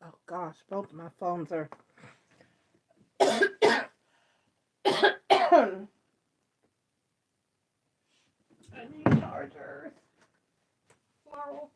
Oh gosh, both of my phones are. I need chargers. Wow.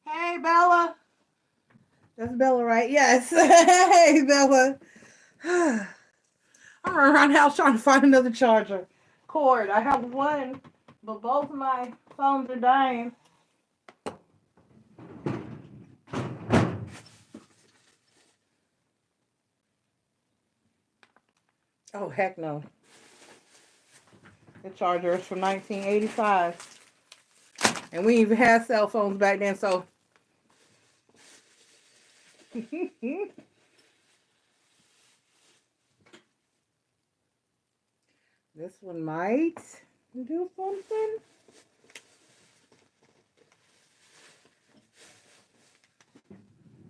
Hey, Bella. That's Bella, right? Yes. Hey, Bella. I'm running around the house trying to find another charger cord. I have one, but both of my phones are dying. Oh, heck no. The charger is from 1985. And we even had cell phones back then, so. This one might do something.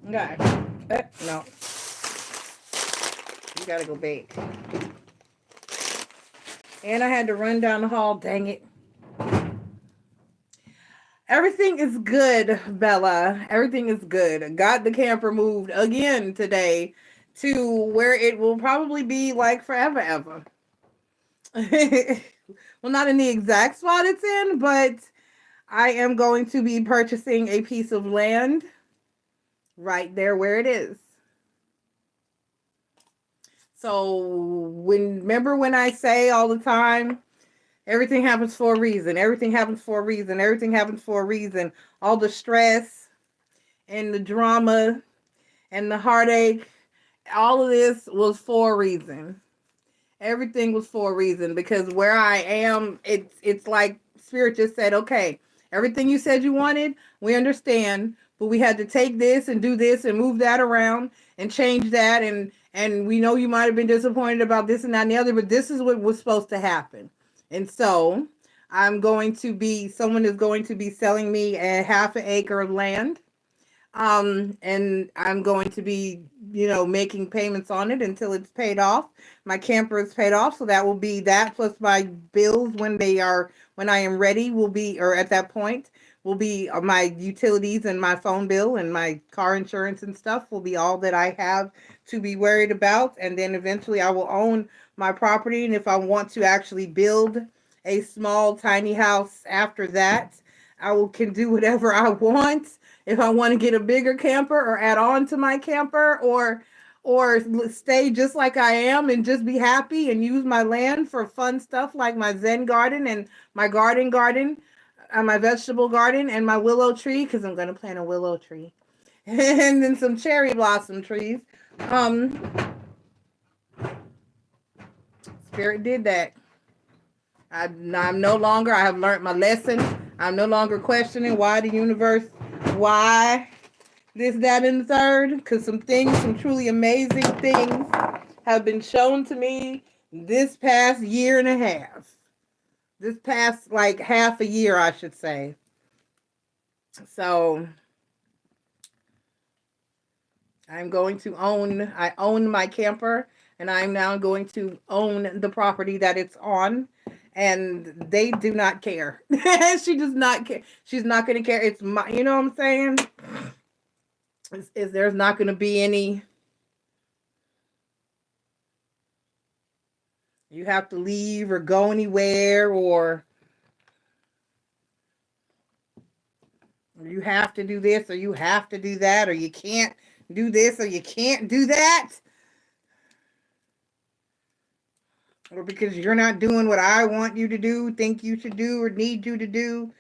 Okay. No. You gotta go back. And I had to run down the hall. Dang it. Everything is good, Bella. Everything is good. Got the camper moved again today to where it will probably be like forever, ever. Well, not in the exact spot it's in, but I am going to be purchasing a piece of land right there where it is. So remember when I say all the time, everything happens for a reason. Everything happens for a reason. Everything happens for a reason. All the stress and the drama and the heartache, all of this was for a reason. Everything was for a reason, because where I am, it's like Spirit just said, okay, everything you said you wanted, we understand, but we had to take this and do this and move that around and change that, and we know you might have been disappointed about this and that and the other, but this is what was supposed to happen. And so someone is going to be selling me a half an acre of land. And I'm going to be, making payments on it until it's paid off. My camper is paid off, so that will be that, plus my bills when I am ready will be, or at that point will be, my utilities and my phone bill and my car insurance and stuff will be all that I have to be worried about. And then eventually I will own my property. And if I want to actually build a small tiny house after that, can do whatever I want. If I want to get a bigger camper or add on to my camper, or stay just like I am and just be happy and use my land for fun stuff like my Zen garden and my garden, my vegetable garden and my willow tree, because I'm going to plant a willow tree. And then some cherry blossom trees. Spirit did that. I have learned my lesson. I'm no longer questioning why the universe, why this, that, and the third, because some truly amazing things have been shown to me this past year and a half. This past, like, half a year, I should say. So, I own my camper, and I'm now going to own the property that it's on. And they do not care. She does not care. She's not going to care. It's my, you know what I'm saying? There's not going to be any, you have to leave or go anywhere, or you have to do this or you have to do that, or you can't do this or you can't do that. Or because you're not doing what I want you to do, think you should do, or need you to do,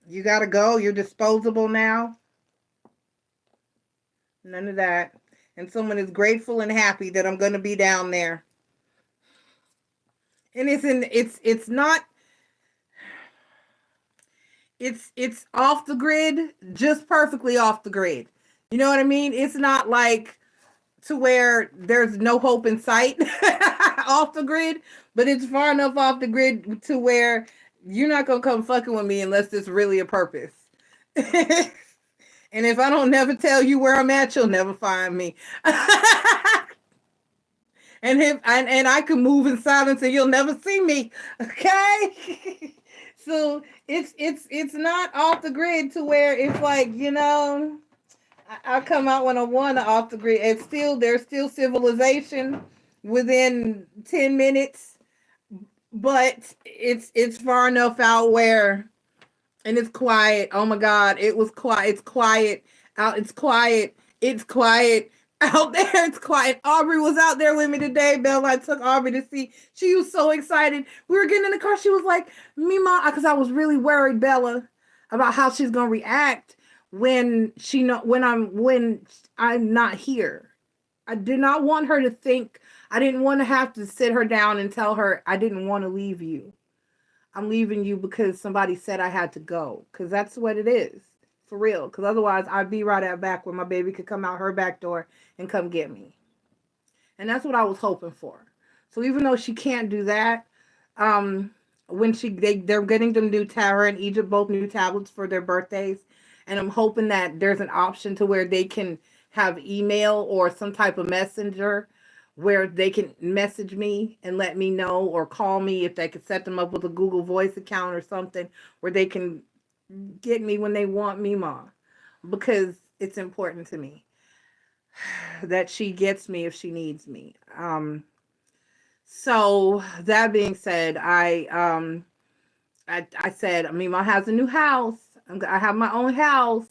you got to go. You're disposable now. None of that. And someone is grateful and happy that I'm going to be down there. And it's off the grid, just perfectly off the grid. You know what I mean? It's not like to where there's no hope in sight off the grid, but it's far enough off the grid to where you're not going to come fucking with me unless there's really a purpose. And if I don't never tell you where I'm at, you'll never find me. And I can move in silence and you'll never see me. Okay? So it's not off the grid to where it's like, I come out when I want to off the grid. There's still civilization within 10 minutes, but it's far enough out where, and it's quiet. Oh my God, it was quiet. It's quiet out. It's quiet. It's quiet out there. It's quiet. Aubrey was out there with me today. Bella, I took Aubrey to see. She was so excited. We were getting in the car. She was like, Mima, because I was really worried, Bella, about how she's gonna react when I'm not here. I did not want her to think. I didn't want to have to sit her down and tell her I didn't want to leave you. I'm leaving you because somebody said I had to go. Because that's what it is. For real. Because otherwise, I'd be right at back where my baby could come out her back door and come get me. And that's what I was hoping for. So even though she can't do that, when they're getting them new her and Egypt both new tablets for their birthdays. And I'm hoping that there's an option to where they can have email or some type of messenger where they can message me and let me know, or call me if they could set them up with a Google Voice account or something where they can get me when they want me, Ma, because it's important to me that she gets me if she needs me. So that being said, I said, Mima has a new house. I have my own house,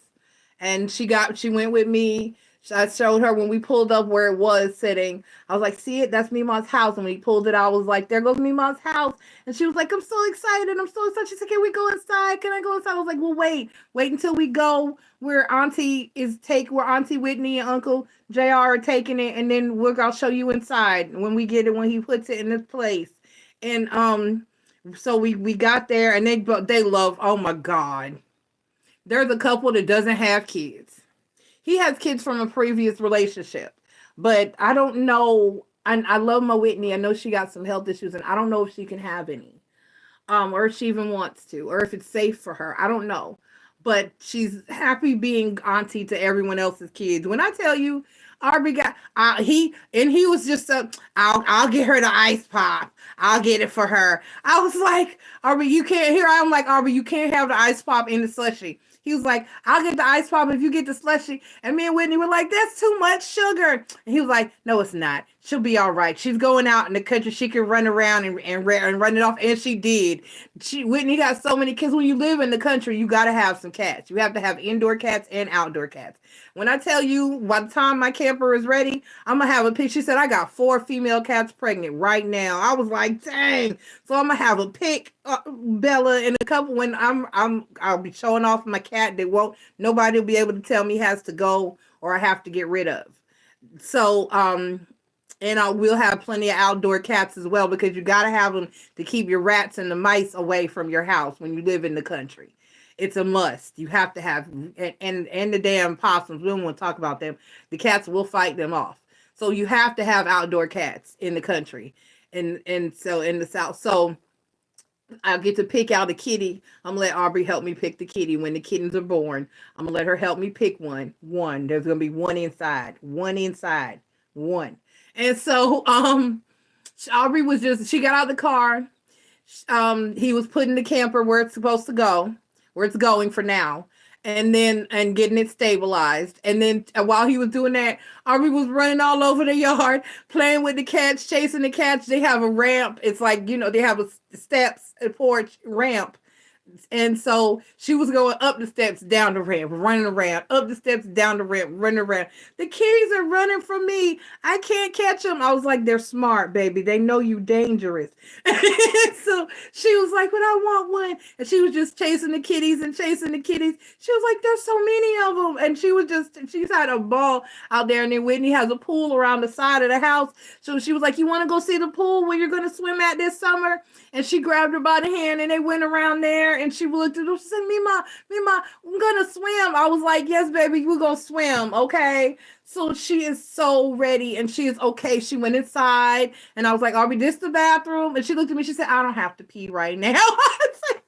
and she went with me. I showed her when we pulled up where it was sitting. I was like, see it? That's Mima's house. And when he pulled it out, I was like, there goes Mima's house. And she was like, I'm so excited. I'm so excited. She said, can we go inside? Can I go inside? I was like, well, wait until we go where Auntie Whitney and Uncle JR are taking it. And then I'll show you inside when we get it, when he puts it in this place. And so we got there, and they love, oh my God. There's a couple that doesn't have kids. He has kids from a previous relationship, but I don't know. I love my Whitney. I know she got some health issues, and I don't know if she can have any, or if she even wants to, or if it's safe for her. I don't know, but she's happy being auntie to everyone else's kids. When I tell you, Arby got he was just I'll get her the ice pop. I'll get it for her. I was like, Arby, you can't. Here I'm like, Arby, you can't have the ice pop in the slushy. He was like, I'll get the ice pop if you get the slushy. And me and Whitney were like, that's too much sugar. And he was like, no, it's not. She'll be all right. She's going out in the country. She can run around and run it off. And she did. Whitney got so many kids. When you live in the country, you got to have some cats. You have to have indoor cats and outdoor cats. When I tell you, by the time my camper is ready, I'm going to have a pic. She said, I got 4 female cats pregnant right now. I was like, dang. So I'm going to have a pic, Bella, and a couple when I'll be showing off my cat that nobody will be able to tell me has to go or I have to get rid of. So, and we'll have plenty of outdoor cats as well, because you got to have them to keep your rats and the mice away from your house when you live in the country. It's a must. You have to have, and the damn possums. We don't want to talk about them. The cats will fight them off. So you have to have outdoor cats in the country, and so in the South. So I'll get to pick out a kitty. I'm gonna let Aubrey help me pick the kitty when the kittens are born. I'm gonna let her help me pick one. There's gonna be one inside. And so Aubrey was she got out of the car. He was putting the camper where it's supposed to go, where it's going for now, and getting it stabilized. And then while he was doing that, Aubrey was running all over the yard, playing with the cats, chasing the cats. They have a ramp. It's like, they have a steps, a porch ramp. And so she was going up the steps, down the ramp, running around, up the steps, down the ramp, running around. The kitties are running from me. I can't catch them. I was like, they're smart, baby. They know you dangerous. So she was like, but I want one. And she was just chasing the kitties. She was like, there's so many of them. And she's had a ball out there. And then Whitney has a pool around the side of the house. So she was like, you want to go see the pool where you're going to swim at this summer? And she grabbed her by the hand and they went around there, and she looked at her. She said, Mima, I'm going to swim. I was like, yes, baby, we're going to swim. Okay. So she is so ready and she is okay. She went inside and I was like, Aubrey, this the bathroom? And she looked at me. She said, I don't have to pee right now. I was like,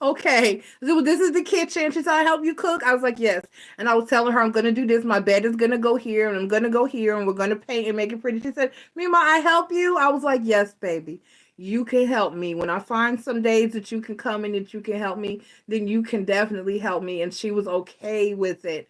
okay. So this is the kitchen. She said, I help you cook. I was like, yes. And I was telling her, I'm going to do this. My bed is going to go here and I'm going to go here and we're going to paint and make it pretty. She said, Mima, I help you? I was like, yes, baby. You can help me. When I find some days that you can come and that you can help me, then you can definitely help me. And she was okay with it.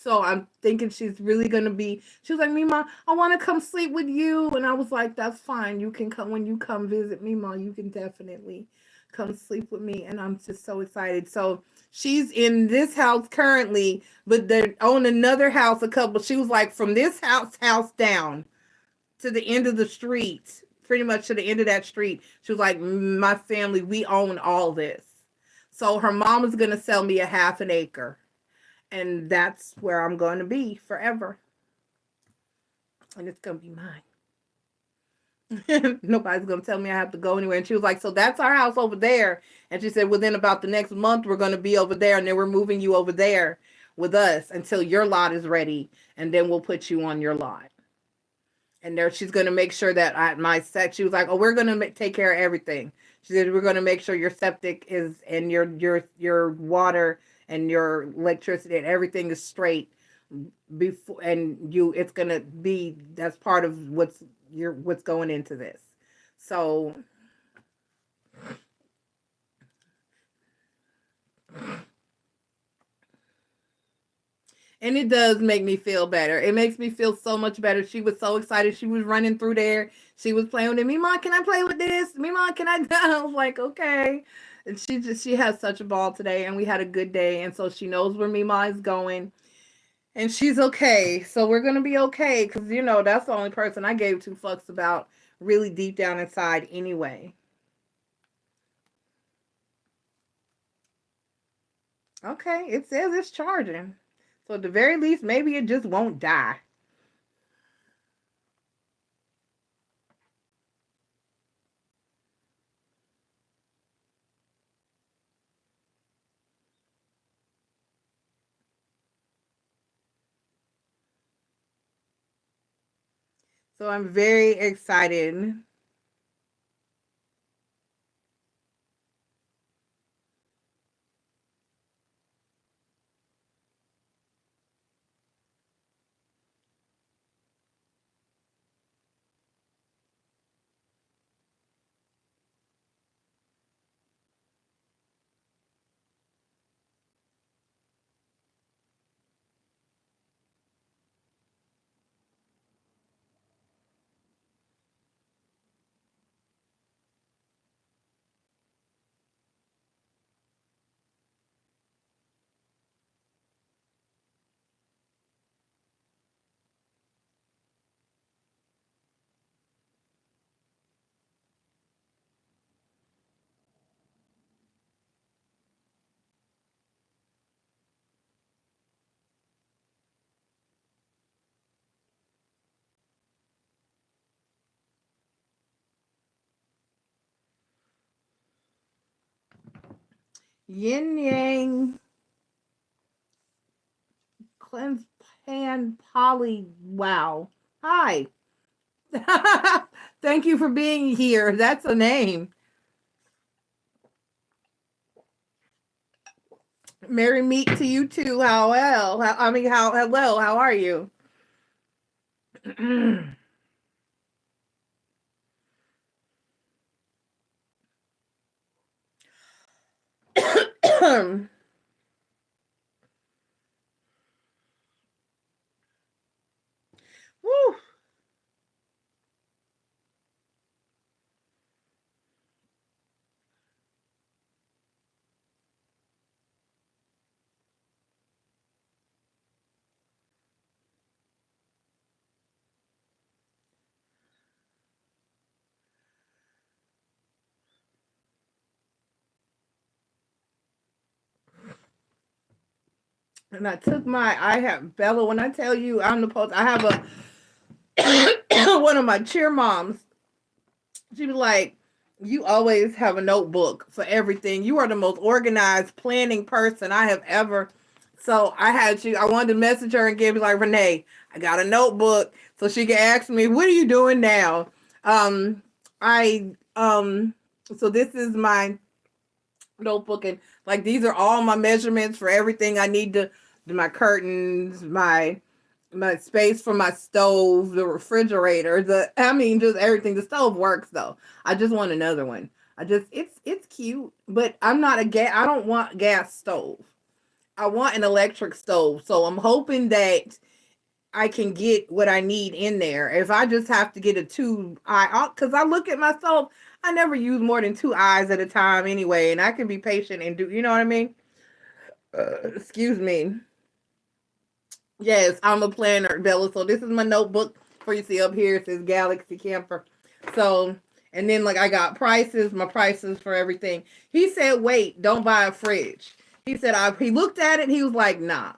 So I'm thinking she's really gonna be. She was like, Mima, I want to come sleep with you, and I was like, that's fine. You can come when you come visit Mima. You can definitely come sleep with me, and I'm just so excited. So she's in this house currently, but they own another house. A couple. She was like, from this house down to the end of the street, pretty much to the end of that street. She was like, my family, we own all this. So her mom is gonna sell me a half an acre, and that's where I'm going to be forever. And it's going to be mine. Nobody's going to tell me I have to go anywhere. And she was like, so that's our house over there. And she said, within about the next month, we're going to be over there. And then we're moving you over there with us until your lot is ready. And then we'll put you on your lot. And there, she's going to make sure that my sex, she was like, oh, we're going to take care of everything. She said, we're going to make sure your septic is, and your water and your electricity and everything is straight before, and it's going to be, that's part of what's going into this. So and it does make me feel better. It makes me feel so much better. She was so excited. She was running through there. She was playing with it. Mima, can I play with this? Mima, can I? I was like, okay. And she has such a ball today, and we had a good day. And so she knows where Mima is going, and she's okay. So we're gonna be okay, because that's the only person I gave two fucks about, really deep down inside, anyway. Okay, it says it's charging. So at the very least, maybe it just won't die. So I'm very excited. Yin Yang Cleanse Pan Poly. Wow. Hi. Thank you for being here. That's a name. Merry meet to you too. How well? How hello? How are you? Woo. And I have Bella. When I tell you I'm the post, I have a one of my cheer moms. She was like, you always have a notebook for everything. You are the most organized, planning person I have ever. So I wanted to message her and give me like, Renee, I got a notebook so she can ask me, what are you doing now? I so this is my notebook, and like these are all my measurements for everything I need to do, my curtains, my space for my stove, the refrigerator, just everything. The stove works though. I just want another one. It's cute, but I'm not I don't want gas stove. I want an electric stove. So I'm hoping that I can get what I need in there. If I just have to get a two eye, because I look at my stove, I never use more than two eyes at a time anyway, and I can be patient and do, you know what I mean? Excuse me. Yes, I'm a planner, Bella. So this is my notebook for you see up here. It says Galaxy Camper. So, and then like I got prices, my prices for everything. He said, wait, don't buy a fridge. He said, he looked at it. He was like, nah,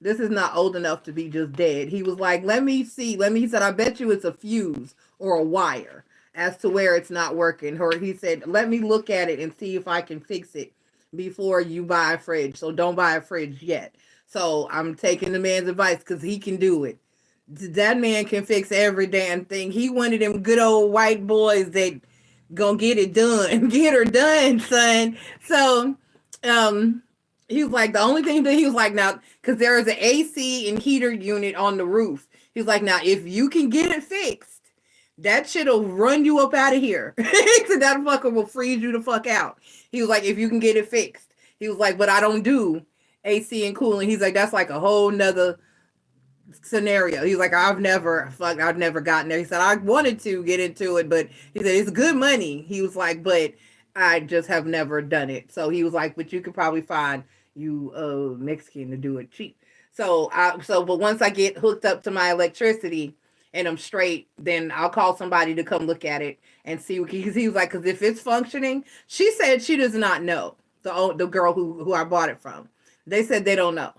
this is not old enough to be just dead. He was like, let me see. He said, I bet you it's a fuse or a wire as to where it's not working. Or he said, let me look at it and see if I can fix it before you buy a fridge. So don't buy a fridge yet. So I'm taking the man's advice because he can do it. That man can fix every damn thing. He one of them good old white boys that gonna get it done. Get her done, son. So um he was like, the only thing that he was like, now, because there is an AC and heater unit on the roof. He was like, now, if you can get it fixed, that shit'll run you up out of here. So that fucker will freeze you the fuck out. He was like, if you can get it fixed. He was like, but I don't do AC and cooling. He's like, that's like a whole nother scenario. He's like, I've never gotten there. He said, I wanted to get into it, but he said, it's good money. He was like, but I just have never done it. So he was like, but you could probably find you Mexican to do it cheap. But once I get hooked up to my electricity and I'm straight, then I'll call somebody to come look at it and see. Because he was like, because if it's functioning, she said she does not know. The girl who I bought it from, they said they don't know.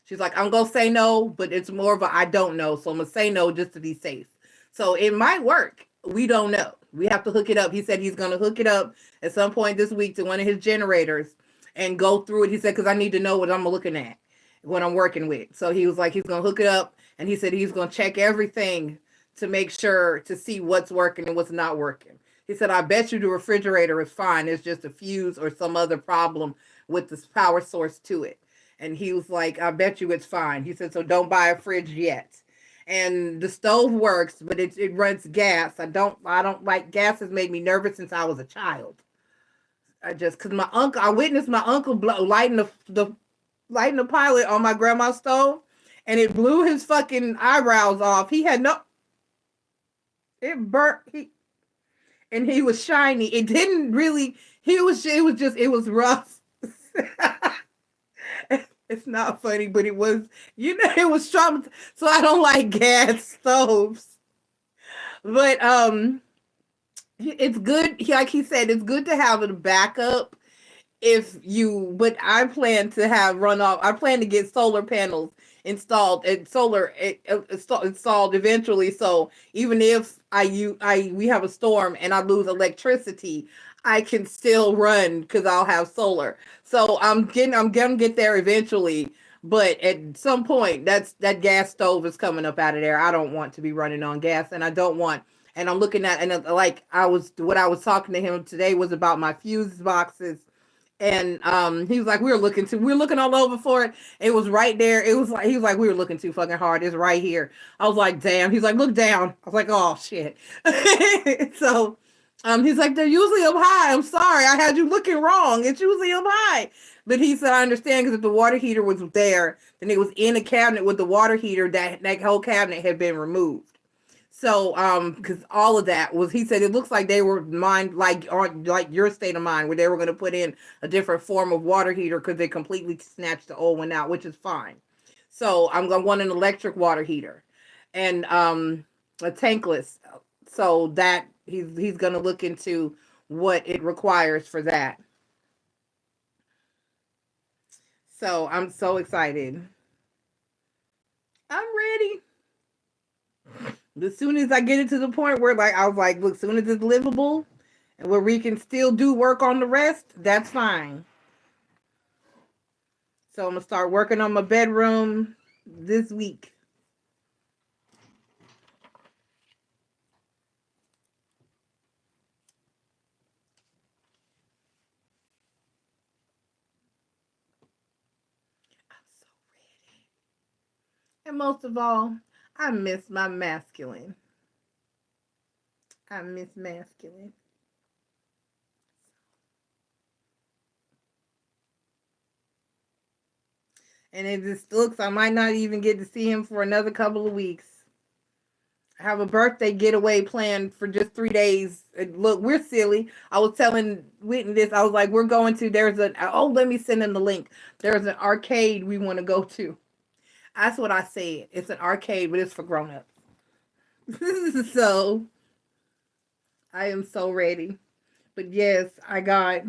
She's like, I'm gonna say no, but it's more of a I don't know, so I'm gonna say no just to be safe. So it might work. We don't know. We have to hook it up. He said he's gonna hook it up at some point this week to one of his generators and go through it. He said, because I need to know what I'm looking at, what I'm working with. So he was like, he's gonna hook it up, and he said he's gonna check everything to make sure to see what's working and what's not working. He said, I bet you the refrigerator is fine. It's just a fuse or some other problem with the power source to it. And he was like, I bet you it's fine. He said, so don't buy a fridge yet. And the stove works, but it runs gas. I don't like gas. Has made me nervous since I was a child. Because I witnessed my uncle lighting the pilot on my grandma's stove, and it blew his fucking eyebrows off. It burnt, and he was shiny. It didn't really, it was rough. It's not funny, but it was, it was trauma. So I don't like gas stoves. But it's good. Like he said, it's good to have a backup but I plan to have runoff. I plan to get solar panels installed and installed eventually. So even if we have a storm and I lose electricity, I can still run because I'll have solar. So I'm gonna get there eventually. But at some point, that gas stove is coming up out of there. I don't want to be running on gas, and I don't want. And I'm looking at, and what I was talking to him today was about my fuse boxes. And he was like, we were looking all over for it. It was right there. It was like, he was like, we were looking too fucking hard. It's right here. I was like, damn. He's like, look down. I was like, oh shit. So he's like, they're usually up high. I'm sorry, I had you looking wrong. It's usually up high. But he said, I understand, because if the water heater was there, then it was in a cabinet with the water heater, that whole cabinet had been removed. So, because all of that was, he said, it looks like they were like your state of mind, where they were going to put in a different form of water heater because they completely snatched the old one out, which is fine. So I'm going to want an electric water heater and a tankless. So that he's going to look into what it requires for that. So I'm so excited. I'm ready. As soon as I get it to the point where, like, I was like, look, as soon as it's livable and where we can still do work on the rest, that's fine. So I'm going to start working on my bedroom this week. I'm so ready. And most of all, I miss my masculine. I miss masculine. And it just looks, I might not even get to see him for another couple of weeks. I have a birthday getaway planned for just 3 days. And look, we're silly. I was telling Whitney this. I was like, we're going to, let me send him the link. There's an arcade we want to go to. That's what I said. It's an arcade, but it's for grown-ups. So, I am so ready. But yes, I got,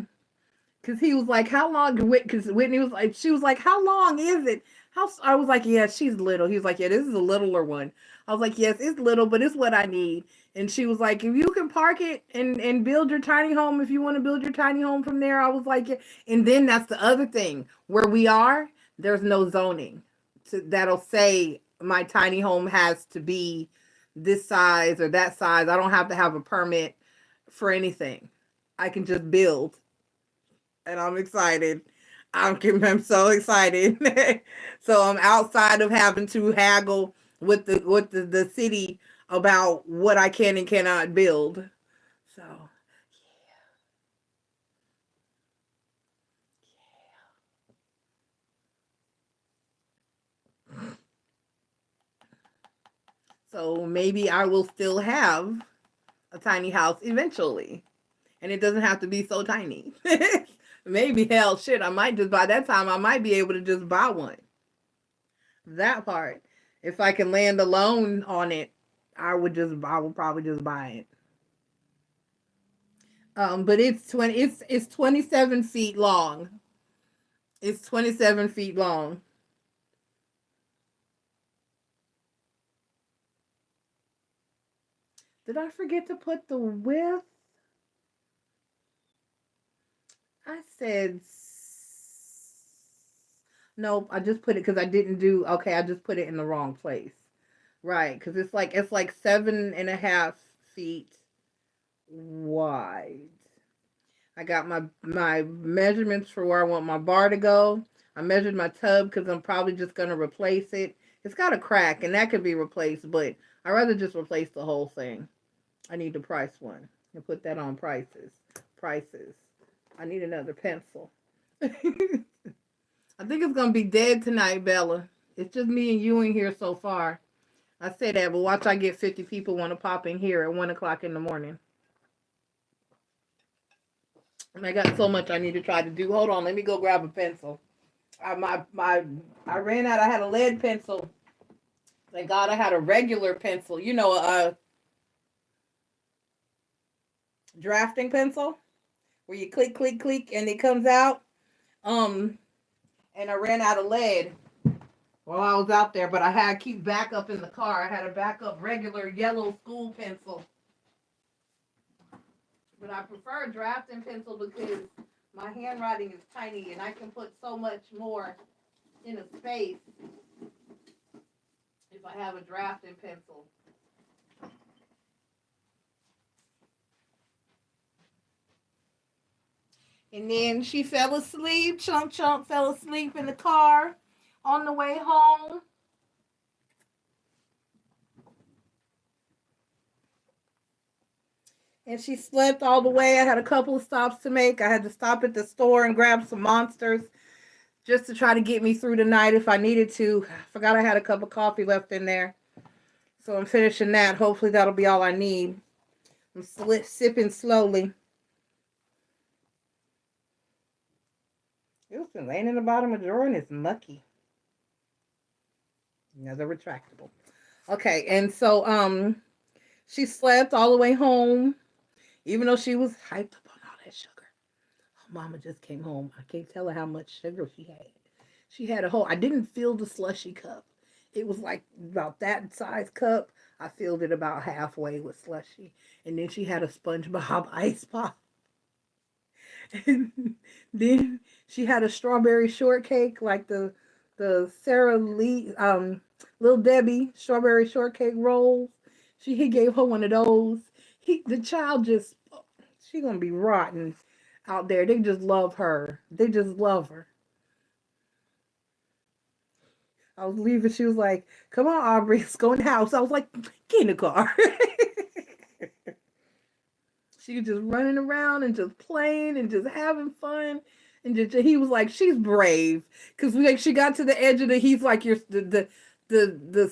because he was like, how long, because Whitney was like, she was like, how long is it? I was like, yeah, she's little. He was like, yeah, this is a littler one. I was like, yes, it's little, but it's what I need. And she was like, if you can park it and build your tiny home, if you want to build your tiny home from there, I was like, yeah. And then that's the other thing. Where we are, there's no zoning that'll say my tiny home has to be this size or that size. I don't have to have a permit for anything. I can just build. And I'm excited. I'm so excited. So I'm outside of having to haggle with the city about what I can and cannot build. So yeah. So maybe I will still have a tiny house eventually. And it doesn't have to be so tiny. Maybe, hell, shit, I might just, by that time, I might be able to just buy one. That part. If I can land a loan on it, I would probably just buy it. But it's 27 feet long. It's 27 feet long. Did I forget to put the width? I said nope. I just put it because I didn't do. Okay, I just put it in the wrong place. Right, because it's like 7.5 feet wide. I got my measurements for where I want my bar to go. I measured my tub because I'm probably just gonna replace it. It's got a crack and that could be replaced, but I'd rather just replace the whole thing. I need to price one and put that on prices. Prices. I need another pencil. I think it's gonna be dead tonight, Bella. It's just me and you in here so far. I say that, but watch I get 50 people want to pop in here at 1 o'clock in the morning. And I got so much I need to try to do. Hold on, let me go grab a pencil. I ran out. I had a lead pencil. Thank God I had a regular pencil. You know, a drafting pencil where you click, click, click, and it comes out. And I ran out of lead while I was out there, but I had to keep backup in the car. I had a backup regular yellow school pencil. But I prefer a drafting pencil because my handwriting is tiny and I can put so much more in a space if I have a drafting pencil. And then she fell asleep. Chunk fell asleep in the car on the way home. And she slept all the way. I had a couple of stops to make. I had to stop at the store and grab some monsters just to try to get me through the night if I needed to. I forgot I had a cup of coffee left in there. So I'm finishing that. Hopefully that'll be all I need. I'm sipping slowly. It's been laying in the bottom of the drawer and it's mucky. Another retractable. Okay, and so she slept all the way home, even though she was hyped up on all that sugar. Oh, Mama just came home. I can't tell her how much sugar she had. She had a whole. I didn't fill the slushy cup. It was like about that size cup. I filled it about halfway with slushy, and then she had a SpongeBob ice pop. And then she had a strawberry shortcake, like the Sara Lee, Little Debbie strawberry shortcake rolls. He gave her one of those. The child just, she gonna be rotten out there. They just love her. They just love her. I was leaving. She was like, "Come on, Aubrey, let's go in the house." I was like, "Get in the car." She was just running around and just playing and just having fun. And he was like, she's brave. Because like she got to the edge of he's like, the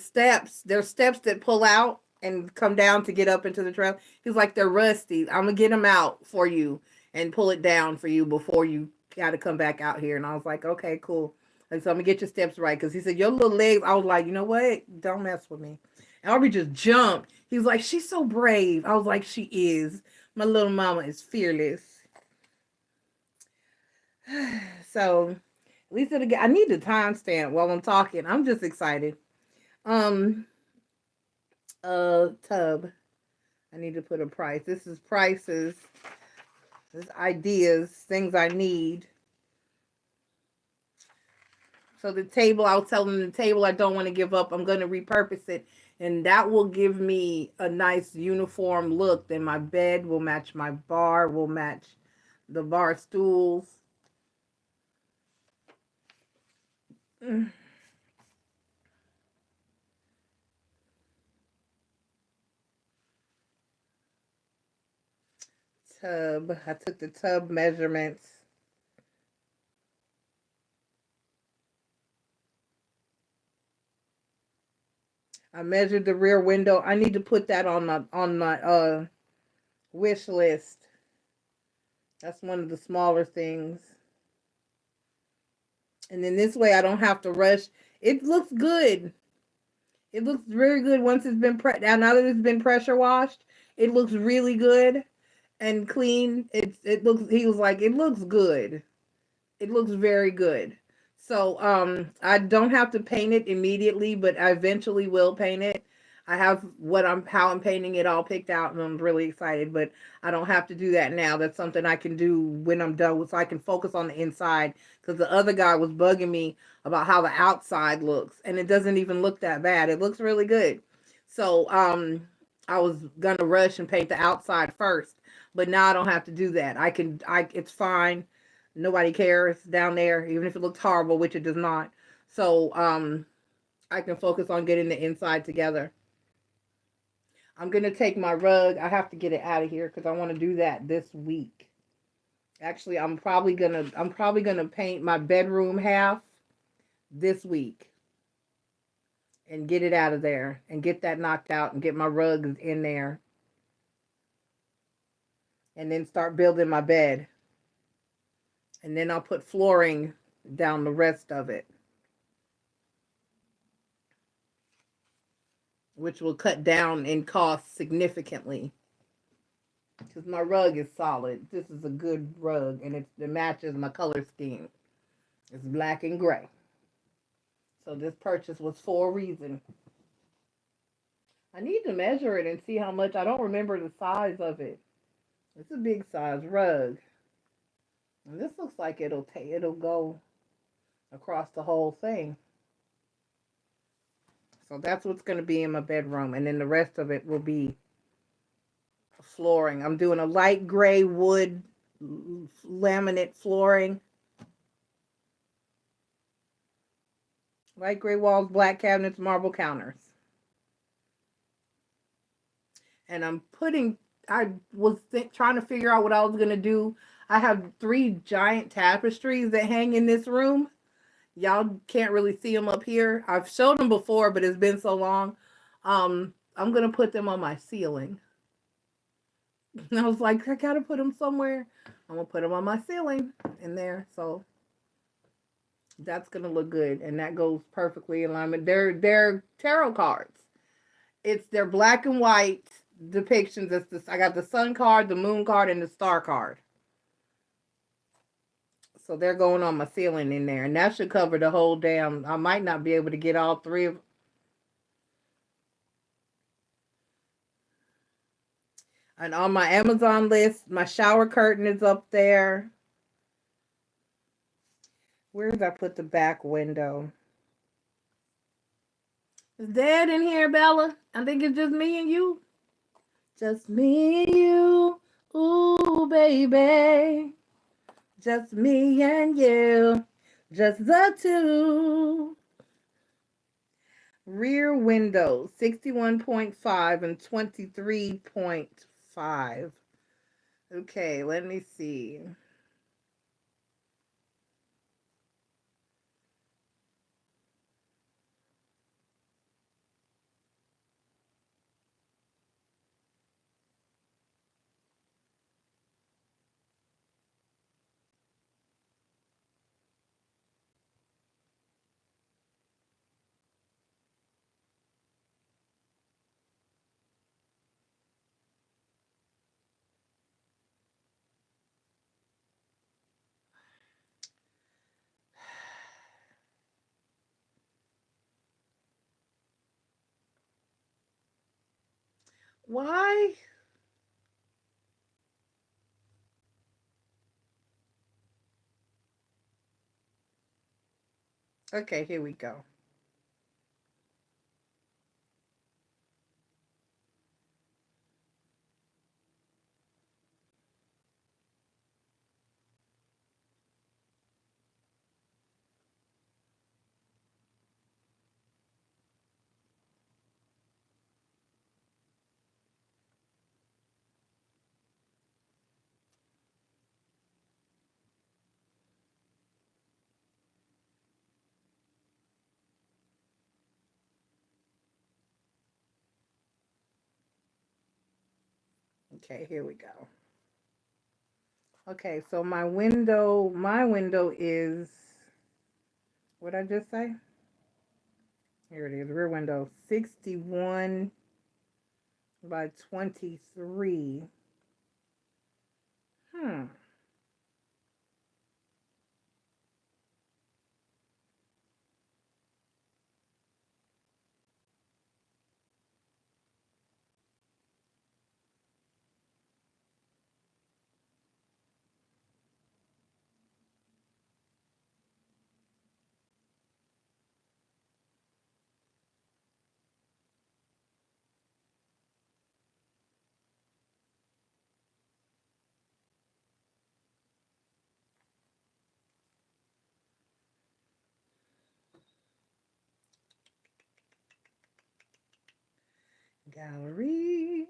steps, there's steps that pull out and come down to get up into the trail. He's like, they're rusty. I'm going to get them out for you and pull it down for you before you got to come back out here. And I was like, okay, cool. And so I'm going to get your steps right. Because he said, your little legs. I was like, you know what? Don't mess with me. And Aubrey just jumped. He was like, she's so brave. I was like, she is. My little mama is fearless. So at least it'll get, I need the timestamp while I'm talking. I'm just excited. Tub. I need to put a price. This is prices. This is ideas, things I need. So the table, I was telling the table I don't want to give up. I'm going to repurpose it. And that will give me a nice uniform look. Then my bed will match my bar, will match the bar stools. Tub. I took the tub measurements. I measured the rear window. I need to put that on my wish list. That's one of the smaller things. And then this way I don't have to rush. It looks good. It looks very good once it's been now that it's been pressure washed. It looks really good and clean. It looks, he was like, it looks good. It looks very good. So I don't have to paint it immediately, but I eventually will paint it. I have how I'm painting it all picked out, and I'm really excited, but I don't have to do that now. That's something I can do when I'm done with, so I can focus on the inside, because the other guy was bugging me about how the outside looks, and it doesn't even look that bad. It looks really good. So I was gonna rush and paint the outside first, but now I don't have to do that. It's fine. Nobody cares down there, even if it looks horrible, which it does not. So I can focus on getting the inside together. I'm going to take my rug. I have to get it out of here because I want to do that this week. Actually, I'm probably going to paint my bedroom half this week and get it out of there and get that knocked out and get my rugs in there. And then start building my bed. And then I'll put flooring down the rest of it, which will cut down in cost significantly. Because my rug is solid. This is a good rug, and it matches my color scheme. It's black and gray. So this purchase was for a reason. I need to measure it and see how much. I don't remember the size of it. It's a big size rug. And this looks like it'll go across the whole thing. So that's what's going to be in my bedroom. And then the rest of it will be flooring. I'm doing a light gray wood laminate flooring. Light gray walls, black cabinets, marble counters. And I was trying to figure out what I was going to do. I have 3 giant tapestries that hang in this room. Y'all can't really see them up here. I've showed them before, but it's been so long. I'm going to put them on my ceiling. And I was like, I got to put them somewhere. I'm going to put them on my ceiling in there. So that's going to look good. And that goes perfectly in alignment. They're tarot cards. They're black and white depictions. I got the sun card, the moon card, and the star card. So they're going on my ceiling in there. And that should cover the whole damn. I might not be able to get all 3 of them. And on my Amazon list, my shower curtain is up there. Where did I put the back window? Is Dad in here, Bella? I think it's just me and you. Just me and you. Ooh, baby. Just me and you. Just the two. Rear windows, 61.5 and 23.5. Okay, let me see. Why? Okay, here we go. Okay, here we go. Okay, so my window is, what did I just say? Here it is, rear window, 61 by 23. Hmm. Gallery.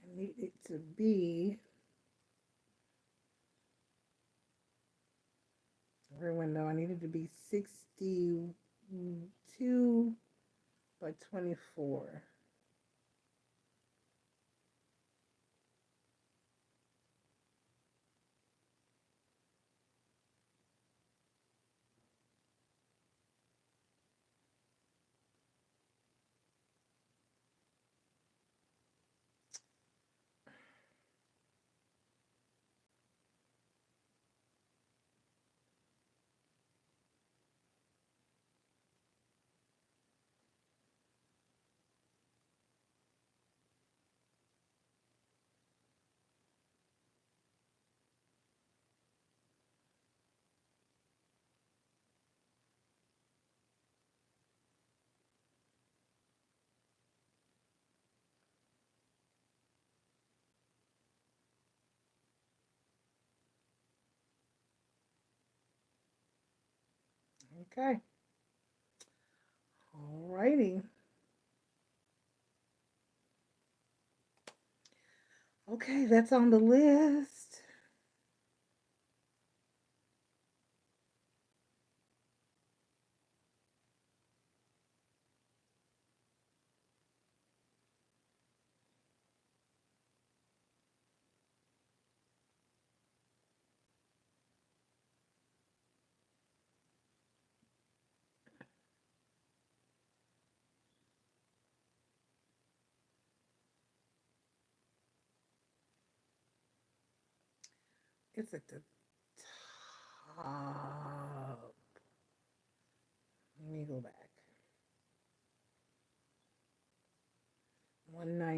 I need it to be, rear window, I need it to be 62 by 24. Okay. Alrighty. Okay, that's on the list. It's at the top. Let me go back.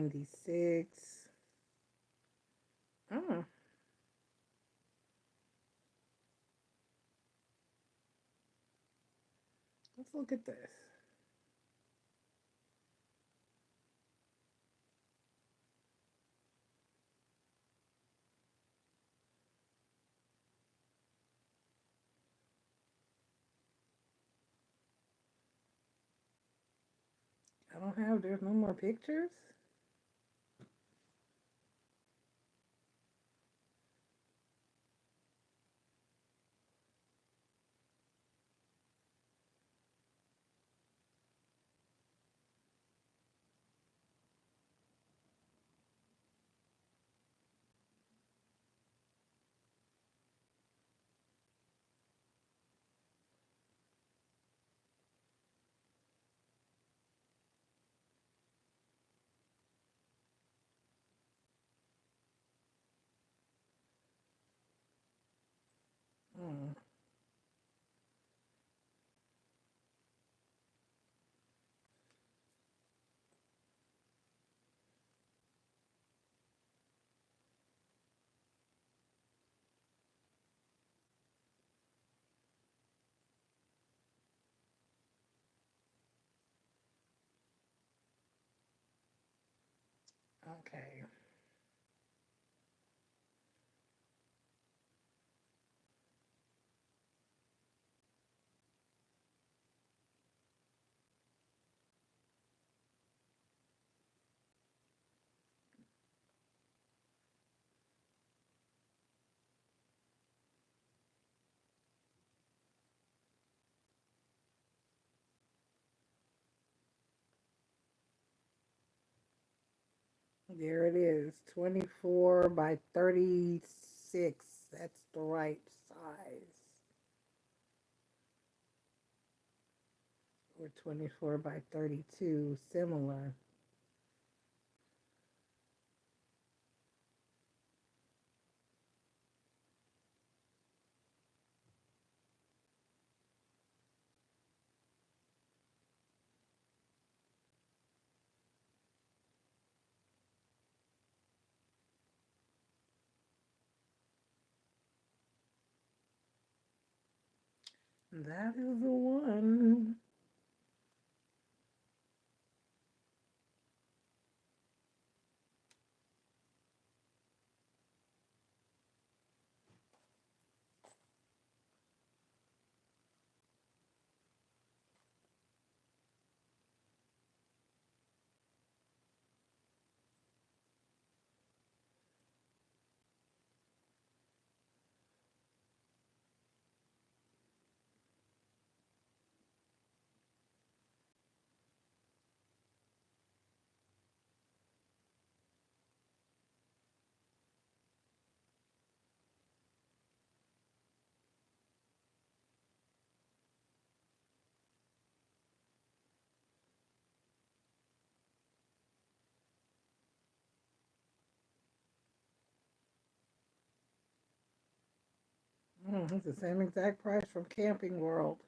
96. Mm, let's look at this. There's no more pictures? Mm. Okay. There it is. 24 by 36. That's the right size. Or 24 by 32. Similar. That is the one. It's the same exact price from Camping World.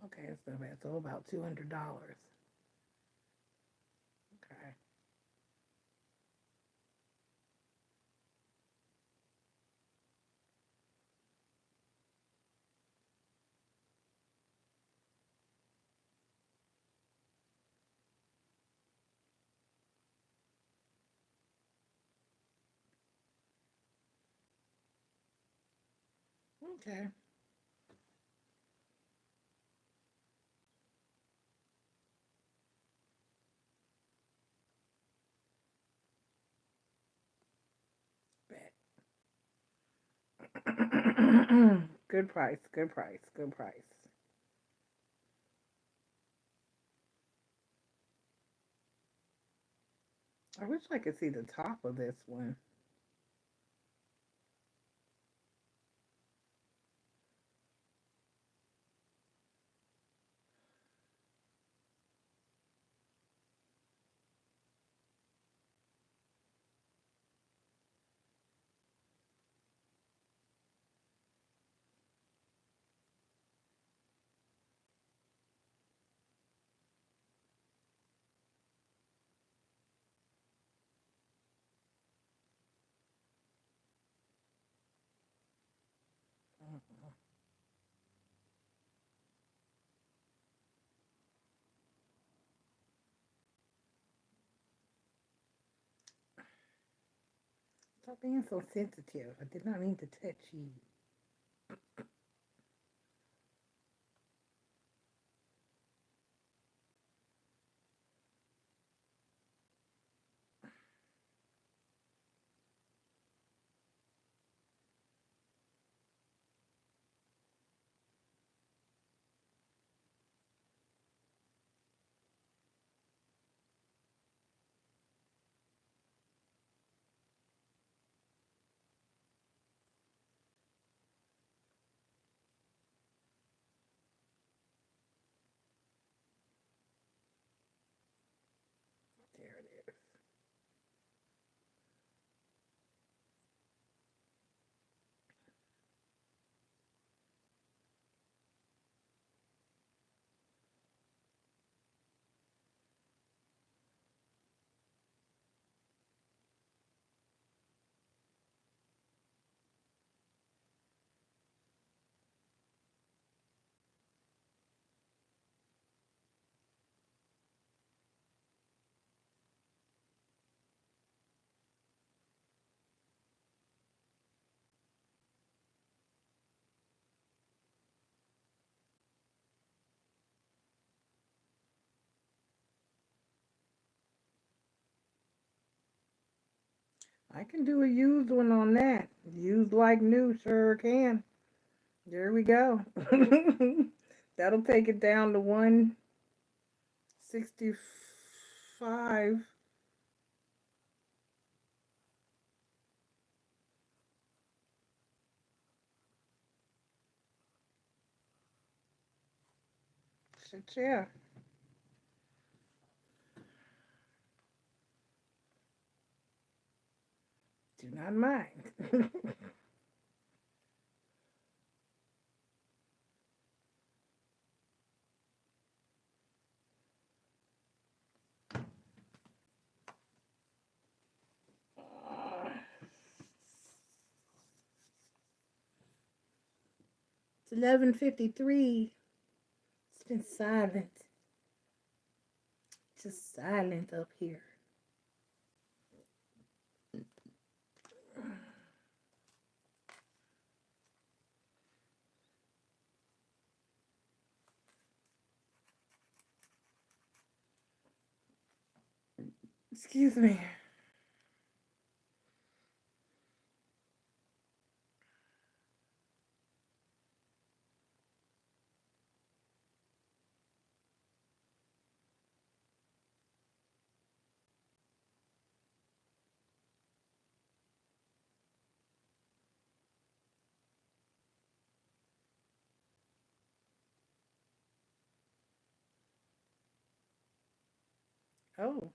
Okay, that's not bad. So about $200. Okay. Okay. Bet. Good price. Good price. Good price. I wish I could see the top of this one. Stop being so sensitive. I did not mean to touch you. There it is. I can do a used one on that. Used like new, sure can. There we go. That'll take it down to 165. Shit, yeah. Do not mind. 11:53. It's been silent. Just silent up here. Excuse me. Oh,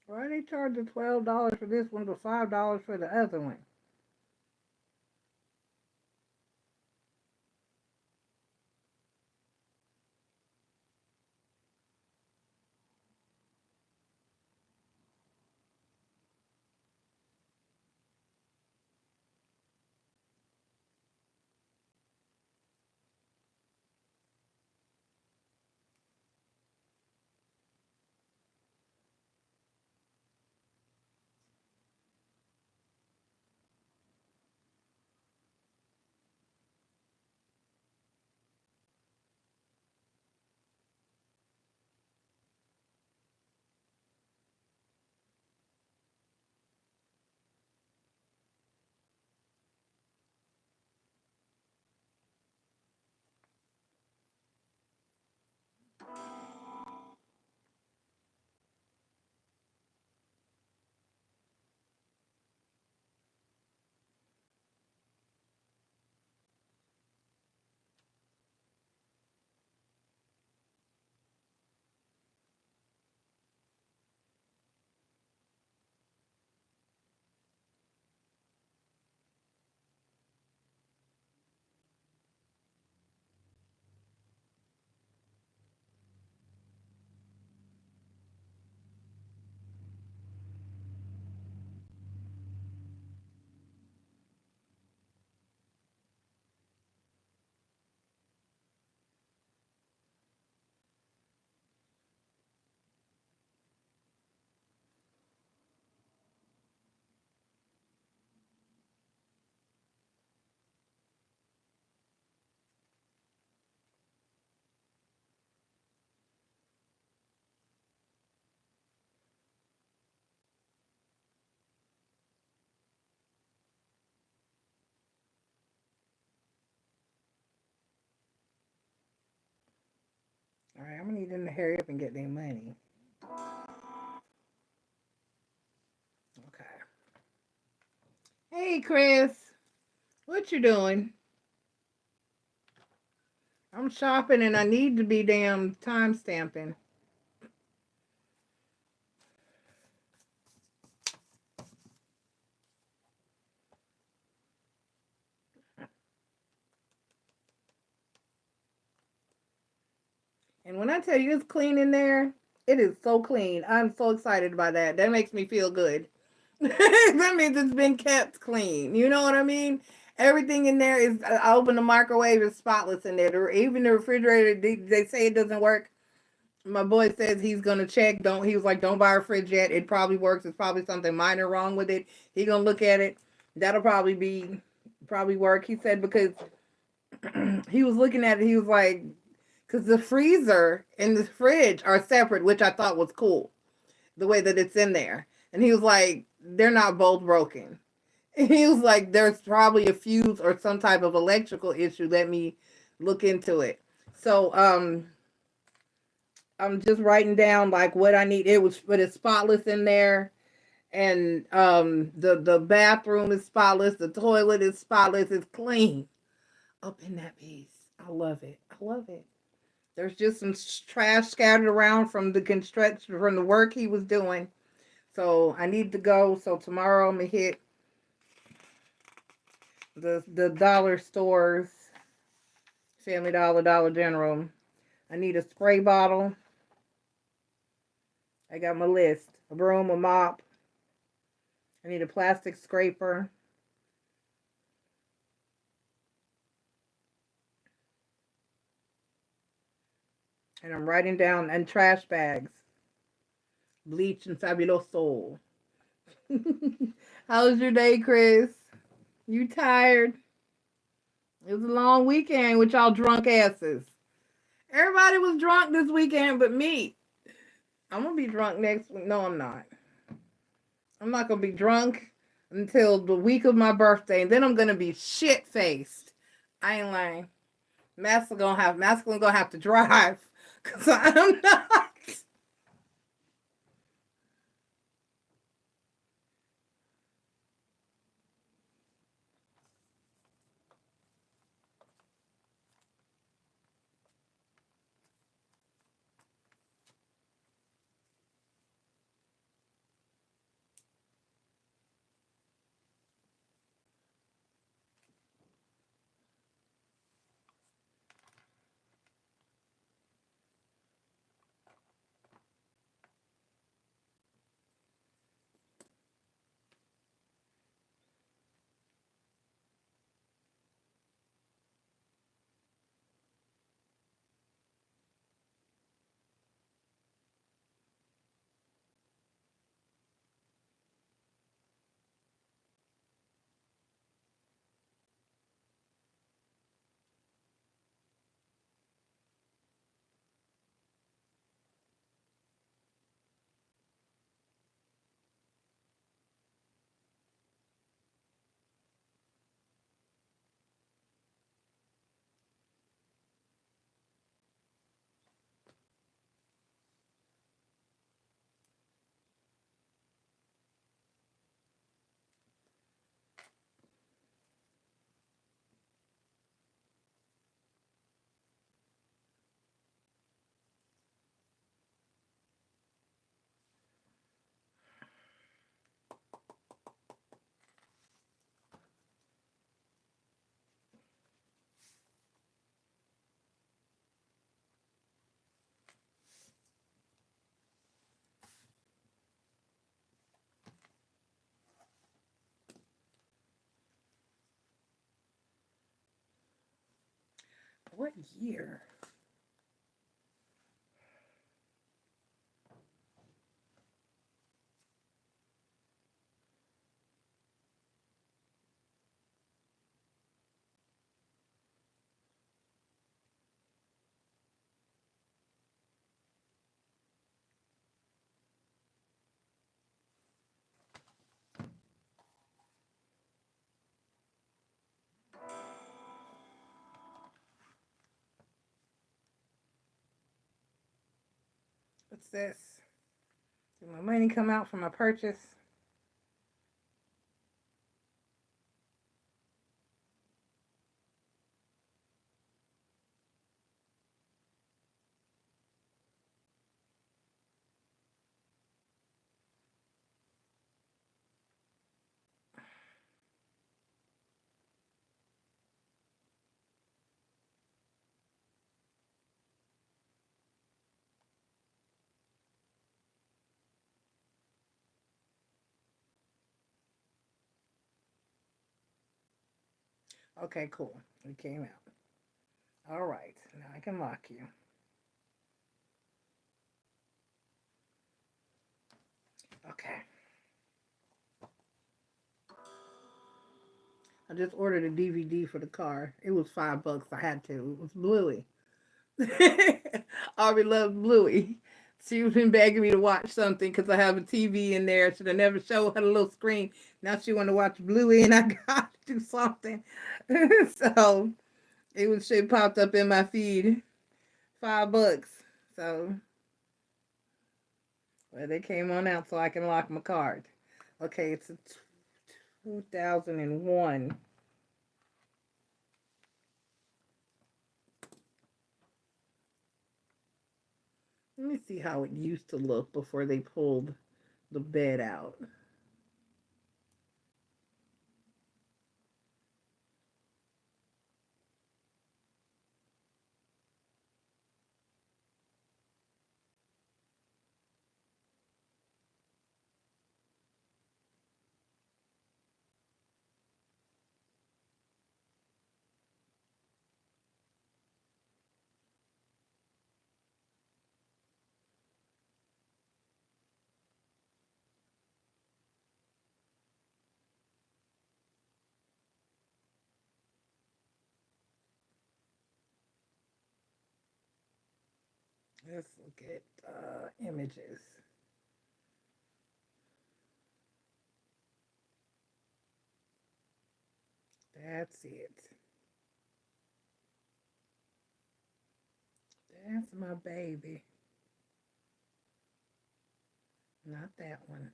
Why they charge you $12 for this one but $5 for the other one? All right, I'm gonna need them to hurry up and get their money. Okay. Hey, Chris, what you doing? I'm shopping and I need to be damn time stamping. And when I tell you it's clean in there, it is so clean. I'm so excited about that. That makes me feel good. That means it's been kept clean. You know what I mean? Everything in there is, I open the microwave, it's spotless in there. Even the refrigerator, they say it doesn't work. My boy says he's gonna check. He was like, don't buy a fridge yet. It probably works. It's probably something minor wrong with it. He gonna look at it. That'll probably work. He said because he was looking at it, he was like, because the freezer and the fridge are separate, which I thought was cool, the way that it's in there. And he was like, they're not both broken. And he was like, there's probably a fuse or some type of electrical issue. Let me look into it. So I'm just writing down like what I need. But it's spotless in there. And the bathroom is spotless, the toilet is spotless, it's clean up in that piece. I love it. I love it. There's just some trash scattered around from the construction, from the work he was doing. So I need to go. So tomorrow I'm gonna hit the dollar stores, Family Dollar, Dollar General. I need a spray bottle. I got my list: a broom, a mop. I need a plastic scraper. And I'm writing down, and trash bags, bleach and fabuloso. How was your day, Chris? You tired? It was a long weekend with y'all drunk asses. Everybody was drunk this weekend but me. I'm gonna be drunk next week. No, I'm not. I'm not gonna be drunk until the week of my birthday, and then I'm gonna be shit faced. I ain't lying. Masculine gonna have to drive because I'm not. What year? What's this? Did my money come out from my purchase? Okay, cool. It came out. All right. Now I can lock you. Okay. I just ordered a DVD for the car. It was $5. I had to. It was Bluey. Aubrey loves Bluey. She's been begging me to watch something because I have a TV in there. Should I never show her the little screen? Now she want to watch Bluey, and I got to do something. So shit popped up in my feed. $5. So well, they came on out so I can lock my card. Okay, it's a 2001. Let me see how it used to look before they pulled the bed out. Let's look at images. That's it. That's my baby. Not that one.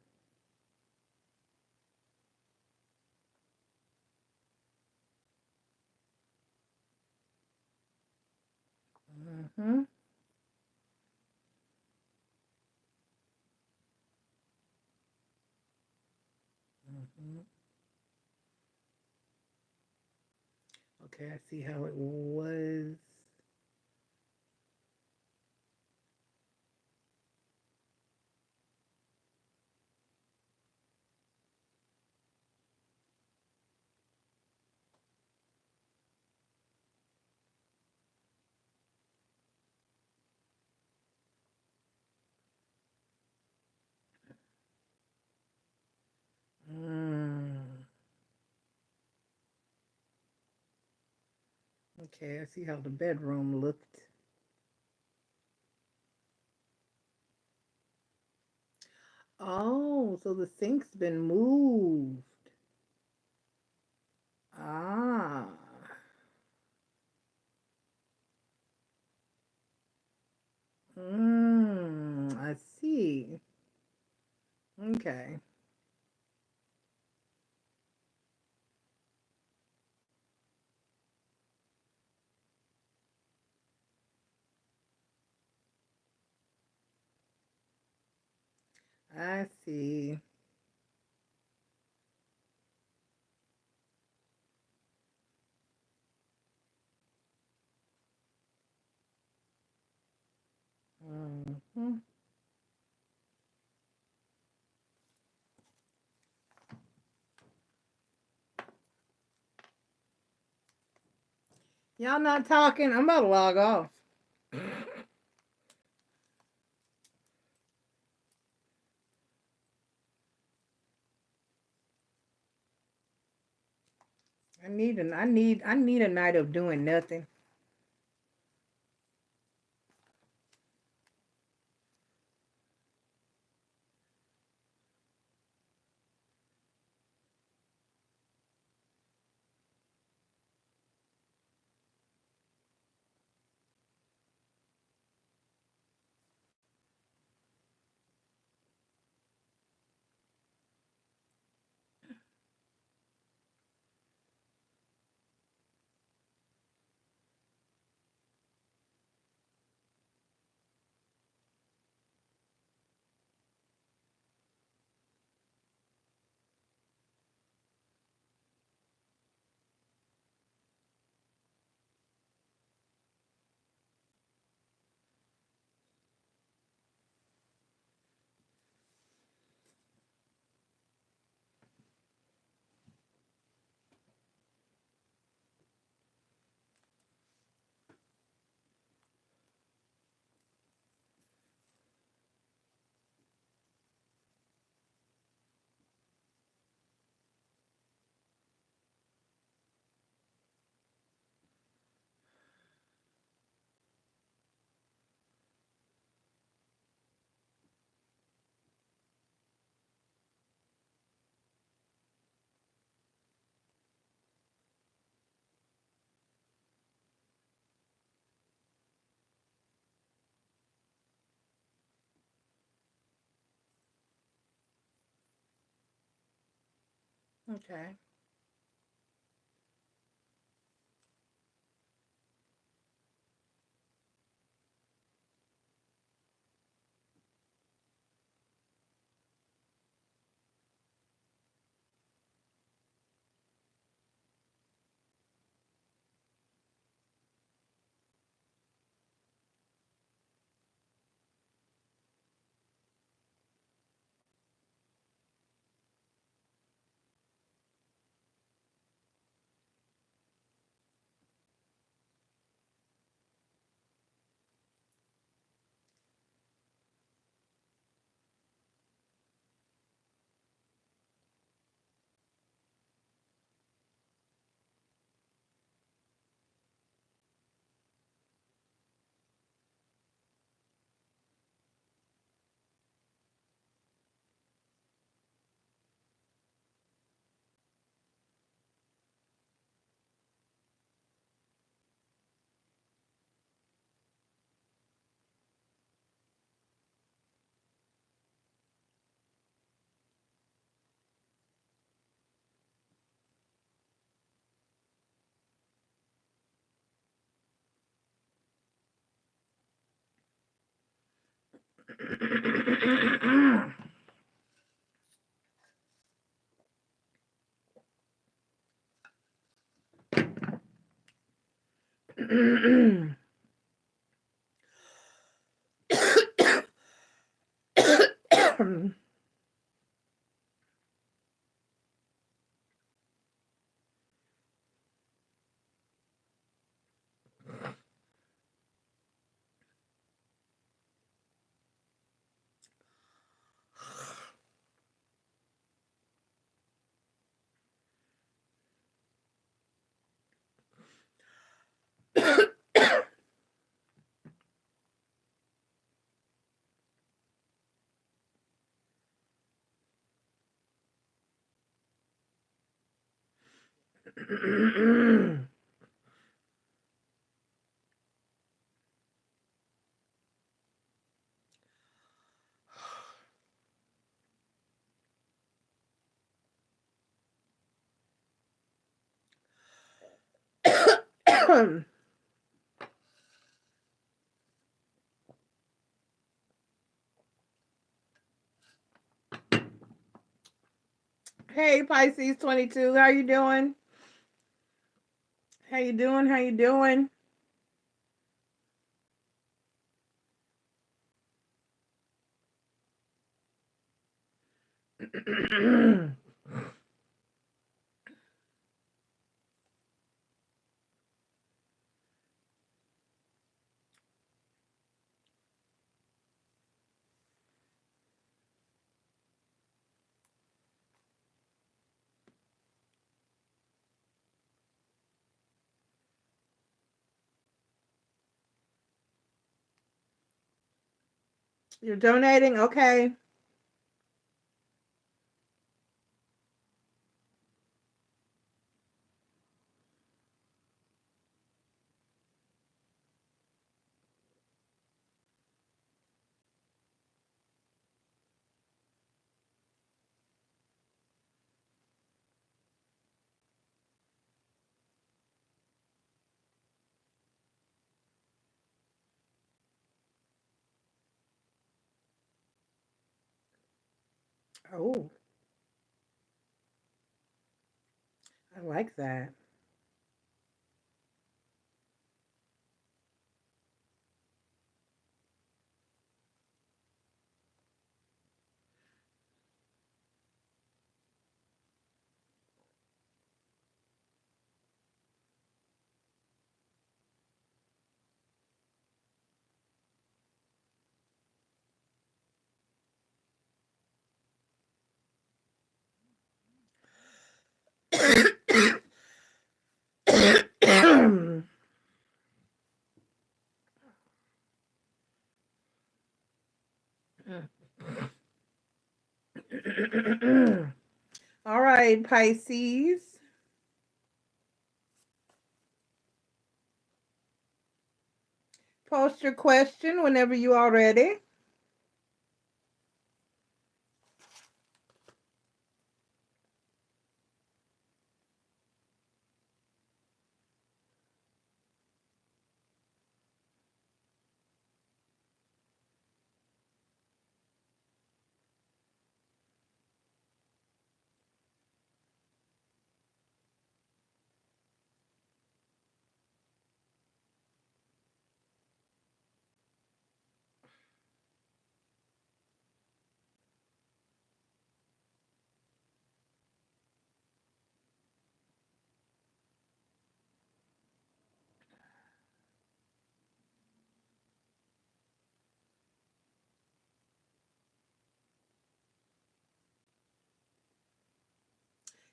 Mm-hmm. Mm-hmm. Okay, I see how it was. Mm. Okay, I see how the bedroom looked. Oh, so the sink's been moved. Ah. I see. Okay. I see. Mm-hmm. Y'all not talking? I'm about to log off. I need a night of doing nothing. Okay. Hey Pisces 22, how you doing? How you doing? How you doing? You're donating? Okay. Oh, I like that. All right, Pisces. Post your question whenever you are ready.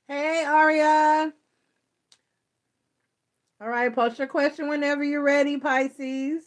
Hey, Aria. All right, post your question whenever you're ready, Pisces.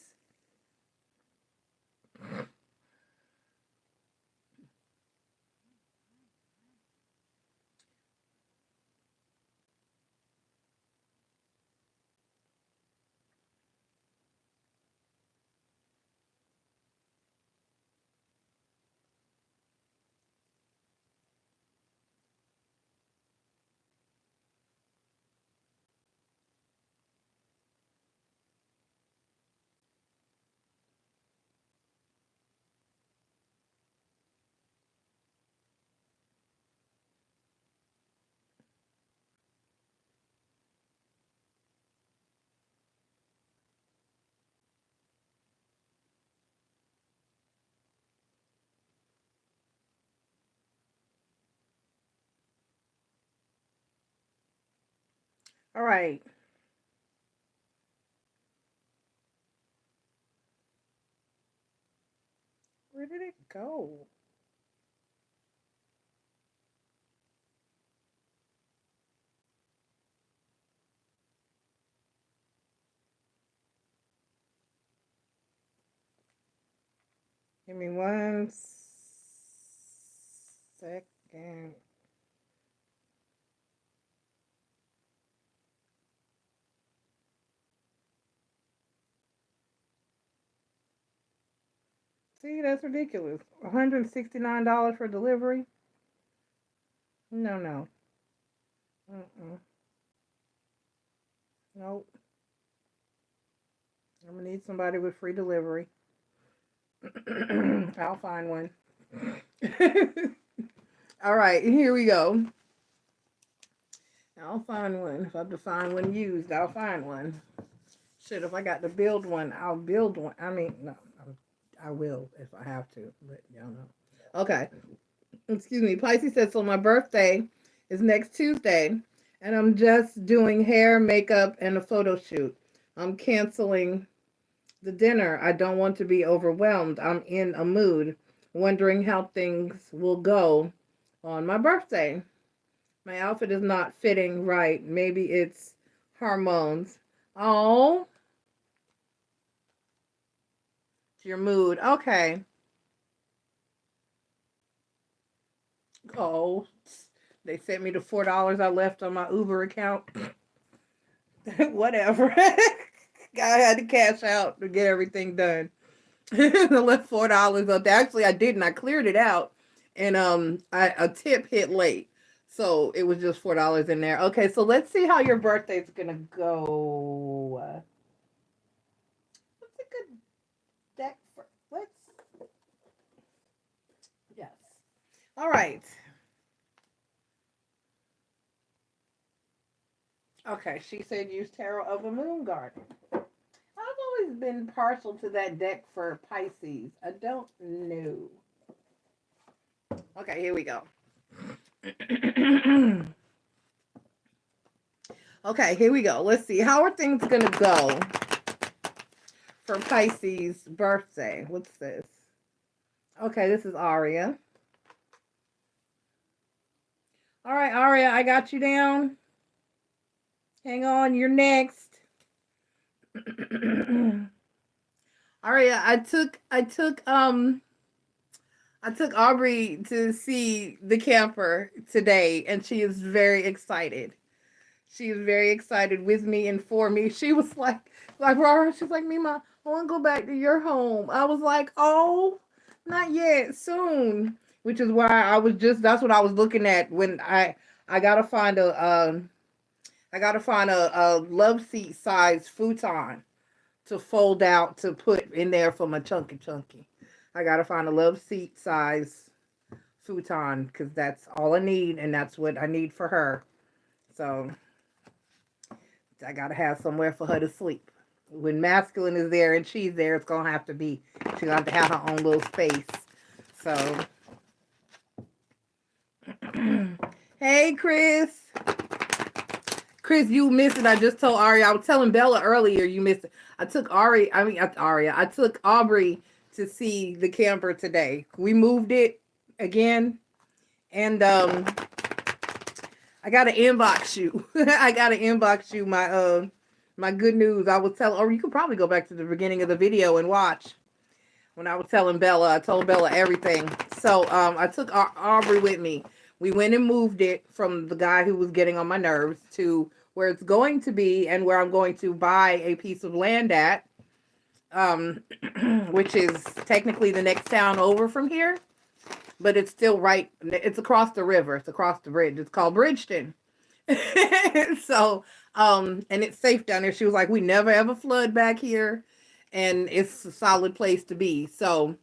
All right. Where did it go? Give me 1 second. See, that's ridiculous. $169 for delivery? No, no. Mm-mm. Nope. I'm gonna need somebody with free delivery. I'll find one. All right, here we go. I'll find one. If I have to find one used, I'll find one. Shit, if I got to build one, I'll build one. I mean, no, I will if I have to, but y'all know. Okay. Excuse me. Pisces said, so my birthday is next Tuesday, and I'm just doing hair, makeup, and a photo shoot. I'm canceling the dinner. I don't want to be overwhelmed. I'm in a mood, wondering how things will go on my birthday. My outfit is not fitting right. Maybe it's hormones. Oh, it's your mood. Okay. Oh, they sent me the $4 I left on my Uber account. Whatever. I had to cash out to get everything done. I left $4 up there. Actually, I didn't. I cleared it out, and a tip hit late, so it was just $4 in there. Okay, so let's see how your birthday's gonna go. What's a good deck for? Let's. Yes. All right. Okay, she said use Tarot of a Moon Garden. I've always been partial to that deck for Pisces. I don't know. Okay, here we go. Okay, here we go. Let's see. How are things going to go for Pisces birthday? What's this? Okay, this is Aria. All right, Aria, I got you down. Hang on, you're next. Aria, I took Aubrey to see the camper today, and she is very excited. She is very excited with me and for me. She was like Rara, she's like, Mima, I want to go back to your home. I was like, oh, not yet, soon. Which is why that's what I was looking at when I gotta find a love seat size futon to fold out to put in there for my chunky. I gotta find a love seat size futon because that's all I need, and that's what I need for her. So I gotta have somewhere for her to sleep. When masculine is there and she's there, she's gonna have to have her own little space. So hey, Chris. Chris, you missed it. I just told Aria. I was telling Bella earlier you missed it. I took Aubrey to see the camper today. We moved it again. And I got to inbox you. I got to inbox you my good news. I was telling, or you could probably go back to the beginning of the video and watch. When I was telling Bella, I told Bella everything. So I took Aubrey with me. We went and moved it from the guy who was getting on my nerves to where it's going to be and where I'm going to buy a piece of land at, which is technically the next town over from here, but it's still right. It's across the river. It's across the bridge. It's called Bridgeton. So, and it's safe down there. She was like, we never ever flood back here, and it's a solid place to be. So,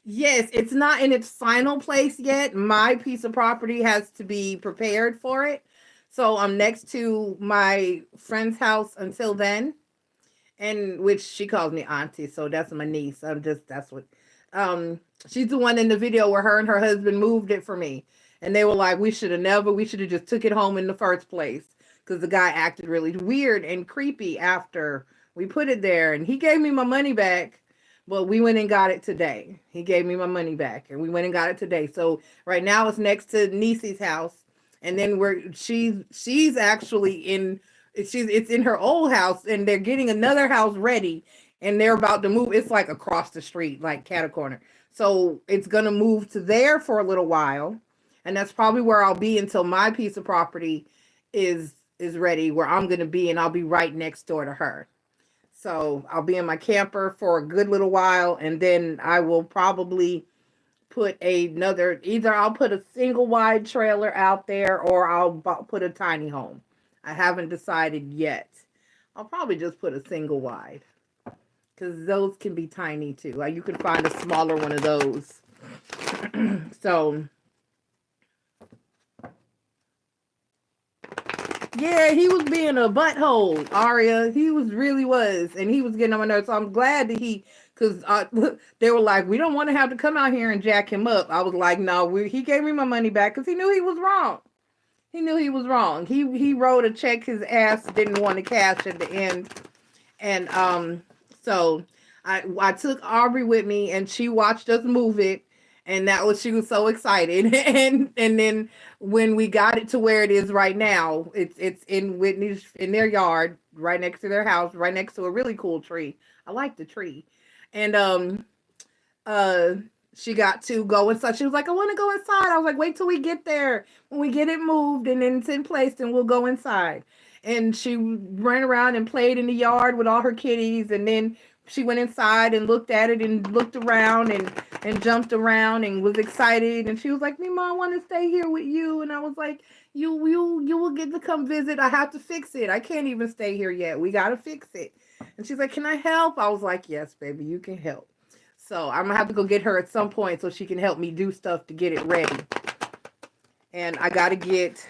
yes, it's not in its final place yet. My piece of property has to be prepared for it. So I'm next to my friend's house until then. And which she calls me auntie, so that's my niece. She's the one in the video where her and her husband moved it for me. And they were like, we should have just took it home in the first place. Because the guy acted really weird and creepy after we put it there. And he gave me my money back. Well, we went and got it today. He gave me my money back, and we went and got it today. So right now it's next to Niecy's house, and then she's actually it's in her old house, and they're getting another house ready, and they're about to move. It's like across the street, like cat corner. So it's gonna move to there for a little while, and that's probably where I'll be until my piece of property is ready, where I'm gonna be, and I'll be right next door to her. So I'll be in my camper for a good little while, and then I will probably put either I'll put a single wide trailer out there, or I'll put a tiny home. I haven't decided yet. I'll probably just put a single wide, because those can be tiny too. Like you can find a smaller one of those. So yeah, he was being a butthole, Aria. He really was. And he was getting on my nerves. So I'm glad that because they were like, we don't want to have to come out here and jack him up. I was like, no, he gave me my money back because he knew he was wrong. He knew he was wrong. He wrote a check his ass didn't want to cash at the end. And so I took Aubrey with me, and she watched us move it. And that was, she was so excited. And then when we got it to where it is right now, it's in Whitney's, in their yard, right next to their house, right next to a really cool tree. I like the tree. And uh she got to go inside. She was like, I want to go inside. I was like, wait till we get there. When we get it moved and then it's in place, then we'll go inside. And she ran around and played in the yard with all her kitties. And then she went inside and looked at it and looked around and jumped around and was excited. And she was like, Mima, I want to stay here with you. And I was like, you will get to come visit. I have to fix it. I can't even stay here yet. We got to fix it. And she's like, can I help? I was like, yes, baby, you can help. So I'm gonna have to go get her at some point so she can help me do stuff to get it ready. And I gotta get,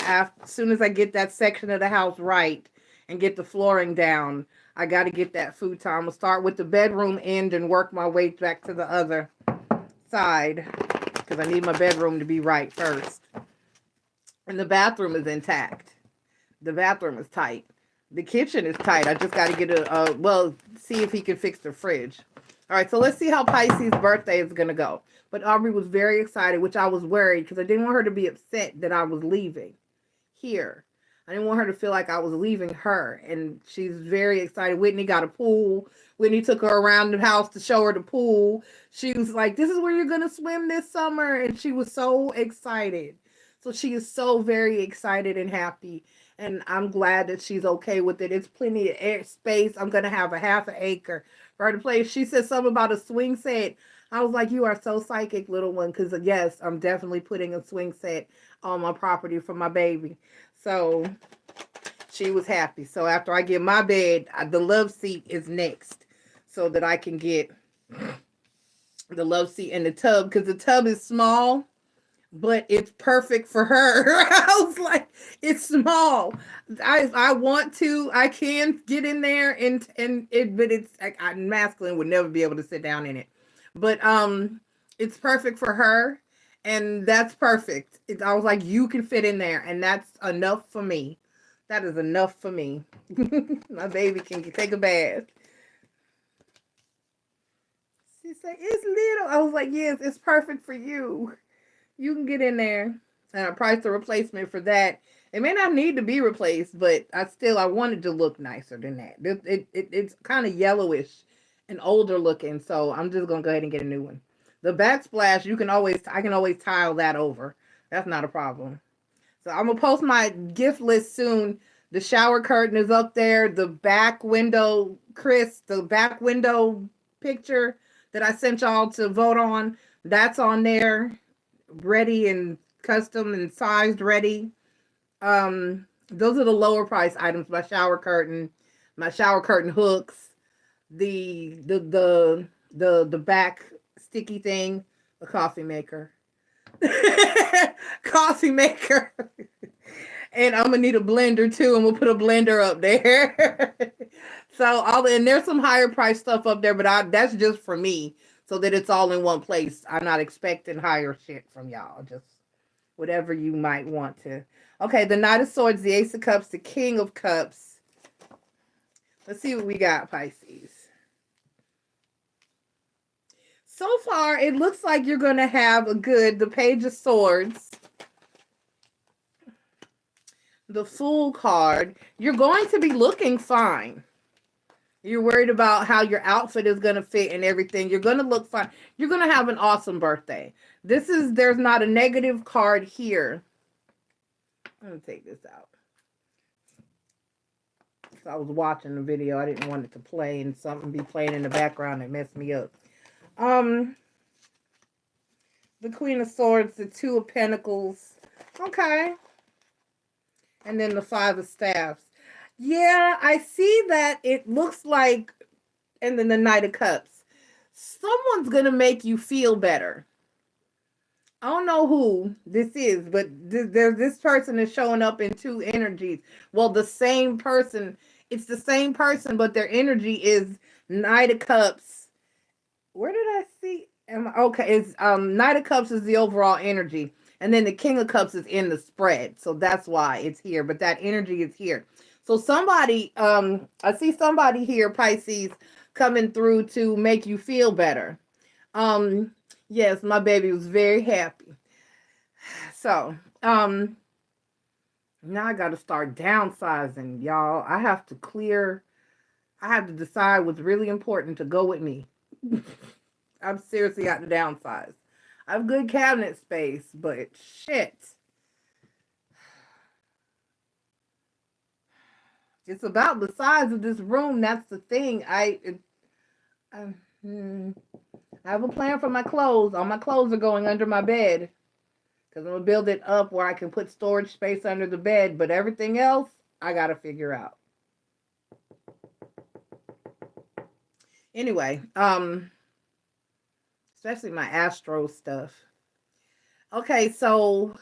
as soon as I get that section of the house right and get the flooring down, I gotta get that futon. I'm gonna start with the bedroom end and work my way back to the other side because I need my bedroom to be right first. And the bathroom is intact. The bathroom is tight. The kitchen is tight. I just gotta get well, see if he can fix the fridge. All right, so let's see how Pisces' birthday is going to go. But Aubrey was very excited, which I was worried because I didn't want her to be upset that I was leaving here. I didn't want her to feel like I was leaving her. And she's very excited. Whitney got a pool. Whitney took her around the house to show her the pool. She was like, this is where you're going to swim this summer. And she was so excited. So she is so very excited and happy. And I'm glad that she's okay with it. It's plenty of air space. I'm going to have a half an acre for her to play. She said something about a swing set. I was like, you are so psychic, little one. Because, yes, I'm definitely putting a swing set on my property for my baby. So she was happy. So after I get my bed, the love seat is next. So that I can get the love seat in the tub. Because the tub is small. But it's perfect for her. I was like, it's small. I want to, I can get in there and it, but it's like, masculine would never be able to sit down in it. But it's perfect for her, and that's perfect. I was like, you can fit in there, and that's enough for me. That is enough for me. My baby can take a bath. She said, it's little. I was like, yes, it's perfect for you. You can get in there. And I priced a replacement for that. It may not need to be replaced, but I wanted to look nicer than that. It's kind of yellowish and older looking, so I'm just gonna go ahead and get a new one. The backsplash, I can always tile that over. That's not a problem. So I'm gonna post my gift list soon. The shower curtain is up there. The back window, the back window picture that I sent y'all to vote on, that's on there. Ready and custom and sized ready. Those are the lower price items. My shower curtain hooks, the back sticky thing, the coffee maker. Coffee maker. And I'm gonna need a blender too, and we'll put a blender up there. So and there's some higher price stuff up there, but that's just for me. So that it's all in one place. I'm not expecting higher shit from y'all. Just whatever you might want to. Okay, the Knight of Swords, the Ace of Cups, the King of Cups. Let's see what we got, Pisces. So far, it looks like you're going to have the Page of Swords. The Fool card. You're going to be looking fine. You're worried about how your outfit is going to fit and everything. You're going to look fine. You're going to have an awesome birthday. There's not a negative card here. I'm going to take this out. So I was watching the video. I didn't want it to play and something be playing in the background and mess me up. The Queen of Swords, the Two of Pentacles. Okay. And then the Five of Staffs. Yeah, I see that. It looks like, and then the Knight of Cups. Someone's going to make you feel better. I don't know who this is, but this person is showing up in two energies. Well, the same person. It's the same person, but their energy is Knight of Cups. Where did I see? Okay, it's Knight of Cups is the overall energy. And then the King of Cups is in the spread. So that's why it's here. But that energy is here. So somebody, I see somebody here, Pisces, coming through to make you feel better. Yes, my baby was very happy. So, now I got to start downsizing, y'all. I have to decide what's really important to go with me. I've seriously got to downsize. I have good cabinet space, but shit. It's about the size of this room. That's the thing. I, hmm, I have a plan for my clothes. All my clothes are going under my bed because I'm going to build it up where I can put storage space under the bed. But everything else, I got to figure out. Anyway, especially my Astro stuff. Okay, so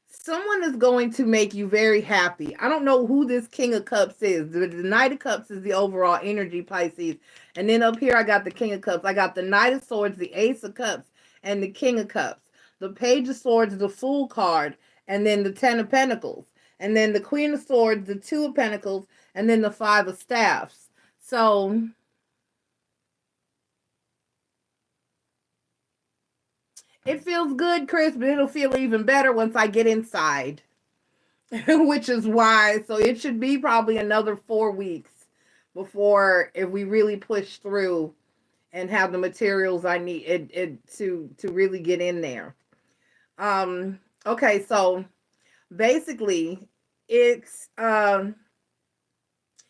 someone is going to make you very happy. I don't know who this King of Cups is. The Knight of Cups is the overall energy, Pisces. And then up here, I got the King of Cups. I got the Knight of Swords, the Ace of Cups, and the King of Cups. The Page of Swords, the Fool card, and then the Ten of Pentacles. And then the Queen of Swords, the Two of Pentacles, and then the Five of Staffs. So it feels good, Chris, but it'll feel even better once I get inside. Which is why, so it should be probably another 4 weeks before, if we really push through and have the materials I need to really get in there. Okay, so basically it's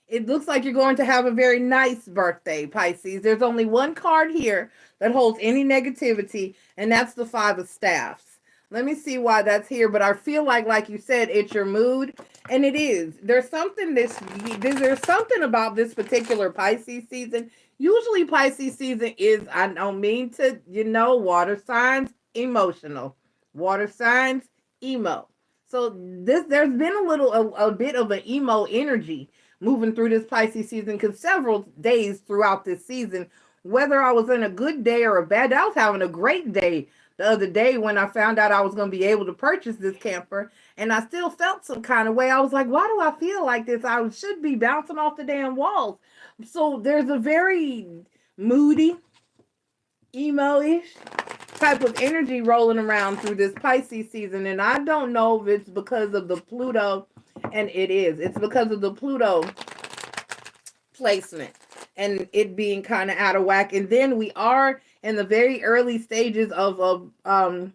it looks like you're going to have a very nice birthday, Pisces. There's only one card here that holds any negativity, and that's the Five of Staffs. Let me see why that's here, but I feel like you said, it's your mood, and it is. There's something there's something about this particular Pisces season. Usually Pisces season is, I don't mean to, water signs, emotional. Water signs, emo. So there's been a bit of an emo energy moving through this Pisces season, because several days throughout this season, whether I was in a good day or a bad day, I was having a great day the other day when I found out I was going to be able to purchase this camper, and I still felt some kind of way. I was like, why do I feel like this? I should be bouncing off the damn walls. So there's a very moody, emo-ish type of energy rolling around through this Pisces season, and I don't know if it's because of the Pluto, and it's because of the Pluto placement and it being kind of out of whack. And then we are in the very early stages of a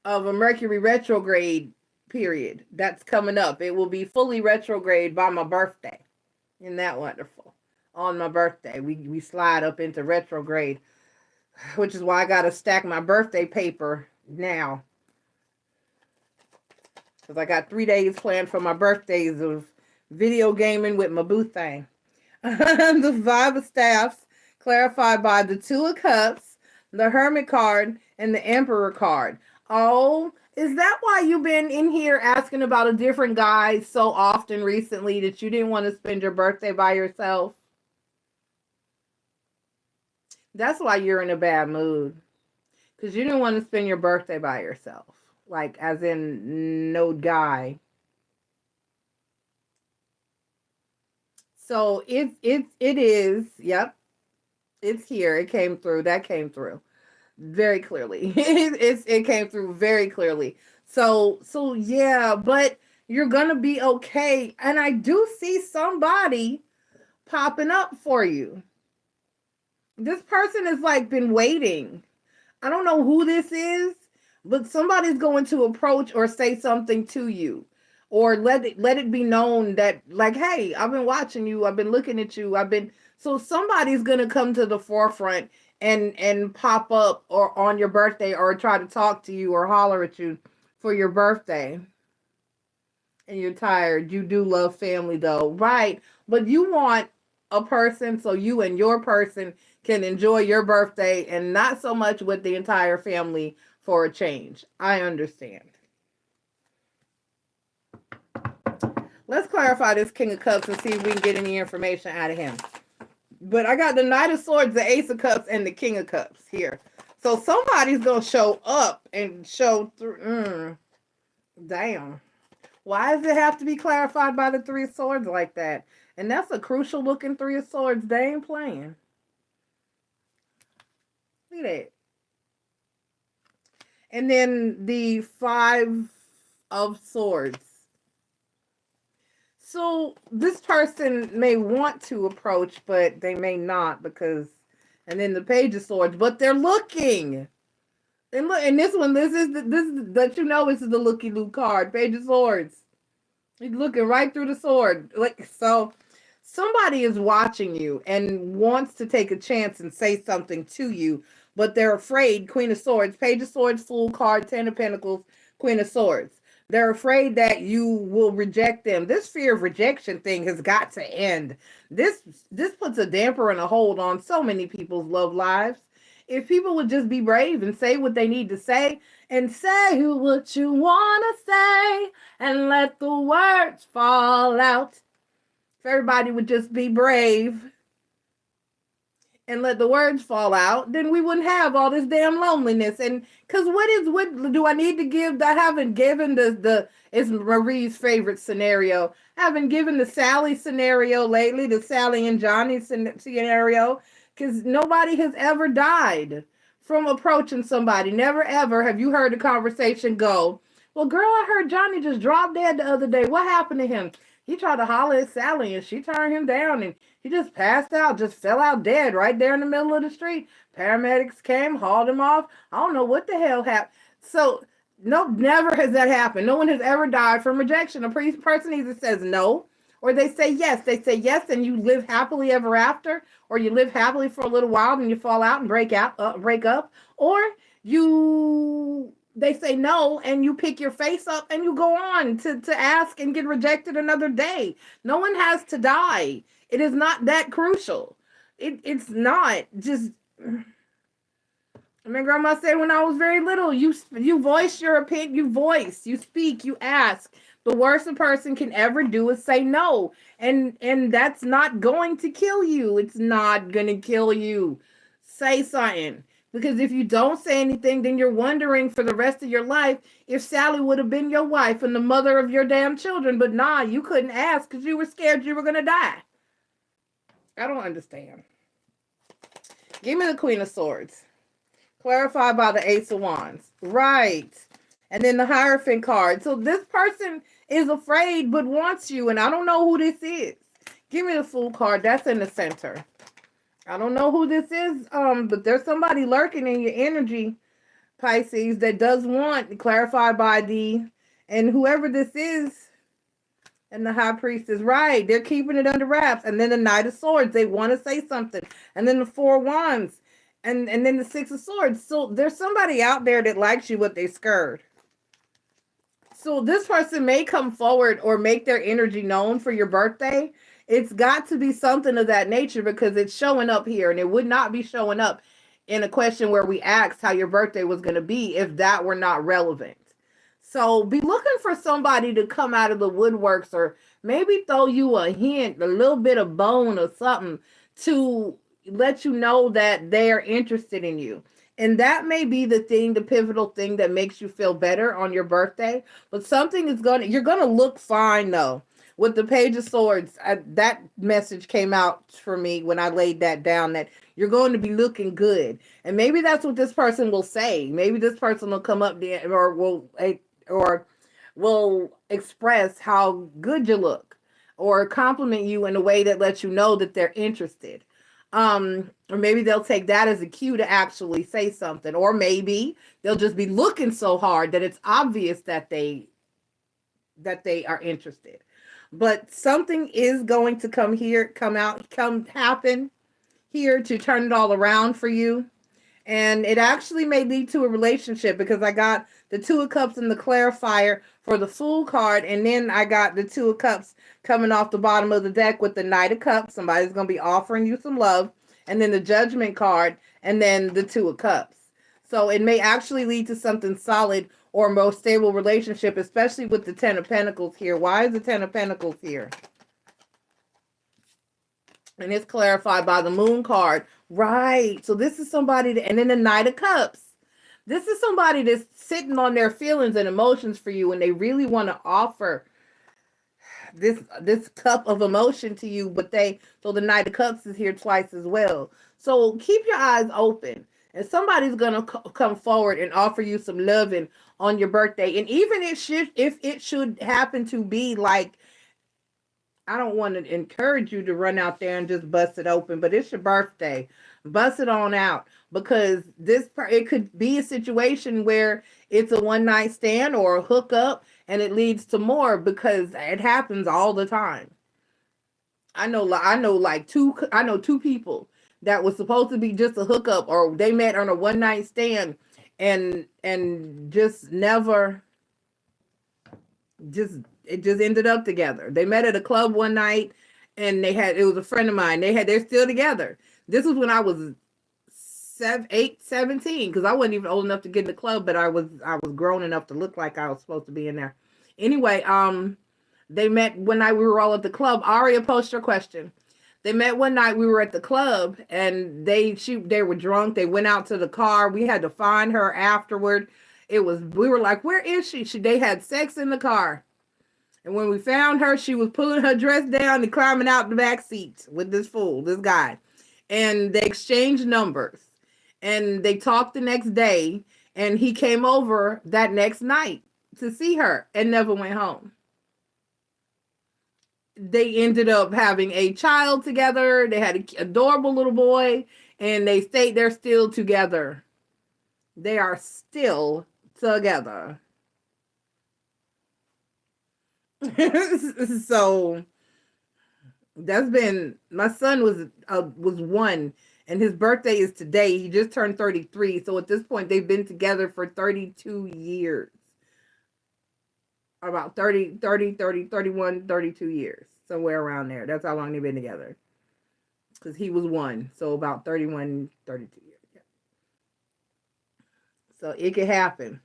Mercury retrograde period that's coming up. It will be fully retrograde by my birthday. Isn't that wonderful? On my birthday, we slide up into retrograde, which is why I got to stack my birthday paper now, because I got 3 days planned for my birthdays of video gaming with my boo thing. The Five of Staffs, clarified by the Two of Cups, the Hermit card, and the Emperor card. Oh, is that why you've been in here asking about a different guy so often recently, that you didn't want to spend your birthday by yourself? That's why you're in a bad mood. Because you didn't want to spend your birthday by yourself. Like, as in, no guy. So it is, yep. It's here. It came through. That came through very clearly. It came through very clearly. So yeah, but you're gonna be okay. And I do see somebody popping up for you. This person has like been waiting. I don't know who this is, but somebody's going to approach or say something to you, or let it be known that, like, hey, I've been watching you, I've been looking at you, so somebody's gonna come to the forefront and pop up or on your birthday, or try to talk to you or holler at you for your birthday. And you're tired. You do love family though, right? But you want a person so you and your person can enjoy your birthday, and not so much with the entire family for a change. I understand. Let's clarify this King of Cups and see if we can get any information out of him. But I got the Knight of Swords, the Ace of Cups, and the King of Cups here. So somebody's going to show up and show through. Damn. Why does it have to be clarified by the Three of Swords like that? And that's a crucial looking Three of Swords. They ain't playing. See that? And then the Five of Swords. So this person may want to approach, but they may not because, and then the Page of Swords, but they're looking. And look, and this one, this is that you know, this is the looky loo card, Page of Swords. He's looking right through the sword. Like, so somebody is watching you and wants to take a chance and say something to you, but they're afraid. Queen of Swords, Page of Swords, Fool card, Ten of Pentacles, Queen of Swords. They're afraid that you will reject them. This fear of rejection thing has got to end. This puts a damper and a hold on so many people's love lives. If people would just be brave and say what they need to say and say what you want to say and let the words fall out. If everybody would just be brave and let the words fall out, then we wouldn't have all this damn loneliness. And because what do I need to give? I haven't given it's Marie's favorite scenario. I haven't given the Sally scenario lately, the Sally and Johnny scenario, because nobody has ever died from approaching somebody. Never ever have you heard a conversation go, well, girl, I heard Johnny just dropped dead the other day. What happened to him? He tried to holler at Sally and she turned him down and he just passed out, just fell out dead right there in the middle of the street. Paramedics came, hauled him off. I don't know what the hell happened. So, no, never has that happened. No one has ever died from rejection. A person either says no or they say yes. They say yes and you live happily ever after, or you live happily for a little while and you fall out and break up, or they say no and you pick your face up and you go on to ask and get rejected another day. No one has to die. It is not that crucial. It's not. Just, my grandma said when I was very little, you voice your opinion, you speak, you ask. The worst a person can ever do is say no. And that's not going to kill you. It's not going to kill you. Say something. Because if you don't say anything, then you're wondering for the rest of your life if Sally would have been your wife and the mother of your damn children. But nah, you couldn't ask because you were scared you were going to die. I don't understand. Give me the Queen of Swords. Clarified by the Ace of Wands. Right. And then the Hierophant card. So this person is afraid but wants you. And I don't know who this is. Give me the Fool card. That's in the center. I don't know who this is, but there's somebody lurking in your energy, Pisces, that does want, clarified by and whoever this is, and the High Priest is right. They're keeping it under wraps. And then the Knight of Swords, they want to say something. And then the Four of Wands, and then the Six of Swords. So there's somebody out there that likes you, but they scared. So this person may come forward or make their energy known for your birthday. It's got to be something of that nature because it's showing up here, and it would not be showing up in a question where we asked how your birthday was going to be if that were not relevant. So be looking for somebody to come out of the woodworks or maybe throw you a hint, a little bit of bone or something to let you know that they are interested in you. And that may be the pivotal thing that makes you feel better on your birthday. But something is you're going to look fine though. With the Page of Swords, that message came out for me when I laid that down, that you're going to be looking good. And maybe that's what this person will say. Maybe this person will come up there or will express how good you look or compliment you in a way that lets you know that they're interested. Or maybe they'll take that as a cue to actually say something. Or maybe they'll just be looking so hard that it's obvious that they are interested. But something is going to happen here to turn it all around for you. And it actually may lead to a relationship because I got the Two of Cups and the clarifier for the Fool card. And then I got the Two of Cups coming off the bottom of the deck with the Knight of Cups. Somebody's going to be offering you some love. And then the Judgment card and then the Two of Cups. So it may actually lead to something solid or a more stable relationship, especially with the Ten of Pentacles here. Why is the Ten of Pentacles here? And it's clarified by the Moon card. Right. So this is somebody and then the Knight of Cups. This is somebody that's sitting on their feelings and emotions for you, and they really want to offer this cup of emotion to you, so the Knight of Cups is here twice as well. So keep your eyes open. And somebody's gonna come forward and offer you some loving on your birthday. And even if it should happen to be like, I don't want to encourage you to run out there and just bust it open, but it's your birthday. Bust it on out, because it could be a situation where it's a one night stand or a hookup and it leads to more, because it happens all the time. I know two people that was supposed to be just a hookup, or they met on a one night stand and just never, just it just ended up together. They met at a club one night, and it was a friend of mine. They're still together. This was when I was 17, because I wasn't even old enough to get in the club, but I was grown enough to look like I was supposed to be in there. Anyway, they met one night. We were all at the club. Aria, post your question. They met one night. We were at the club, and they were drunk. They went out to the car. We had to find her afterward. We were like, where is she? They had sex in the car. And when we found her, she was pulling her dress down and climbing out the back seat with this guy. And they exchanged numbers. And they talked the next day. And he came over that next night to see her and never went home. They ended up having a child together. They had an adorable little boy. And they're still together. They are still together. So my son was 1, and his birthday is today. He just turned 33. So at this point, they've been together for 32 years. About 31, 32 years. Somewhere around there. That's how long they've been together. Because he was 1. So about 31, 32 years. Yeah. So it could happen.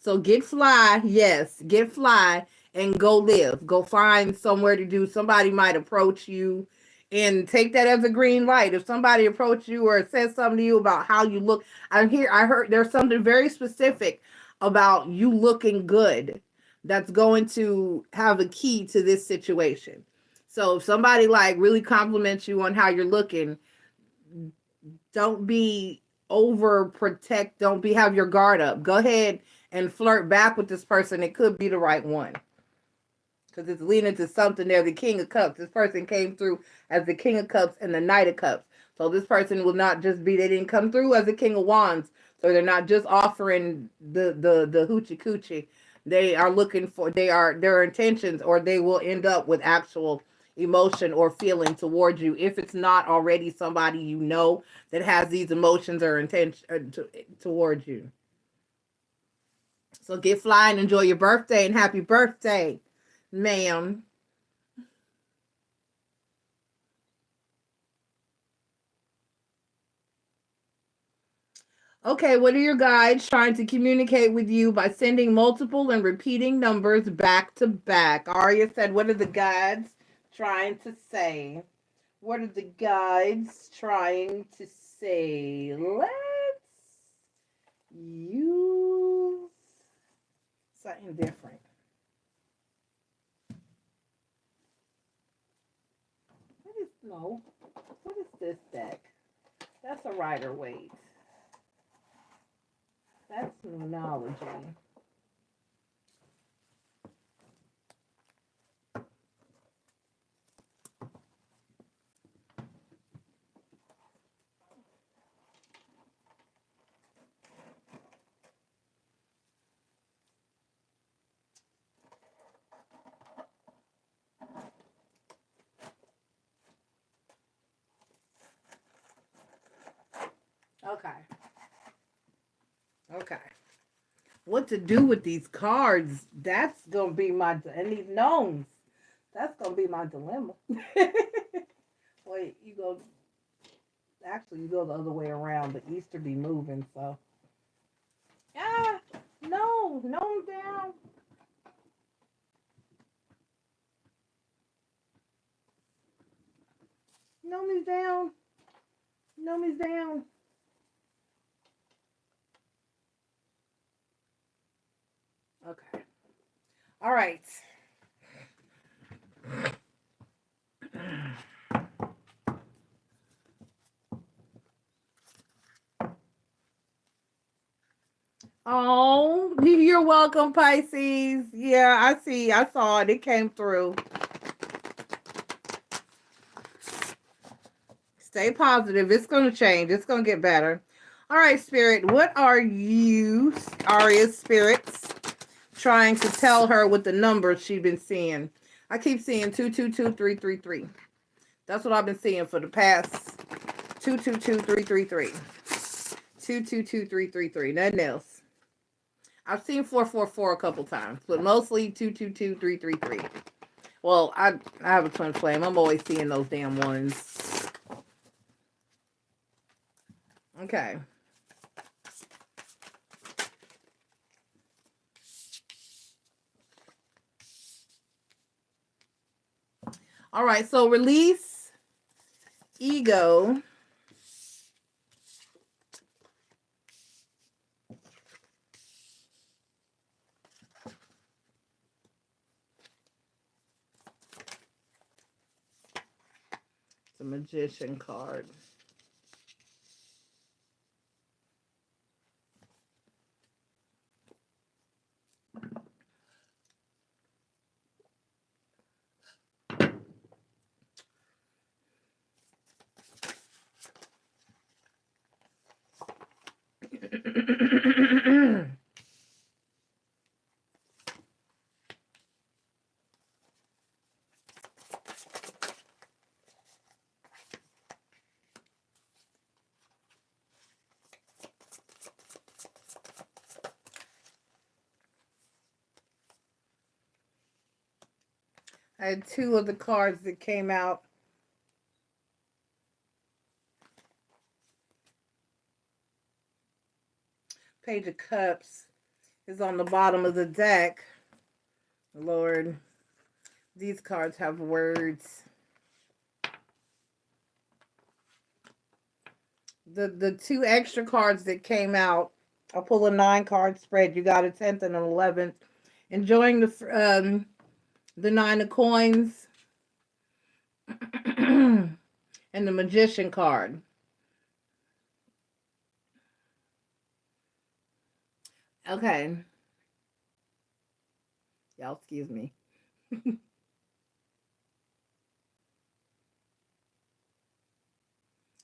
So get fly. Yes, get fly. And go live. Go find somewhere to do. Somebody might approach you, and take that as a green light. If somebody approaches you or says something to you about how you look, I heard there's something very specific about you looking good that's going to have a key to this situation. So if somebody like really compliments you on how you're looking, don't be overprotect. Don't have your guard up. Go ahead and flirt back with this person. It could be the right one. Because it's leading to something there. The King of Cups. This person came through as the King of Cups and the Knight of Cups. So this person will not just be, they didn't come through as the King of Wands. So they're not just offering the hoochie coochie. They are looking for, their intentions, or they will end up with actual emotion or feeling towards you. If it's not already somebody you know that has these emotions or intention towards you. So get fly and enjoy your birthday, and happy birthday, ma'am. Okay, what are your guides trying to communicate with you by sending multiple and repeating numbers back to back? Arya said, what are the guides trying to say? What are the guides trying to say? Let's use something different. What is this deck? That's a Rider-Waite. That's numerology. Okay. What to do with these cards? That's gonna be and these gnomes. That's gonna be my dilemma. Wait, you go the other way around, but Easter be moving, so. No, gnomes down. Gnomies down. Gnomies down. Okay. All right. Oh, you're welcome, Pisces. Yeah, I see. I saw it. It came through. Stay positive. It's going to change. It's going to get better. All right, Spirit. What are you, Aria's spirits, trying to tell her with the numbers she's been seeing? I keep seeing 222333. That's what I've been seeing for the past 222333. 222333. Nothing else. I've seen 444 a couple times, but mostly 222333. Well, I have a twin flame. I'm always seeing those damn ones. Okay. All right, so release ego. The Magician card. I had two of the cards that came out. Page of Cups is on the bottom of the deck. Lord, these cards have words. The two extra cards that came out, I'll pull a 9-card spread. You got a 10th and an 11th. Enjoying the 9 of coins and the Magician card. Okay. Y'all, excuse me.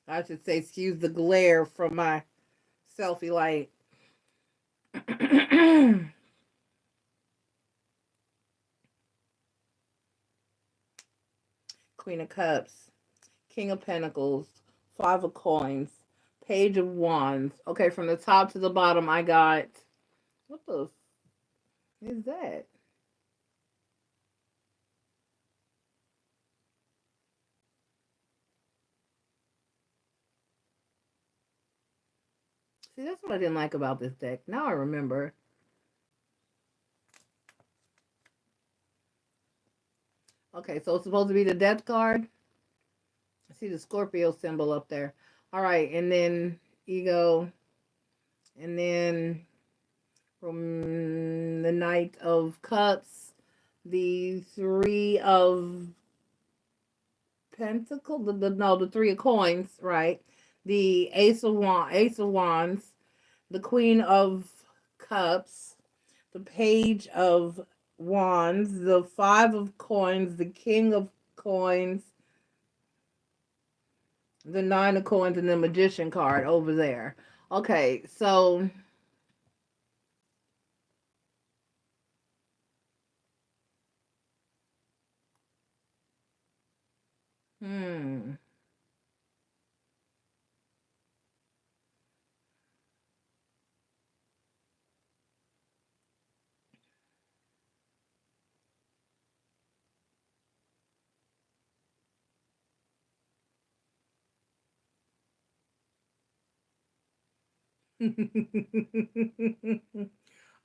I should say, excuse the glare from my selfie light. Queen of Cups, King of Pentacles, 5 of Coins, Page of Wands. Okay, from the top to the bottom, I got... What the is that? See, that's what I didn't like about this deck. Now I remember. Okay, so it's supposed to be the Death card. I see the Scorpio symbol up there. All right, and then Ego. And then from the Knight of Cups, the 3 of Pentacles. The 3 of Coins, right? The Ace of Wands, the Queen of Cups, the Page of Wands, the 5 of Coins, the King of Coins, the 9 of Coins, and the Magician card over there. Okay, so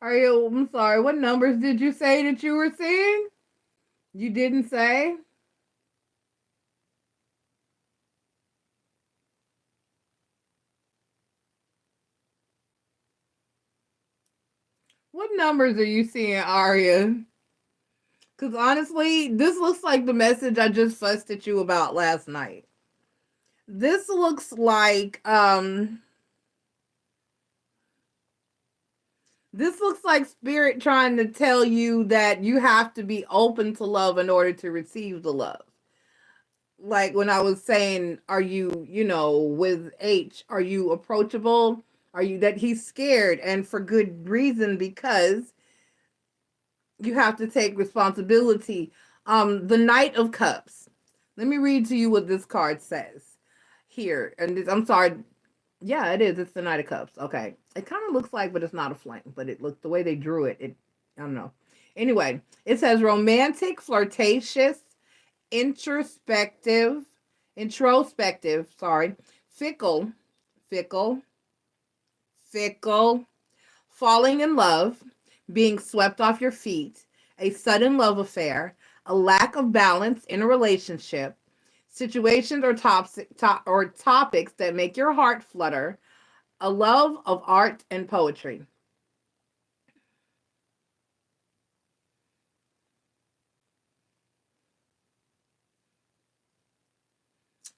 I'm sorry, what numbers did you say that you were seeing? You didn't say? What numbers are you seeing, Aria? Because honestly, this looks like the message I just fussed at you about last night. This looks like, This looks like spirit trying to tell you that you have to be open to love in order to receive the love. Like when I was saying, are you, with H, are you approachable? Are you that he's scared, and for good reason, because you have to take responsibility. The Knight of Cups. Let me read to you what this card says here. And I'm sorry. Yeah, it is. It's the Knight of Cups. Okay. It kind of looks like, but it's not a flame. But it looks the way they drew it. I don't know. Anyway, it says romantic, flirtatious, introspective, sorry, fickle, fickle, fickle, falling in love, being swept off your feet, a sudden love affair, a lack of balance in a relationship, situations or topics that make your heart flutter, a love of art and poetry.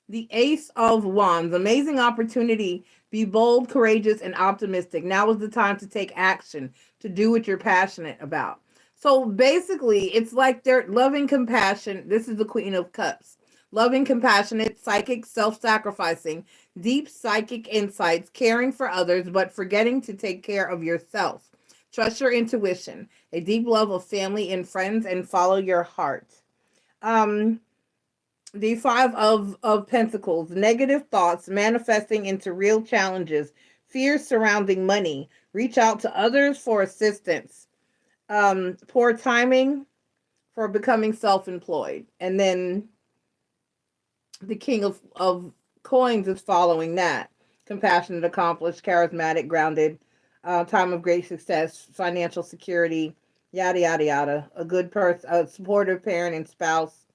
The Ace of Wands, amazing opportunity. Be bold, courageous, and optimistic. Now is the time to take action, to do what you're passionate about. So basically, it's like they're loving compassion. This is the Queen of Cups. Loving, compassionate, psychic, self-sacrificing, deep psychic insights, caring for others, but forgetting to take care of yourself. Trust your intuition, a deep love of family and friends, and follow your heart. Um, the Five of Pentacles, negative thoughts manifesting into real challenges, fears surrounding money, reach out to others for assistance, poor timing for becoming self-employed. And then the King of Coins is following that. Compassionate, accomplished, charismatic, grounded, time of great success, financial security, yada, yada, yada. A good person, a supportive parent and spouse,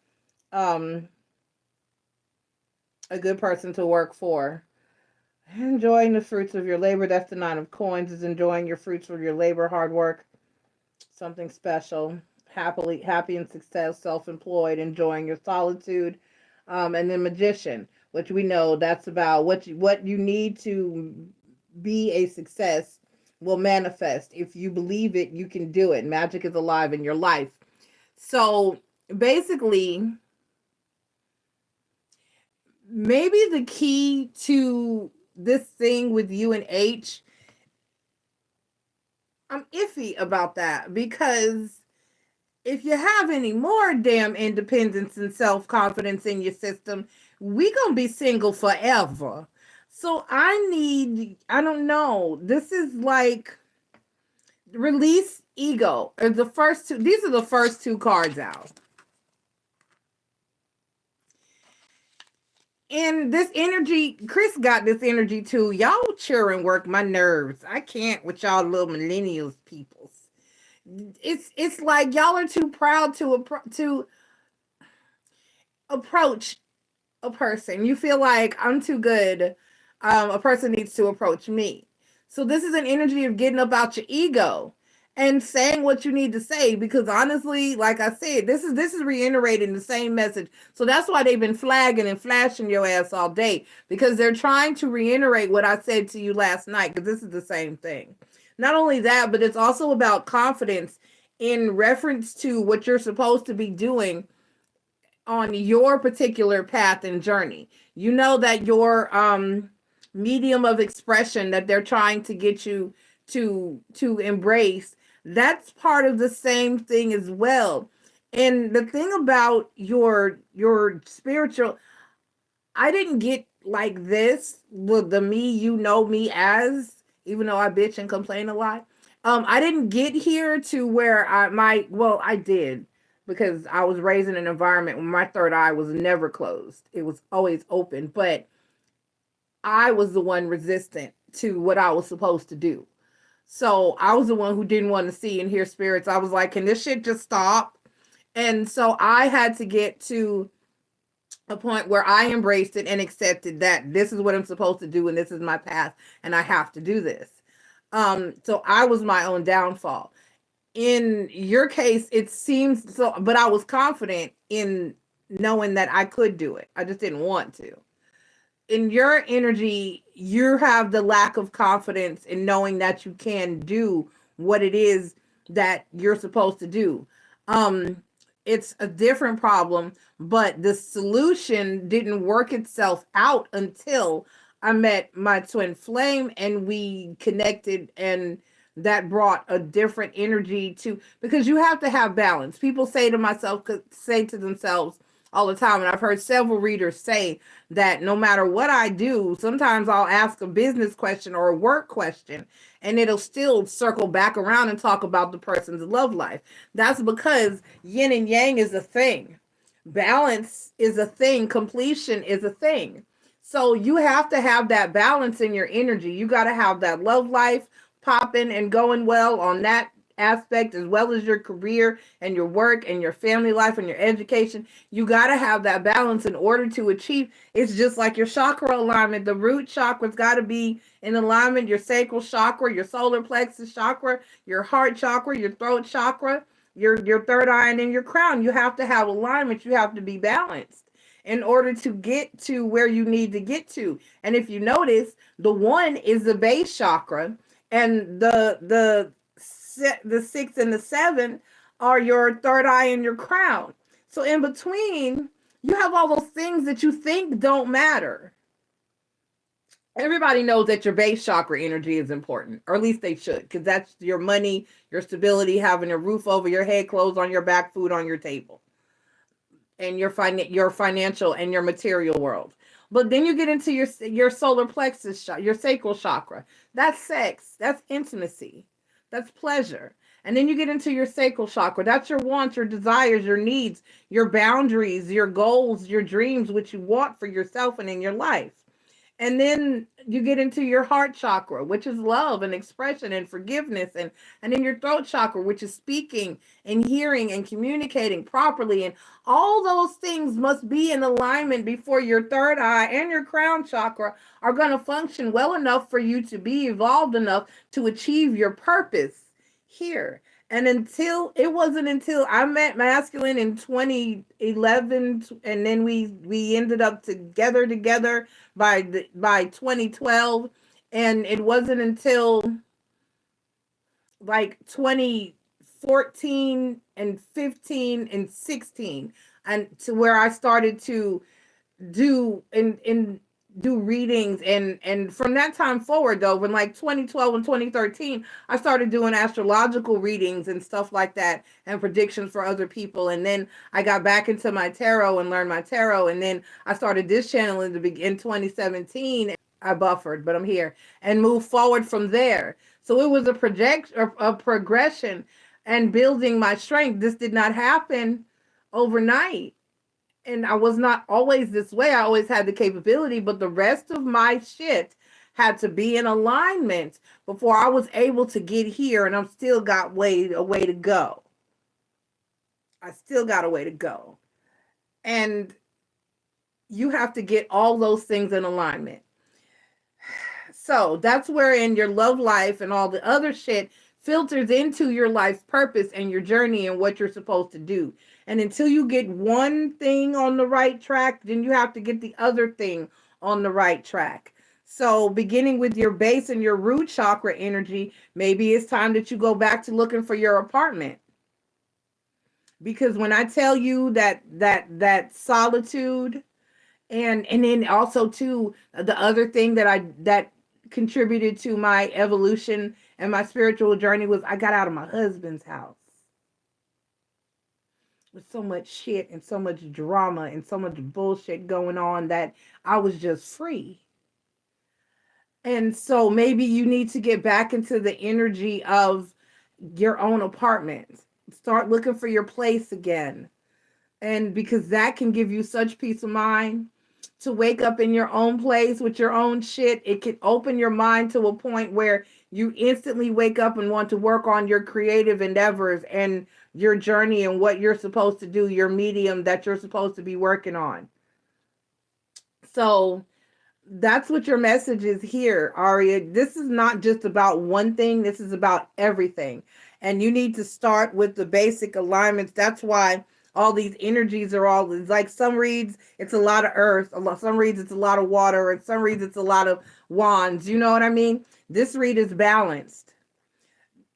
um, a good person to work for. Enjoying the fruits of your labor. That's the Nine of Coins, is enjoying your fruits of your labor, hard work, something special. Happy and success, self-employed, enjoying your solitude. And then Magician, which we know that's about what you need to be a success will manifest. If you believe it, you can do it. Magic is alive in your life. So basically, maybe the key to this thing with you and H, I'm iffy about that, because if you have any more damn independence and self-confidence in your system, we gonna be single forever. So I don't know. This is like release ego. The first two, these are the first two cards out. And this energy, Chris got this energy too. Y'all cheering work my nerves. I can't with y'all little millennials peoples. It's like y'all are too proud to approach a person. You feel like I'm too good. A person needs to approach me. So this is an energy of getting up out your ego and saying what you need to say, because honestly, like I said, this is reiterating the same message. So that's why they've been flagging and flashing your ass all day, because they're trying to reiterate what I said to you last night, because this is the same thing. Not only that, but it's also about confidence in reference to what you're supposed to be doing on your particular path and journey. You know that your medium of expression that they're trying to get you to embrace, that's part of the same thing as well. And the thing about your spiritual, I didn't get like this with the me you know me as, even though I bitch and complain a lot. I didn't get here to where I did, because I was raised in an environment where my third eye was never closed. It was always open, but I was the one resistant to what I was supposed to do. So I was the one who didn't want to see and hear spirits. I was like, can this shit just stop? And so I had to get to a point where I embraced it and accepted that this is what I'm supposed to do and this is my path and I have to do this. So I was my own downfall. In your case, it seems so, but I was confident in knowing that I could do it. I just didn't want to. In your energy, you have the lack of confidence in knowing that you can do what it is that you're supposed to do. It's a different problem, but the solution didn't work itself out until I met my twin flame and we connected, and that brought a different energy to, because you have to have balance. People say to themselves all the time, and I've heard several readers say that no matter what I do, sometimes I'll ask a business question or a work question and it'll still circle back around and talk about the person's love life. That's because yin and yang is a thing. Balance is a thing. Completion is a thing. So you have to have that balance in your energy. You got to have that love life popping and going well on that aspect, as well as your career and your work and your family life and your education. You got to have that balance in order to achieve. It's just like your chakra alignment. The root chakra's got to be in alignment. Your sacral chakra, your solar plexus chakra, your heart chakra, your throat chakra, your third eye, and then your crown. You have to have alignment. You have to be balanced in order to get to where you need to get to. And if you notice, the one is the base chakra, and the 6 and the 7 are your third eye and your crown. So in between, you have all those things that you think don't matter. Everybody knows that your base chakra energy is important, or at least they should, because that's your money, your stability, having a roof over your head, clothes on your back, food on your table, and your financial and your material world. But then you get into your solar plexus, your sacral chakra. That's sex. That's intimacy. That's pleasure. And then you get into your sacral chakra. That's your wants, your desires, your needs, your boundaries, your goals, your dreams, which you want for yourself and in your life. And then you get into your heart chakra, which is love and expression and forgiveness. And then your throat chakra, which is speaking and hearing and communicating properly. And all those things must be in alignment before your third eye and your crown chakra are going to function well enough for you to be evolved enough to achieve your purpose here. And it wasn't until I met masculine in 2011, and then we ended up together by 2012, and it wasn't until like 2014 and 15 and 16 and to where I started to do do readings, and from that time forward, though, when like 2012 and 2013, I started doing astrological readings and stuff like that and predictions for other people. And then I got back into my tarot and learned my tarot, and then I started this channel in 2017. I buffered, but I'm here, and moved forward from there. So it was a progression and building my strength. This did not happen overnight. And I was not always this way. I always had the capability, but the rest of my shit had to be in alignment before I was able to get here. And I'm still got a way to go. I still got a way to go. And you have to get all those things in alignment. So that's where in your love life and all the other shit filters into your life's purpose and your journey and what you're supposed to do. And until you get one thing on the right track, then you have to get the other thing on the right track. So beginning with your base and your root chakra energy, maybe it's time that you go back to looking for your apartment. Because when I tell you that solitude, and then also too, the other thing that contributed to my evolution and my spiritual journey was I got out of my husband's house. With so much shit and so much drama and so much bullshit going on that I was just free. And so maybe you need to get back into the energy of your own apartment. Start looking for your place again. And because that can give you such peace of mind to wake up in your own place with your own shit. It can open your mind to a point where you instantly wake up and want to work on your creative endeavors and your journey and what you're supposed to do, your medium that you're supposed to be working on. So that's what your message is here, Aria. This is not just about one thing. This is about everything. And you need to start with the basic alignments. That's why all these energies are all like some reads, it's a lot of earth. Some reads, it's a lot of water. And some reads, it's a lot of wands. You know what I mean? This read is balanced.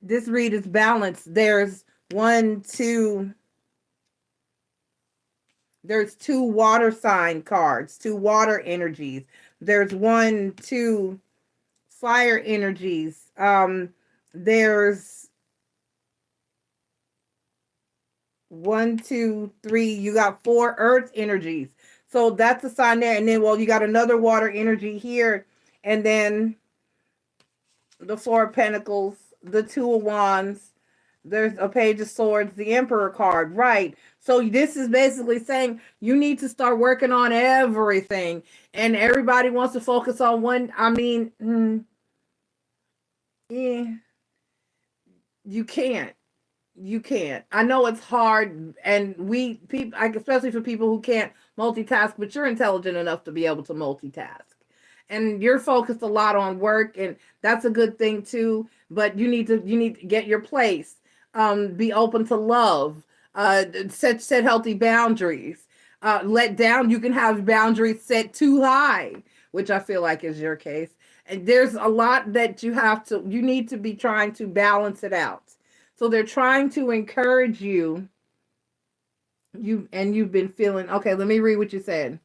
This read is balanced. There's there's two water sign cards, two water energies. There's 1, 2 fire energies. There's 1, 2, 3. You got 4 earth energies. So that's a sign there. And then, well, you got another water energy here. And then the 4 of Pentacles, the 2 of Wands. There's a Page of Swords, the Emperor card, right? So this is basically saying you need to start working on everything. And everybody wants to focus on one. I mean, yeah, you can't. You can't. I know it's hard, and people, especially for people who can't multitask, but you're intelligent enough to be able to multitask. And you're focused a lot on work, and that's a good thing too. But you need to get your place. Be open to love. Set healthy boundaries. Let down. You can have boundaries set too high, which I feel like is your case. And there's a lot that you need to be trying to balance it out. So they're trying to encourage you. You've been feeling, okay, let me read what you said.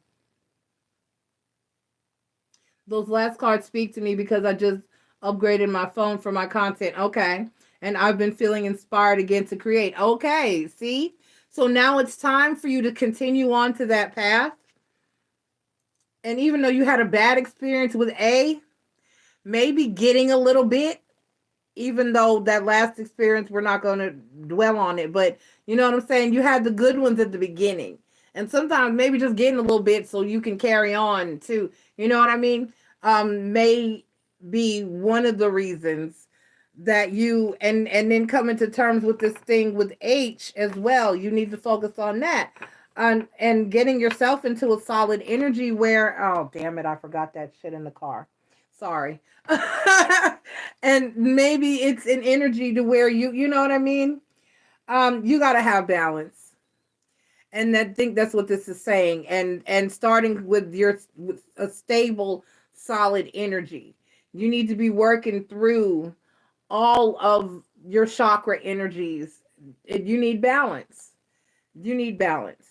Those last cards speak to me because I just upgraded my phone for my content. Okay. And I've been feeling inspired again to create. Okay. See? So now it's time for you to continue on to that path. And even though you had a bad experience with A, maybe getting a little bit, even though that last experience, we're not going to dwell on it, but you know what I'm saying? You had the good ones at the beginning. And sometimes maybe just getting a little bit so you can carry on too. You know what I mean? May be one of the reasons that you, and then coming to terms with this thing with H as well. You need to focus on that. And getting yourself into a solid energy where, oh, damn it, I forgot that shit in the car. Sorry. And maybe it's an energy to where you know what I mean? You got to have balance. And I think that's what this is saying. And starting with with a stable, solid energy. You need to be working through all of your chakra energies. You need balance. You need balance.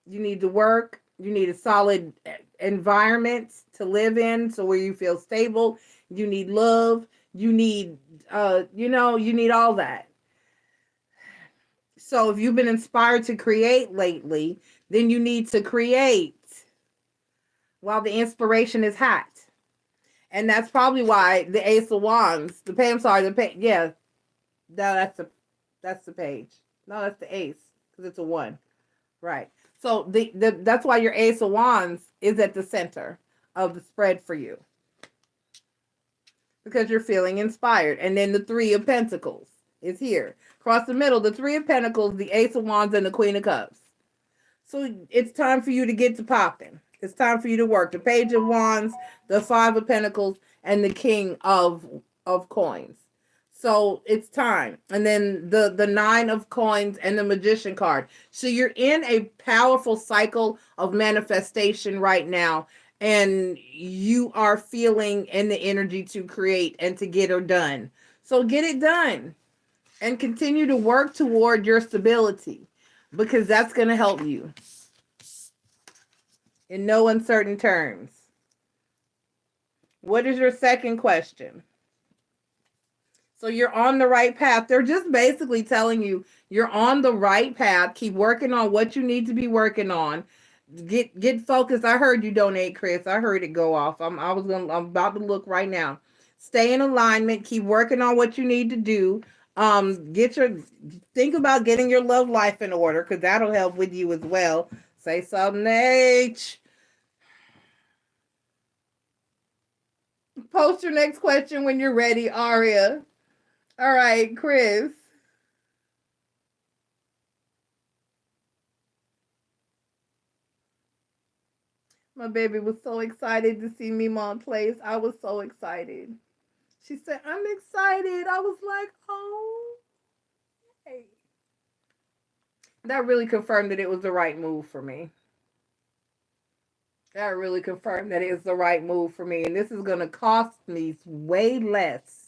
You need to work. You need a solid environment to live in, so where you feel stable. You need love. You need, you need all that. So if you've been inspired to create lately, then you need to create while the inspiration is hot. And that's probably why the Ace of Wands, yeah, that's the page. No, that's the Ace, because it's a 1. Right. So that's why your Ace of Wands is at the center of the spread for you. Because you're feeling inspired. And then the 3 of Pentacles is here. Across the middle, the 3 of Pentacles, the Ace of Wands, and the Queen of Cups. So it's time for you to get to popping. It's time for you to work. The Page of Wands, the 5 of Pentacles, and the King of Coins. So it's time. And then the 9 of Coins and the Magician card. So you're in a powerful cycle of manifestation right now. And you are feeling in the energy to create and to get it done. So get it done. And continue to work toward your stability. Because that's going to help you. In no uncertain terms. What is your second question? So you're on the right path. They're just basically telling you you're on the right path. Keep working on what you need to be working on. Get focused. I heard you donate, Chris. I heard it go off. I'm about to look right now. Stay in alignment. Keep working on what you need to do. Think about getting your love life in order, because that'll help with you as well. Say something, H. Post your next question when you're ready, Aria. All right, Chris. My baby was so excited to see me on place. I was so excited. She said, I'm excited. I was like, oh. Hey. That really confirmed that it was the right move for me. That really confirmed that it's the right move for me. And this is going to cost me way less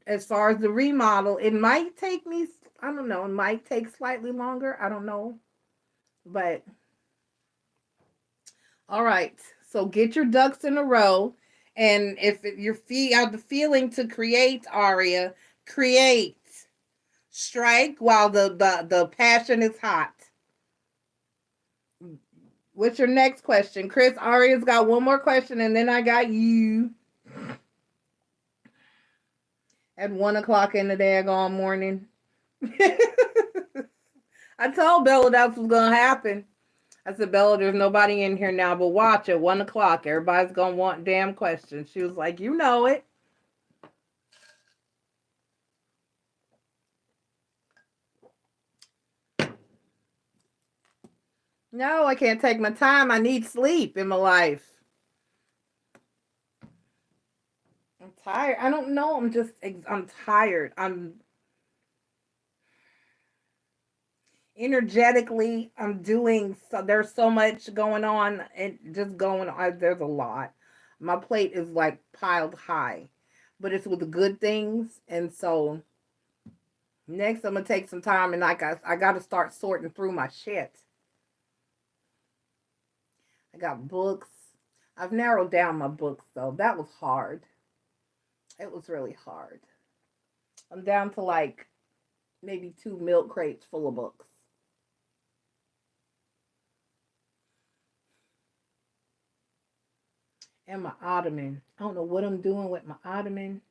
As far as the remodel, it might take me, I don't know, it might take slightly longer. I don't know. But all right. So get your ducks in a row. And if you have the feeling to create, Aria, create. Strike while the passion is hot. What's your next question? Chris, Aria's got one more question, and then I got you. At 1 o'clock in the daggone morning. I told Bella that's what's gonna happen. I said, Bella, there's nobody in here now, but watch at 1 o'clock. Everybody's gonna want damn questions. She was like, you know it. No, I can't take my time. I need sleep in my life. I'm tired. I don't know. I'm tired. I'm energetically, I'm doing so. There's so much going on. And just going on. There's a lot. My plate is like piled high, but it's with good things. And so next, I'm gonna take some time and I got to start sorting through my shit. I got books. I've narrowed down my books though. That was hard. It was really hard. I'm down to like maybe 2 milk crates full of books. And my ottoman. I don't know what I'm doing with my ottoman.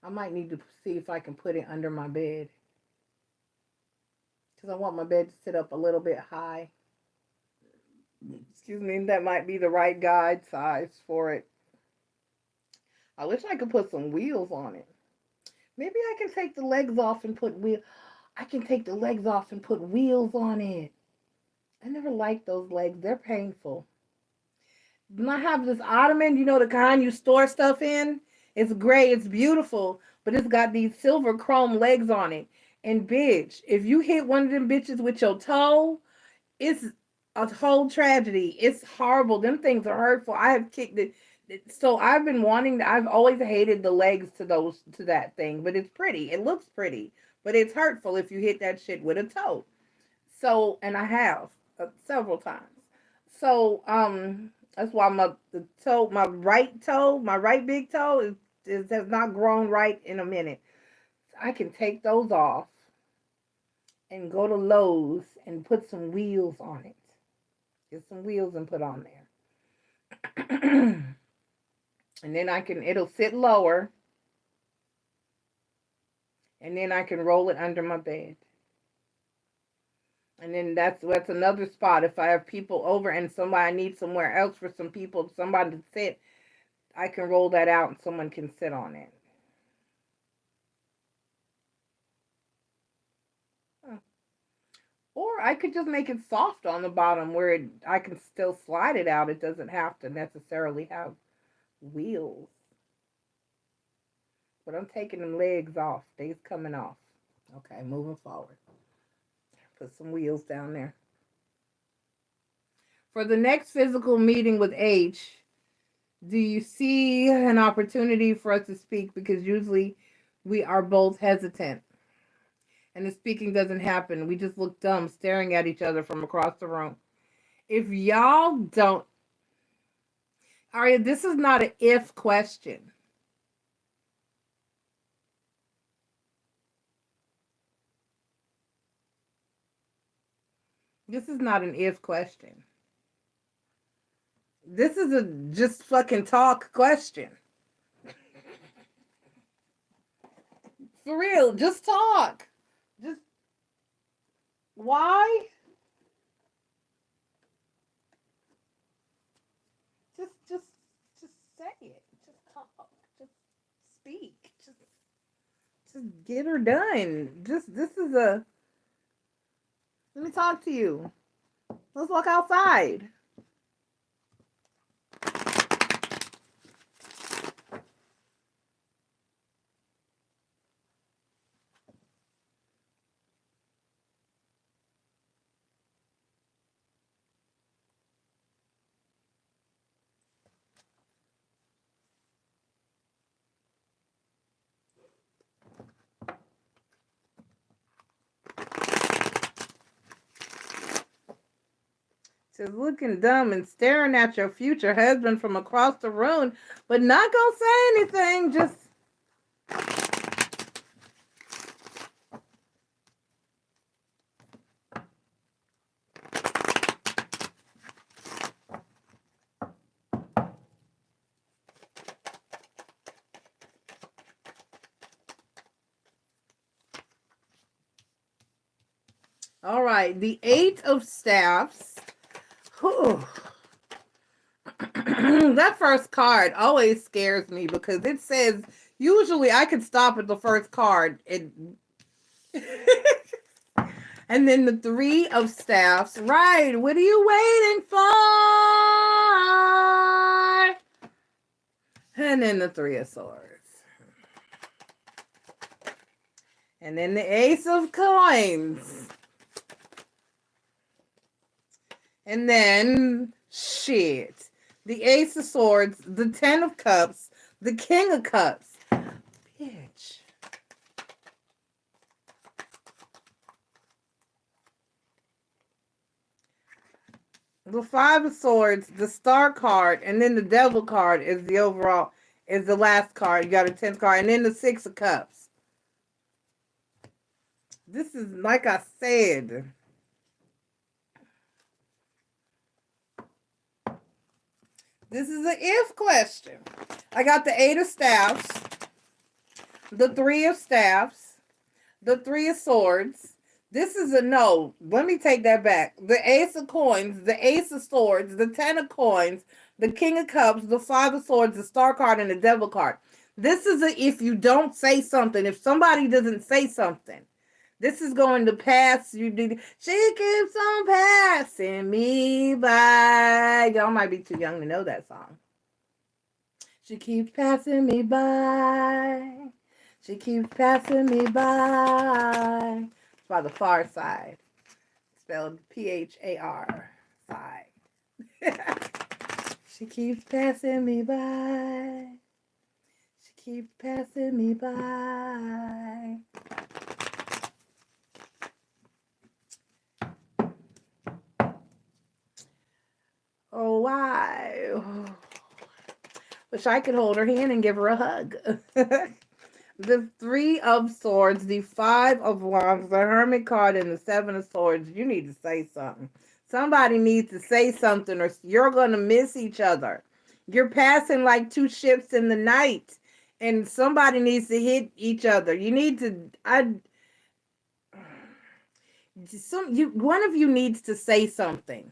I might need to see if I can put it under my bed. Because I want my bed to sit up a little bit high. Excuse me, that might be the right guide size for it. I wish I could put some wheels on it. Maybe I can take the legs off and put wheels. I can take the legs off and put wheels on it. I never liked those legs. They're painful. And I have this ottoman, you know, the kind you store stuff in. It's gray. It's beautiful. But it's got these silver chrome legs on it. And bitch, if you hit one of them bitches with your toe, it's a whole tragedy. It's horrible. Them things are hurtful. I have kicked it. So I've been wanting. I've always hated the legs to that thing, but it's pretty. It looks pretty, but it's hurtful if you hit that shit with a toe. So, and I have several times. So that's why my right big toe has not grown right in a minute. I can take those off and go to Lowe's and put some wheels on it. Get some wheels and put on there. And then it'll sit lower. And then I can roll it under my bed. And then that's another spot. If I have people over and I need somewhere else for somebody to sit, I can roll that out and someone can sit on it. Or I could just make it soft on the bottom where I can still slide it out. It doesn't have to necessarily have wheels. But I'm taking them legs off. They's coming off. Okay, moving forward. Put some wheels down there. For the next physical meeting with H, do you see an opportunity for us to speak? Because usually we are both hesitant. And the speaking doesn't happen. We just look dumb staring at each other from across the room. If y'all don't... Aria, this is not an if question. This is not an if question. This is a just fucking talk question. For real, just talk. Just why? Just say it. Just talk. Just speak. Just get her done. This is a... Let me talk to you. Let's walk outside. Just looking dumb and staring at your future husband from across the room, but not gonna say anything. Just all right. The Eight of Staffs. Whew. That first card always scares me because it says usually I could stop at the first card and and then the Three of Staffs. Right. What are you waiting for? And then the Three of Swords. And then the Ace of Coins. And then, shit, the Ace of Swords, the Ten of Cups, the King of Cups. Bitch. The Five of Swords, the Star card, and then the Devil card is the overall, is the last card. You got a 10th card. And then the Six of Cups. This is, like I said, this is an if question. I got the Eight of Staffs, the Three of Staffs, the Three of Swords. This is a no. Let me take that back. The Ace of Coins, the Ace of Swords, the Ten of Coins, the King of Cups, the Five of Swords, the Star card, and the Devil card. This is a if you don't say something. If somebody doesn't say something, this is going to pass you. She keeps on passing me by. Y'all might be too young to know that song. She keeps passing me by. She keeps passing me by. It's by the Far Side. Spelled P-H-A-R. Side. She keeps passing me by. She keeps passing me by. Oh, why? Wish I could hold her hand and give her a hug. The Three of Swords, the Five of Wands, the Hermit card, and the Seven of Swords. You need to say something. Somebody needs to say something or you're going to miss each other. You're passing like two ships in the night and somebody needs to hit each other. You need to... one of you needs to say something.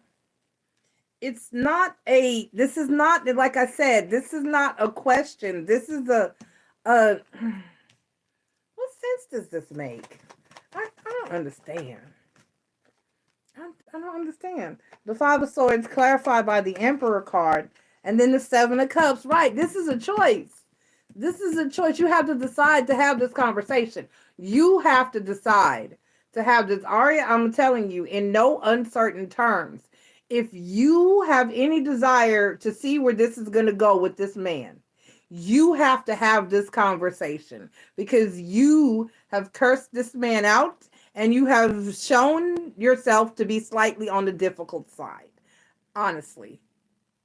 It's not a, this is not, like I said, this is not a question. This is what sense does this make? I don't understand. I don't understand. The Five of Swords clarified by the Emperor card, and then the Seven of Cups. Right, this is a choice. This is a choice. You have to decide to have this conversation. You have to decide to have this. Aria, I'm telling you, in no uncertain terms, if you have any desire to see where this is going to go with this man, you have to have this conversation because you have cursed this man out and you have shown yourself to be slightly on the difficult side. Honestly,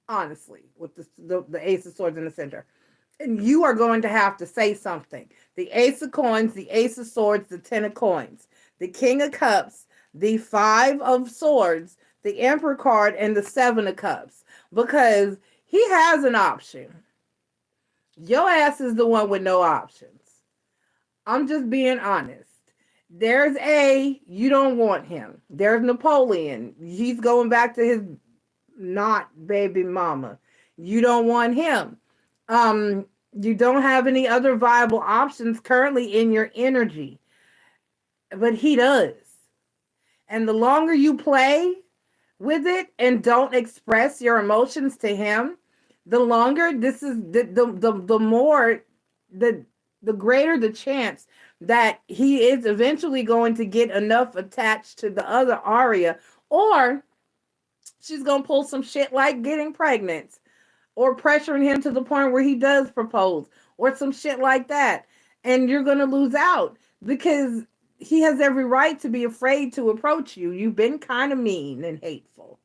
with the Ace of Swords in the center. And you are going to have to say something. The Ace of Coins, the Ace of Swords, the Ten of Coins, the King of Cups, the Five of Swords, the Emperor card, and the Seven of Cups. Because he has an option. Your ass is the one with no options. I'm just being honest. There's A, you don't want him. There's Napoleon. He's going back to his not baby mama. You don't want him. You don't have any other viable options currently in your energy. But he does. And the longer you play with it and don't express your emotions to him, the longer this is the more the greater the chance that he is eventually going to get enough attached to the other Aria, or she's gonna pull some shit like getting pregnant or pressuring him to the point where he does propose or some shit like that, and you're gonna lose out because he has every right to be afraid to approach you. You've been kind of mean and hateful.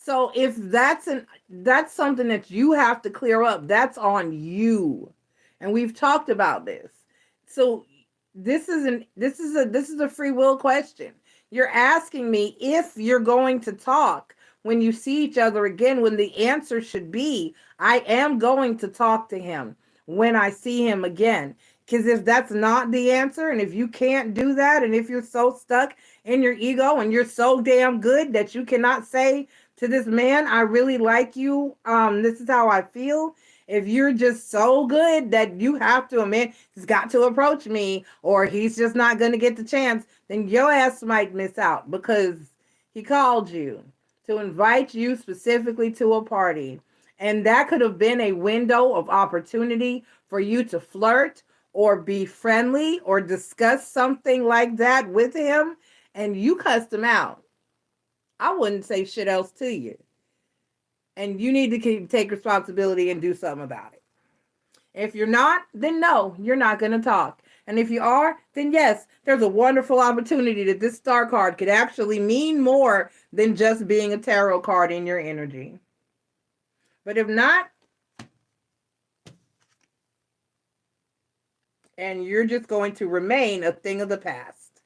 So if that's something that you have to clear up, that's on you. And we've talked about this. So this is a free will question. You're asking me if you're going to talk when you see each other again, when the answer should be I am going to talk to him when I see him again. Because if that's not the answer, and if you can't do that, and if you're so stuck in your ego and you're so damn good that you cannot say to this man, I really like you, this is how I feel. If you're just so good that you have to, a man has got to approach me, or he's just not going to get the chance, then your ass might miss out, because he called you to invite you specifically to a party. And that could have been a window of opportunity for you to flirt or be friendly or discuss something like that with him, and you cussed him out. I wouldn't say shit else to you. And you need to take responsibility and do something about it. If you're not, then no, you're not going to talk. And if you are, then yes, there's a wonderful opportunity that this star card could actually mean more than just being a tarot card in your energy. But if not, and you're just going to remain a thing of the past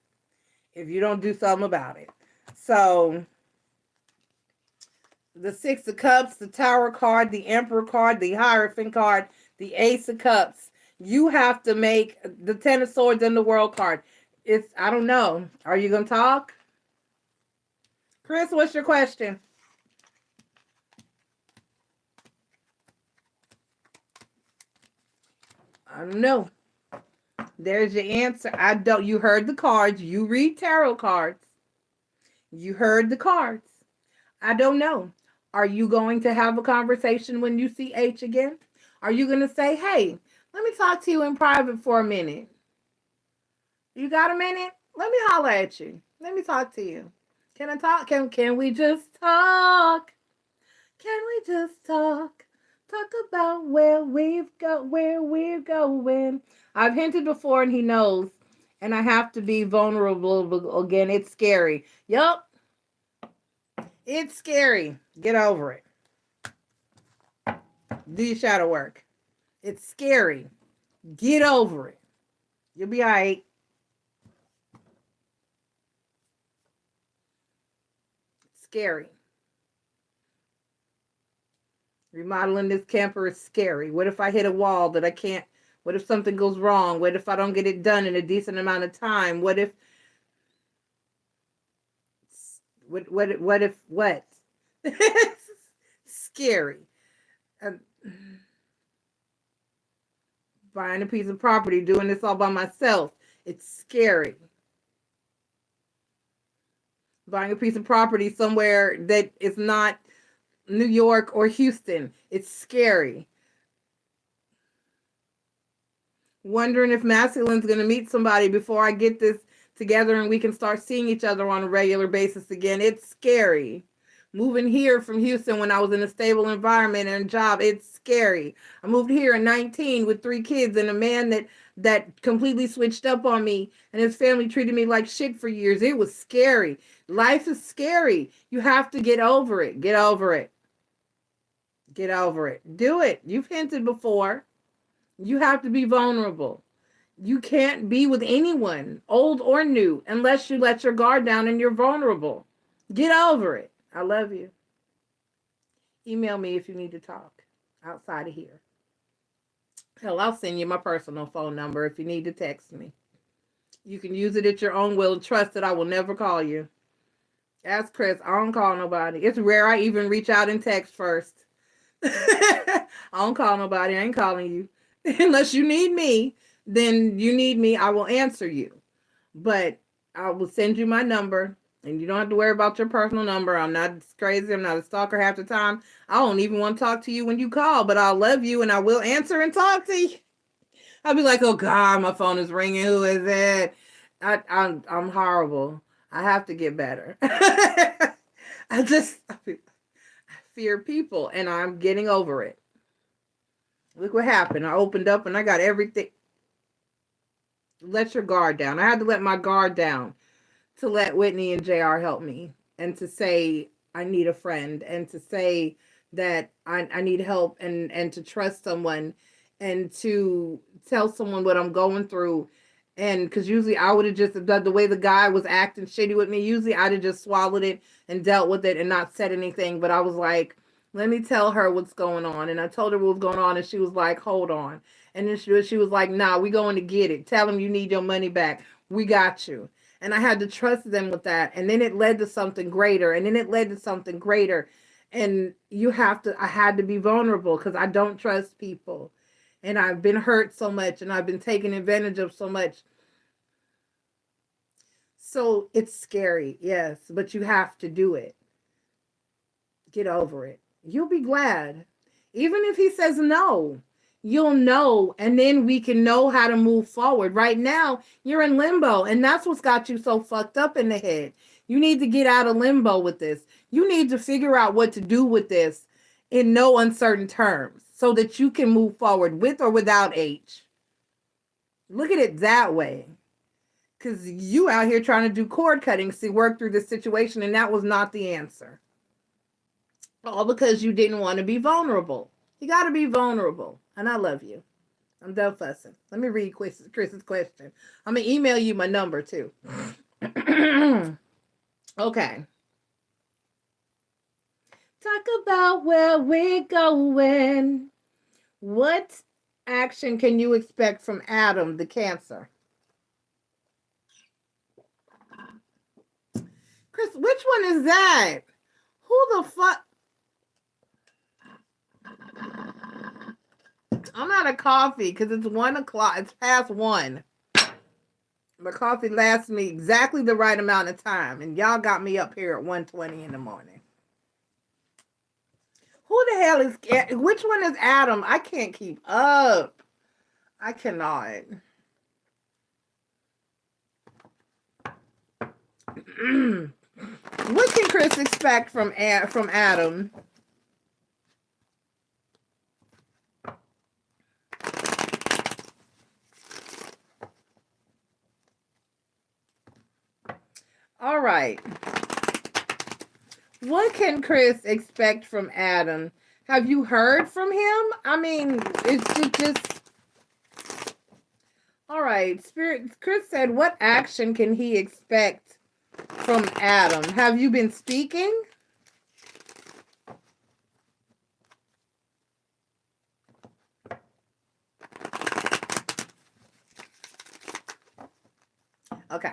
if you don't do something about it. So the Six of Cups, the Tower card, the Emperor card, the Hierophant card, the Ace of Cups. You have to make the Ten of Swords and the World card. It's, I don't know. Are you going to talk? Chris, what's your question? I don't know. There's your answer. I don't. You heard the cards. You read tarot cards. You heard the cards. I don't know. Are you going to have a conversation when you see H again? Are you going to say, hey, let me talk to you in private for a minute? You got a minute? Let me holler at you. Let me talk to you. Can I talk? Can we just talk? Can we just talk? Talk about where we're going. I've hinted before and he knows. And I have to be vulnerable again. It's scary. Yup. It's scary. Get over it. Do your shadow work. It's scary. Get over it. You'll be all right. It's scary. Remodeling this camper is scary. What if I hit a wall that I can't? What if something goes wrong? What if I don't get it done in a decent amount of time? What if? What? Scary. Buying a piece of property, doing this all by myself. It's scary. Buying a piece of property somewhere that is not New York or Houston. It's scary. Wondering if masculine's going to meet somebody before I get this together and we can start seeing each other on a regular basis again. It's scary. Moving here from Houston when I was in a stable environment and a job, it's scary. I moved here at 19 with 3 kids and a man that completely switched up on me, and his family treated me like shit for years. It was scary. Life is scary. You have to get over it. Get over it. Get over it. Do it. You've hinted before. You have to be vulnerable. You can't be with anyone, old or new, unless you let your guard down and you're vulnerable. Get over it. I love you. Email me if you need to talk outside of here. Hell, I'll send you my personal phone number if you need to text me. You can use it at your own will. Trust that I will never call you. Ask Chris. I don't call nobody. It's rare I even reach out and text first. I don't call nobody. I ain't calling you. Unless you need me, then you need me. I will answer you. But I will send you my number. And you don't have to worry about your personal number. I'm not crazy. I'm not a stalker half the time. I don't even want to talk to you when you call, but I'll love you and I will answer and talk to you. I'll be like, oh God, my phone is ringing. Who is it? I'm horrible. I have to get better. I fear people and I'm getting over it. Look what happened. I opened up and I got everything. Let your guard down. I had to let my guard down to let Whitney and JR help me and to say, I need a friend, and to say that I need help, and to trust someone, and to tell someone what I'm going through. And because usually I would have just done the way the guy was acting shitty with me. Usually I'd have just swallowed it and dealt with it and not said anything. But I was like, let me tell her what's going on. And I told her what was going on, and she was like, hold on. And then she was like, nah, we going to get it. Tell him you need your money back. We got you. And I had to trust them with that. And then it led to something greater. And then it led to something greater. And I had to be vulnerable because I don't trust people. And I've been hurt so much, and I've been taken advantage of so much. So it's scary, yes, but you have to do it. Get over it. You'll be glad. Even if he says no, you'll know, and then we can know how to move forward. Right now, you're in limbo, and that's what's got you so fucked up in the head. You need to get out of limbo with this. You need to figure out what to do with this in no uncertain terms so that you can move forward with or without H. Look at it that way. Because you out here trying to do cord cutting to work through this situation, and that was not the answer. All because you didn't want to be vulnerable. You got to be vulnerable. And I love you. I'm done fussing. Let me read Chris's question. I'm going to email you my number, too. Okay. Talk about where we're going. What action can you expect from Adam, the Cancer? Chris, which one is that? Who the fuck? I'm out of coffee because it's 1 o'clock. It's past 1. My coffee lasts me exactly the right amount of time. And y'all got me up here at 1:20 in the morning. Who the hell is... Which one is Adam? I can't keep up. I cannot. What can Chris expect from Adam? All right. What can Chris expect from Adam? Have you heard from him? I mean, it's just... All right. Chris said, what action can he expect from Adam? Have you been speaking? Okay.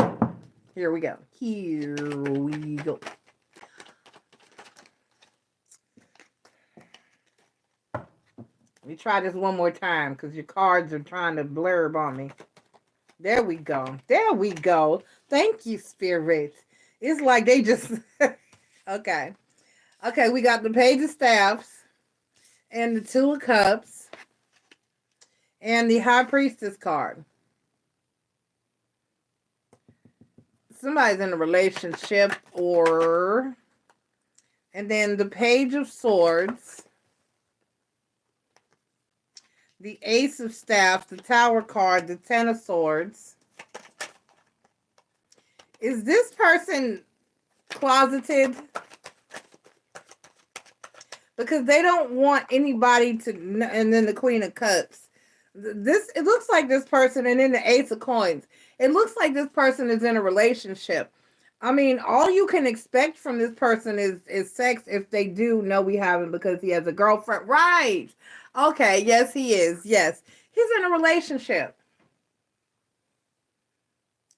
Here we go. Here we go. Let me try this one more time because your cards are trying to blurb on me. There we go. There we go. Thank you, Spirit. It's like they just... Okay. Okay, we got the Page of Staffs and the Two of Cups and the High Priestess card. Somebody's in a relationship or... And then the Page of Swords, the Ace of Staffs, the Tower card, the Ten of Swords. Is this person closeted? Because they don't want anybody to... And then the Queen of Cups. It looks like this person, and then the Ace of Coins. It looks like this person is in a relationship. I mean, all you can expect from this person is sex if they do. No, we haven't, because he has a girlfriend. Right. Okay. Yes, he is. Yes. He's in a relationship.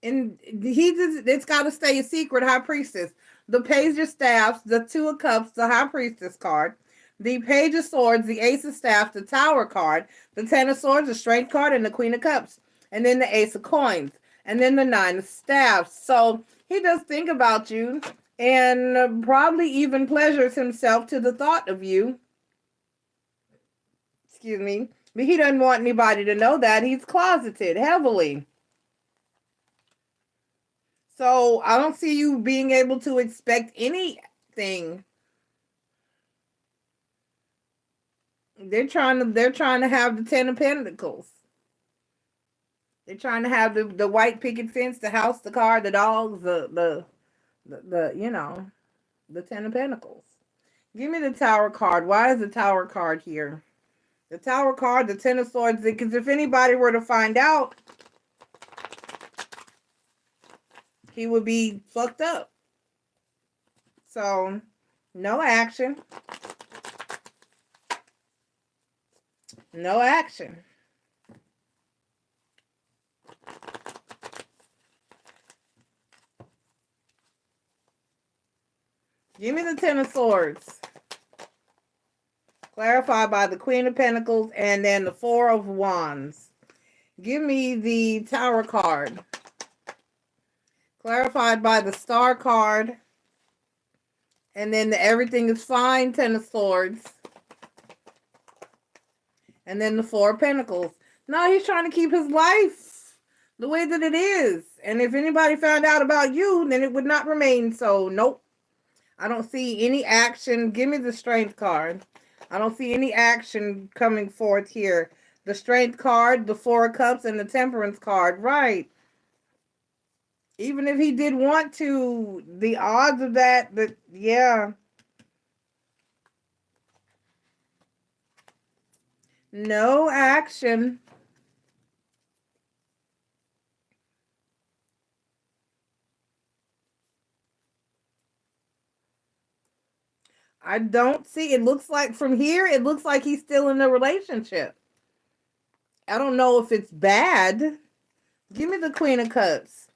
And it's got to stay a secret. High Priestess. The Page of Staffs, the Two of Cups, the High Priestess card. The Page of Swords, the Ace of Staffs, the Tower card. The Ten of Swords, the Strength card, and the Queen of Cups. And then the Ace of Coins. And then the Nine of Staffs. So he does think about you and probably even pleasures himself to the thought of you. Excuse me. But he doesn't want anybody to know that. He's closeted heavily. So I don't see you being able to expect anything. They're trying to have the Ten of Pentacles. They're trying to have the white picket fence, the house, the car, the dogs, the you know. The Ten of Pentacles. Give me the Tower card. Why is the Tower card here? The Tower card, the Ten of Swords, because if anybody were to find out, he would be fucked up. So, no action. No action. Give me the Ten of Swords. Clarified by the Queen of Pentacles and then the Four of Wands. Give me the Tower card. Clarified by the Star card. And then the Everything is Fine, Ten of Swords. And then the Four of Pentacles. No, he's trying to keep his life the way that it is. And if anybody found out about you, then it would not remain so. Nope. I don't see any action. Give me the Strength card. I don't see any action coming forth here. The Strength card, the Four of Cups, and the Temperance card. Right. Even if he did want to, the odds of that, yeah. No action. I don't see, it looks like from here, it looks like he's still in a relationship. I don't know if it's bad. Give me the Queen of Cups.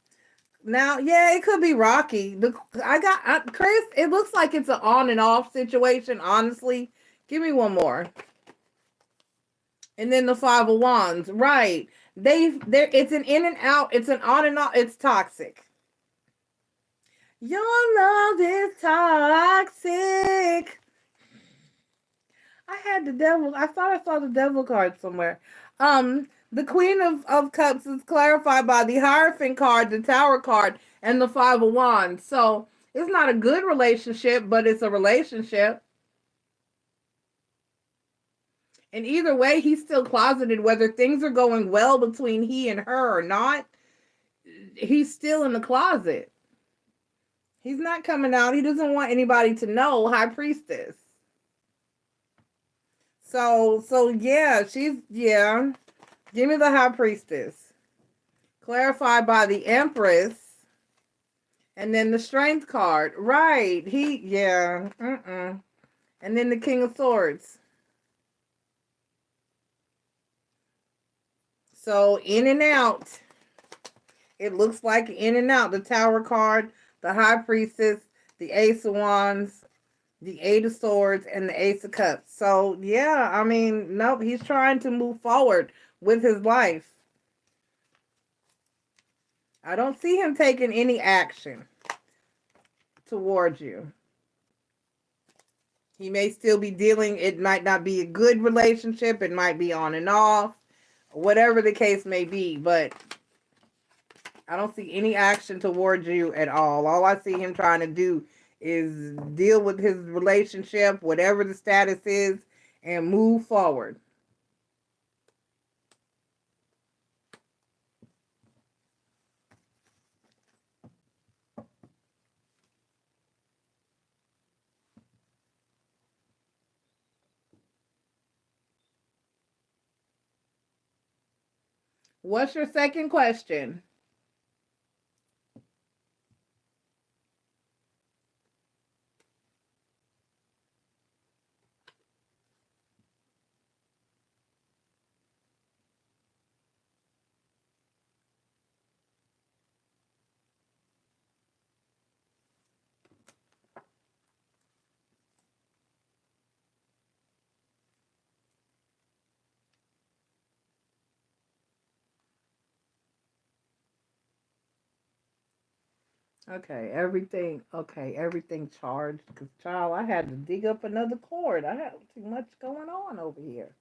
Now, yeah, it could be rocky. Chris, it looks like it's an on and off situation, honestly. Give me one more. And then the Five of Wands. Right. It's an in and out. It's an on and off. It's toxic. Your love is toxic. I had the devil. I thought I saw the devil card somewhere. The Queen of Cups is clarified by the Hierophant card, the Tower card, and the Five of Wands. So it's not a good relationship, but it's a relationship. And either way, he's still closeted, whether things are going well between he and her or not. He's still in the closet. He's not coming out. He doesn't want anybody to know. High Priestess. So yeah, yeah. Give me the High Priestess. Clarified by the Empress. And then the Strength card. Right. Yeah. And then the King of Swords. So in and out. It looks like in and out. The Tower card, the High Priestess, the Ace of Wands, the Eight of Swords, and the Ace of Cups. So, yeah, I mean, nope, he's trying to move forward with his life. I don't see him taking any action towards you. He may still be dealing, it might not be a good relationship, it might be on and off, whatever the case may be, but I don't see any action towards you at all. All I see him trying to do is deal with his relationship, whatever the status is, and move forward. What's your second question? Okay, everything charged. Because, child, I had to dig up another cord. I had too much going on over here.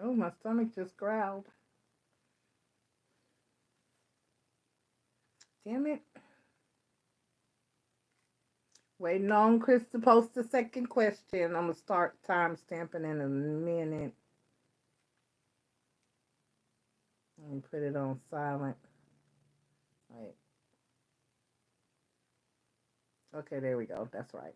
Oh, my stomach just growled. Damn it. Waiting on Chris to post the second question. I'm going to start time stamping in a minute. Let me put it on silent. Wait. Okay, there we go. That's right.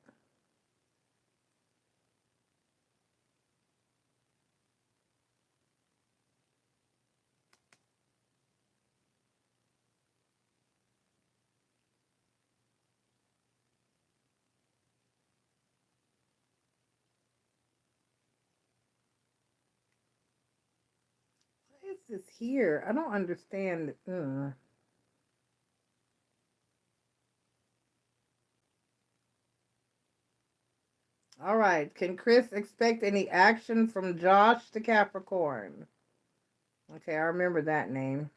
What is this here? I don't understand. All right. Can Chris expect any action from Josh the Capricorn? Okay, I remember that name.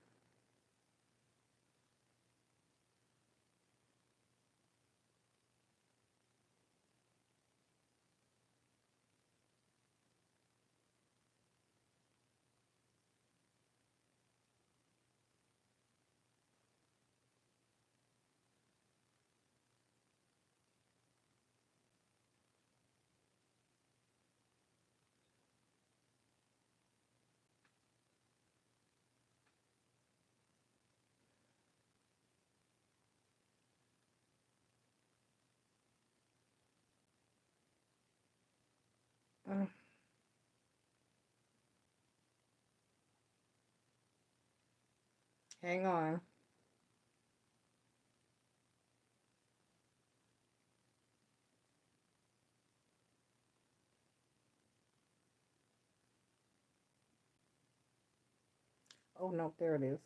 Hang on. Oh, no, there it is.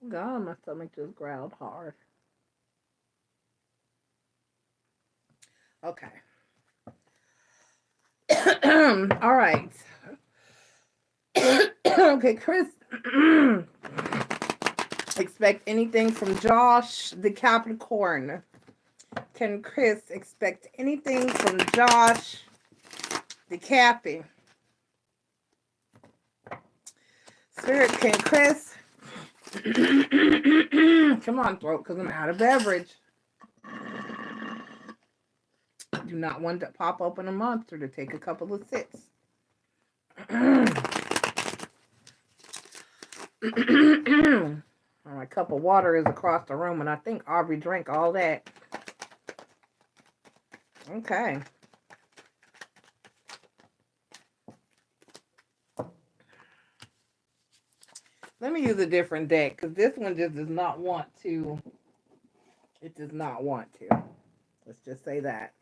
God, my stomach just growled hard. Okay. All right. Okay, Chris. Expect anything from Josh the Capricorn? Can Chris expect anything from Josh the Cappy? Spirit, can Chris? Come on, throat, because I'm out of beverage. Do not want to pop open a monster to take a couple of sips. My cup of water is across the room, and I think Aubrey drank all that. Okay. Let me use a different deck, because this one just does not want to. It does not want to. Let's just say that.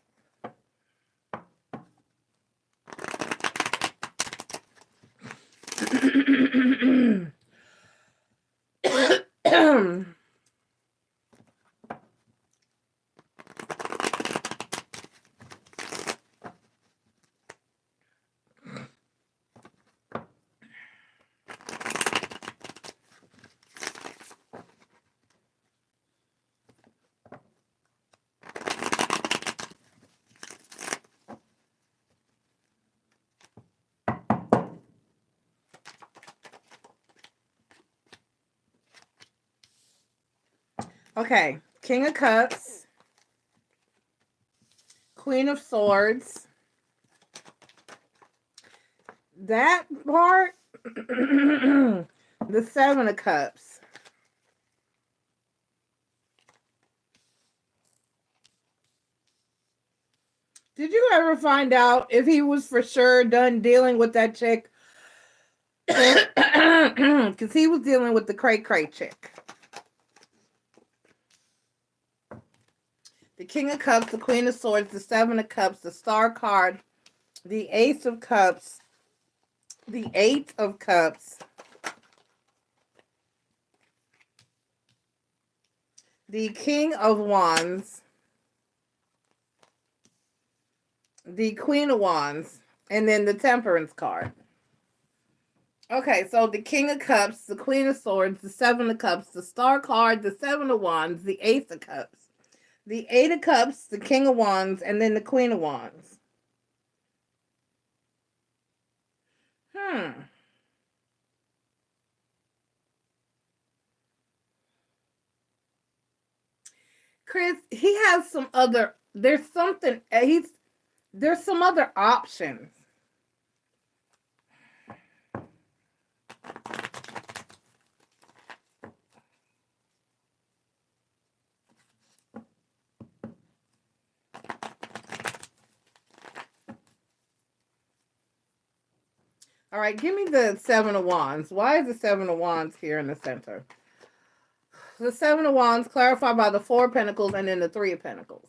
Okay, King of Cups, Queen of Swords. That part, the Seven of Cups. Did you ever find out if he was for sure done dealing with that chick? Because he was dealing with the cray-cray chick. The King of Cups, the Queen of Swords, the Seven of Cups, the Star card, the Ace of Cups, the Eight of Cups, the King of Wands, the Queen of Wands, and then the Temperance card. Okay, so the King of Cups, the Queen of Swords, the Seven of Cups, the Star card, the Seven of Wands, the Ace of Cups, the Eight of Cups, the King of Wands, and then the Queen of Wands. Chris, he has some other, there's something, there's some other options. All right, give me the Seven of Wands. Why is the Seven of Wands here in the center? The Seven of Wands clarified by the Four of Pentacles and then the Three of Pentacles.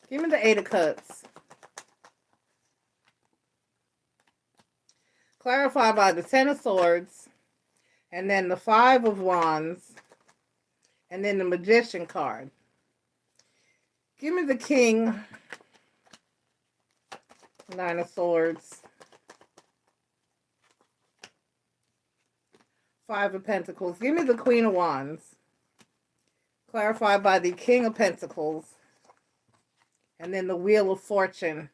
Give me the Eight of Cups. Clarified by the Ten of Swords and then the Five of Wands and then the Magician card. Give me the King, Nine of Swords, Five of Pentacles. Give me the Queen of Wands, clarified by the King of Pentacles, and then the Wheel of Fortune,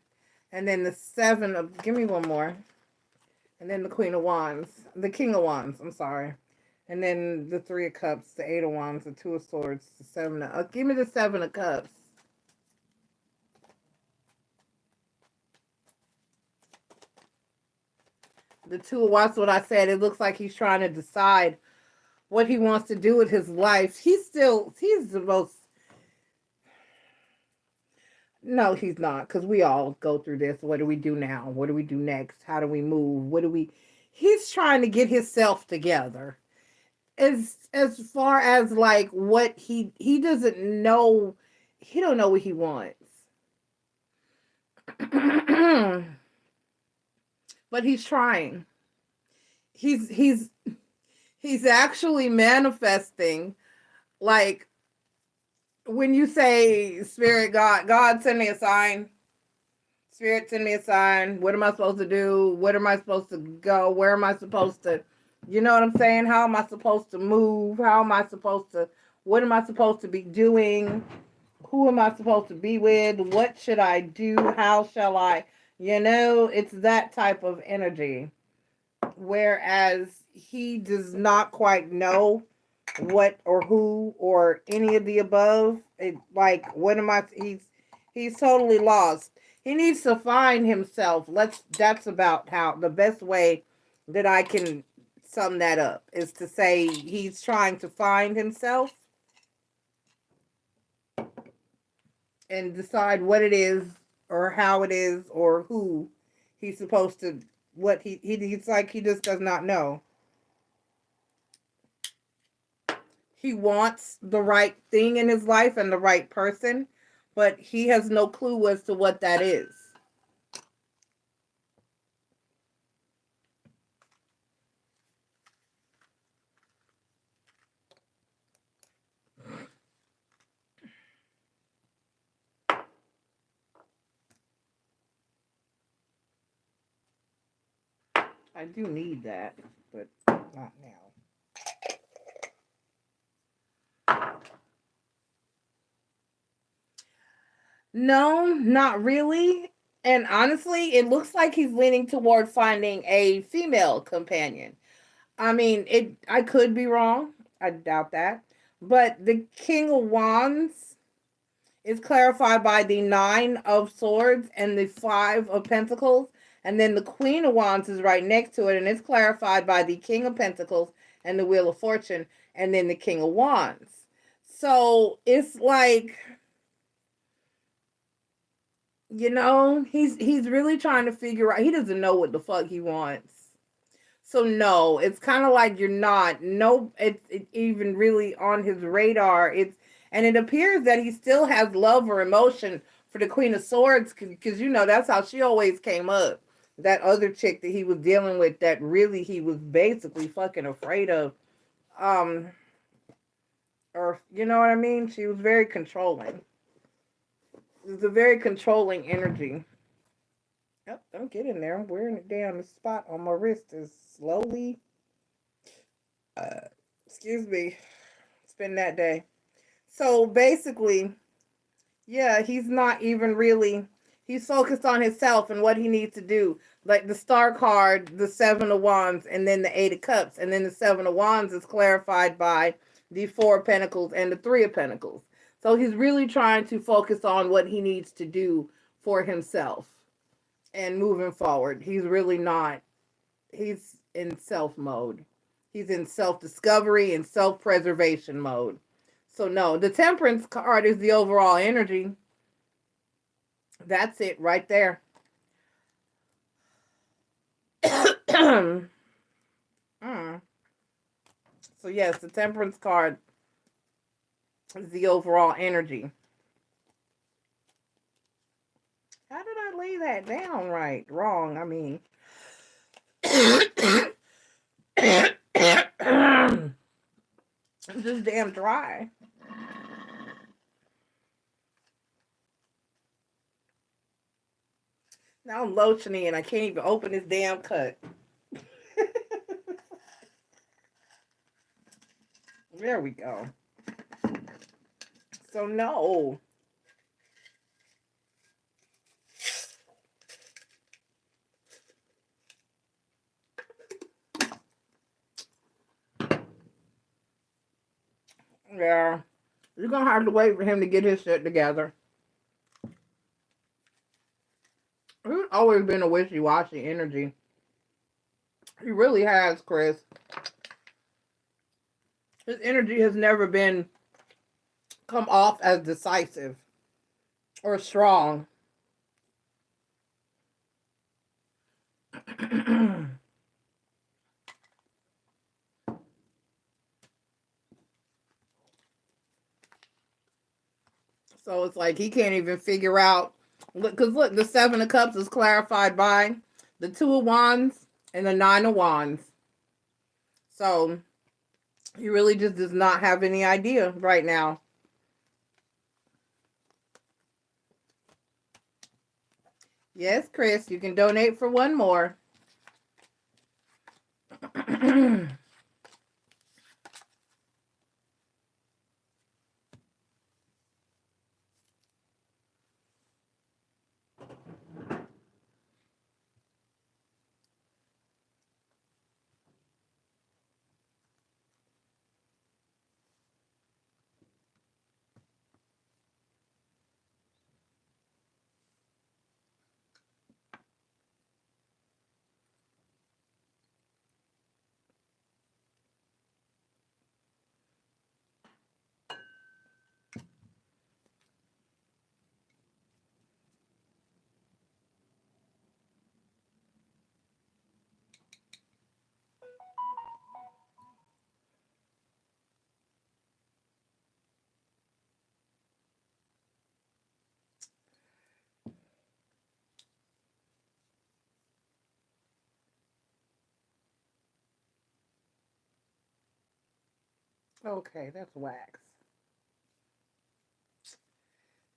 and then the Seven of, give me one more, and then the Queen of Wands, the King of Wands, I'm sorry, and then the Three of Cups, the Eight of Wands, the Two of Swords, the Seven of, give me the Seven of Cups. The Two of Wands, what I said, it looks like he's trying to decide what he wants to do with his life. He's the most, no, he's not, because we all go through this. What do we do now? What do we do next? How do we move? He's trying to get himself together. As far as like what he doesn't know, he don't know what he wants. But he's trying. He's actually manifesting, like when you say, Spirit, God send me a sign. Spirit, send me a sign. What am I supposed to do? What am I supposed to go? Where am I supposed to, you know what I'm saying? How am I supposed to move? How am I supposed to, what am I supposed to be doing? Who am I supposed to be with? What should I do? How shall I? You know, it's that type of energy. Whereas he does not quite know what or who or any of the above. Like, what am I? He's totally lost. He needs to find himself. That's about how the best way that I can sum that up is to say he's trying to find himself and decide what it is or how it is or who he's supposed to, what he's like, he just does not know. He wants the right thing in his life and the right person, but he has no clue as to what that is. I do need that, but not now. No, not really. And honestly, it looks like he's leaning toward finding a female companion. I mean, I could be wrong. I doubt that. But the King of Wands is clarified by the Nine of Swords and the Five of Pentacles. And then the Queen of Wands is right next to it, and it's clarified by the King of Pentacles and the Wheel of Fortune, and then the King of Wands. So it's like, you know, he's really trying to figure out. He doesn't know what the fuck he wants. So no, it's kind of like you're not. No, it's even really on his radar. And it appears that he still has love or emotion for the Queen of Swords, because you know that's how she always came up. That other chick that he was dealing with, that really he was basically fucking afraid of, um, or you know what I mean. She was very controlling. It was a very controlling energy. Yep, don't get in there. I'm wearing it down. The spot on my wrist is slowly. Excuse me. It's been that day. So basically, yeah, he's not even really. He's focused on himself and what he needs to do. Like the star card, the Seven of Wands, and then the Eight of Cups. And then the Seven of Wands is clarified by the Four of Pentacles and the Three of Pentacles. So he's really trying to focus on what he needs to do for himself and moving forward. He's really not. He's in self mode. He's in self-discovery and self-preservation mode. So no, the Temperance card is the overall energy. That's it right there. So yes, the Temperance card is the overall energy. How did I lay that down right? Wrong, I mean. I'm just damn dry. Now I'm lotiony and I can't even open this damn cut. There we go. So no. Yeah. You're going to have to wait for him to get his shit together. He's always been a wishy-washy energy. He really has, Chris. His energy has never been come off as decisive or strong. So it's like he can't even figure out. Look, because look, the Seven of Cups is clarified by the Two of Wands and the Nine of Wands. So he really just does not have any idea right now. Yes, Chris, you can donate for one more. Okay, that's wax.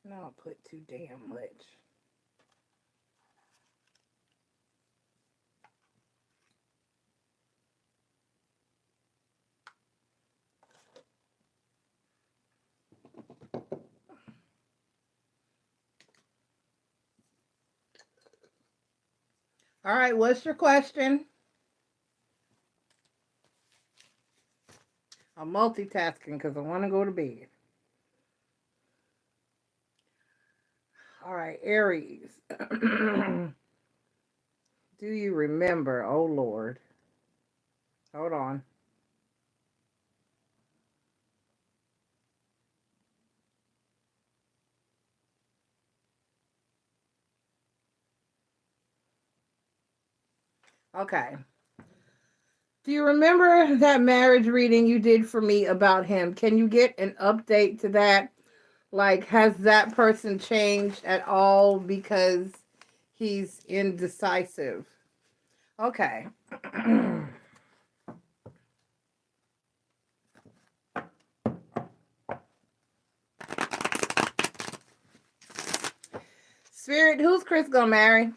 No, I'll put too damn much. All right, what's your question? I'm multitasking because I want to go to bed. All right, Aries. Do you remember? Oh, Lord. Hold on. Okay. Do you remember that marriage reading you did for me about him? Can you get an update to that? Like, has that person changed at all because he's indecisive? Okay. Spirit, who's Chris gonna marry?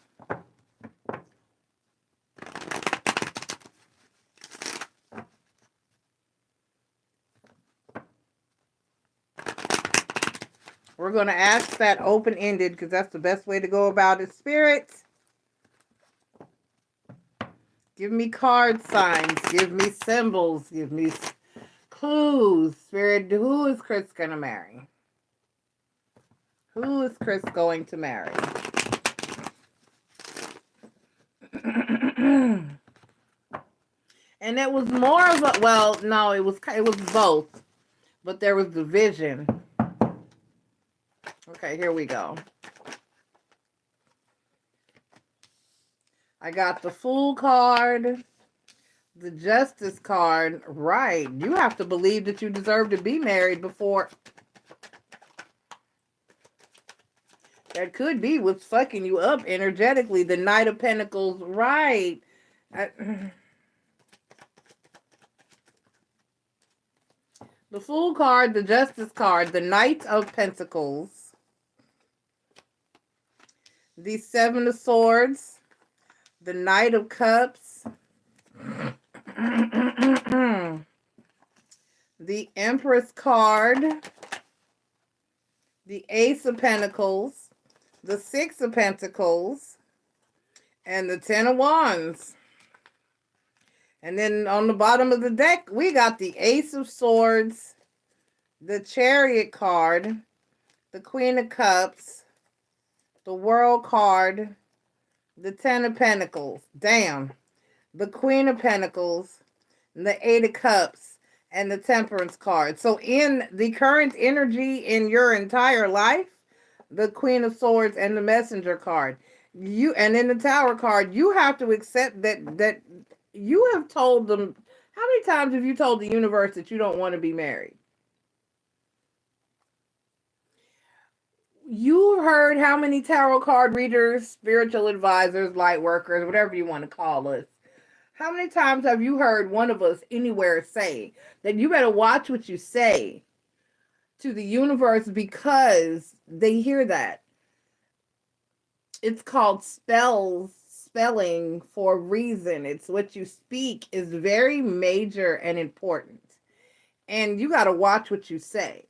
We're going to ask that open-ended because that's the best way to go about it. Spirit, give me card signs. Give me symbols. Give me clues. Spirit, who is Chris going to marry? Who is Chris going to marry? And it was more of a, well, no, it was both. But there was division. Okay, here we go. I got the Fool card, the Justice card. Right. You have to believe that you deserve to be married before. That could be what's fucking you up energetically. The Knight of Pentacles. Right. The Fool card, the Justice card, the Knight of Pentacles, the Seven of Swords, the Knight of Cups, the Empress card, the Ace of Pentacles, the Six of Pentacles, and the Ten of Wands. And then on the bottom of the deck, we got the Ace of Swords, the Chariot card, the Queen of Cups, the World card, the Ten of Pentacles. Damn. The Queen of Pentacles, the Eight of Cups, and the Temperance card. So in the current energy in your entire life, the Queen of Swords and the Messenger card. And in the Tower card, you have to accept that you have told them. How many times have you told the universe that you don't want to be married? You've heard how many tarot card readers, spiritual advisors, light workers, whatever you want to call us. How many times have you heard one of us anywhere say that you better watch what you say to the universe because they hear that? It's called spelling for a reason. It's what you speak is very major and important. And you got to watch what you say.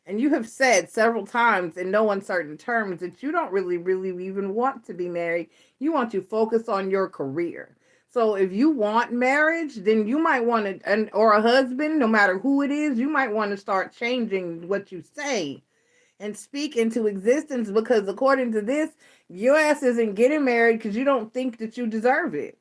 And you have said several times in no uncertain terms that you don't really even want to be married. You want to focus on your career. So if you want marriage, then you might want to, or a husband, no matter who it is, you might want to start changing what you say and speak into existence, because according to this, your ass isn't getting married because you don't think that you deserve it.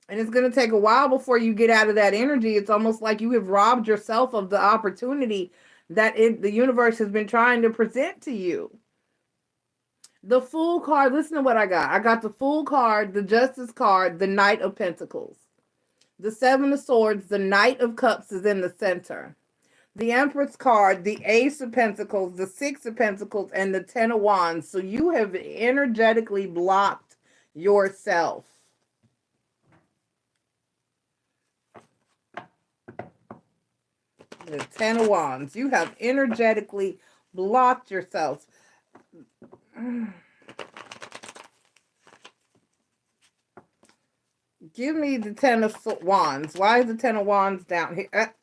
And it's going to take a while before you get out of that energy. It's almost like you have robbed yourself of the opportunity that the universe has been trying to present to you. The Fool card, listen to what I got. I got the Fool card, the Justice card, the Knight of Pentacles. The Seven of Swords, the Knight of Cups is in the center. The Empress card, the Ace of Pentacles, the Six of Pentacles, and the Ten of Wands. So you have energetically blocked yourself. The Ten of Wands. You have energetically blocked yourself. Give me the Ten of Wands. Why is the Ten of Wands down here?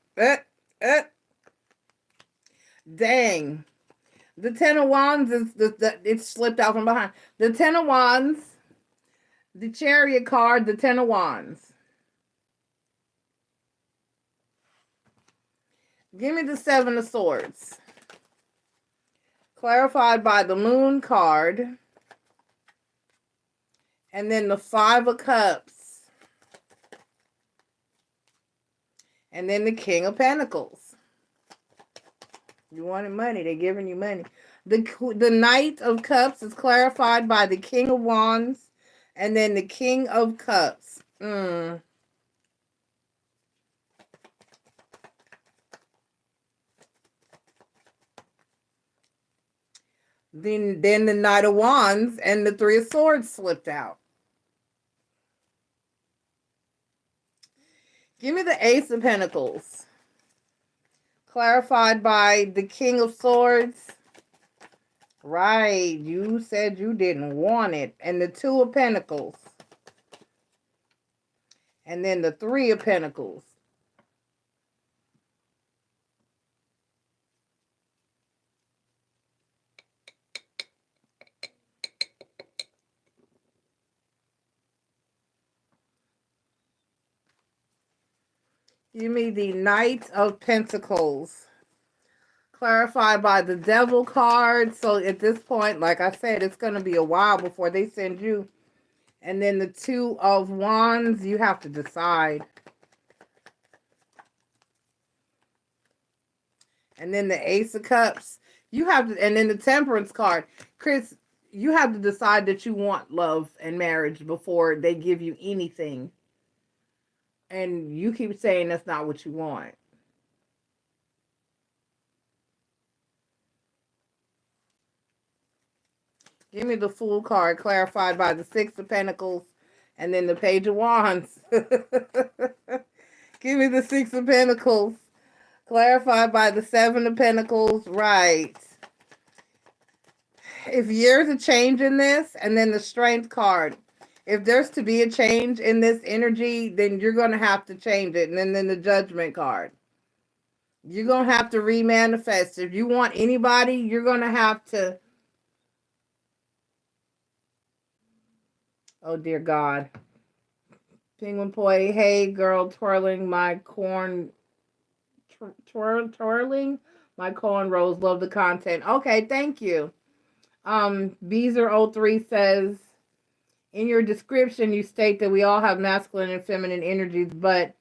Dang. The Ten of Wands is it slipped out from behind. The Ten of Wands, the Chariot card, the Ten of Wands. Give me the Seven of Swords. Clarified by the Moon card. And then the Five of Cups. And then the King of Pentacles. You wanted money, they're giving you money. The Knight of Cups is clarified by the King of Wands. And then the King of Cups. Then the Knight of Wands and the Three of Swords slipped out. Give me the Ace of Pentacles. Clarified by the King of Swords. Right, you said you didn't want it. And the Two of Pentacles. And then the Three of Pentacles. Give me the Knight of Pentacles. Clarified by the Devil card. So at this point, like I said, it's going to be a while before they send you. And then the Two of Wands, you have to decide. And then the Ace of Cups, you have to, and then the Temperance card. Chris, you have to decide that you want love and marriage before they give you anything. And you keep saying that's not what you want. Give me the Fool card, clarified by the Six of Pentacles, and then the Page of Wands. Give me the Six of Pentacles, clarified by the Seven of Pentacles. Right. If there's a change in this, and then the Strength card. If there's to be a change in this energy, then you're going to have to change it. And then the Judgment card. You're going to have to remanifest. If you want anybody, you're going to have to... Oh, dear God. Penguin Poi, hey, girl, twirling my corn... Twirling my cornrows. Love the content. Okay, thank you. Beezer03 says... In your description, you state that we all have masculine and feminine energies, but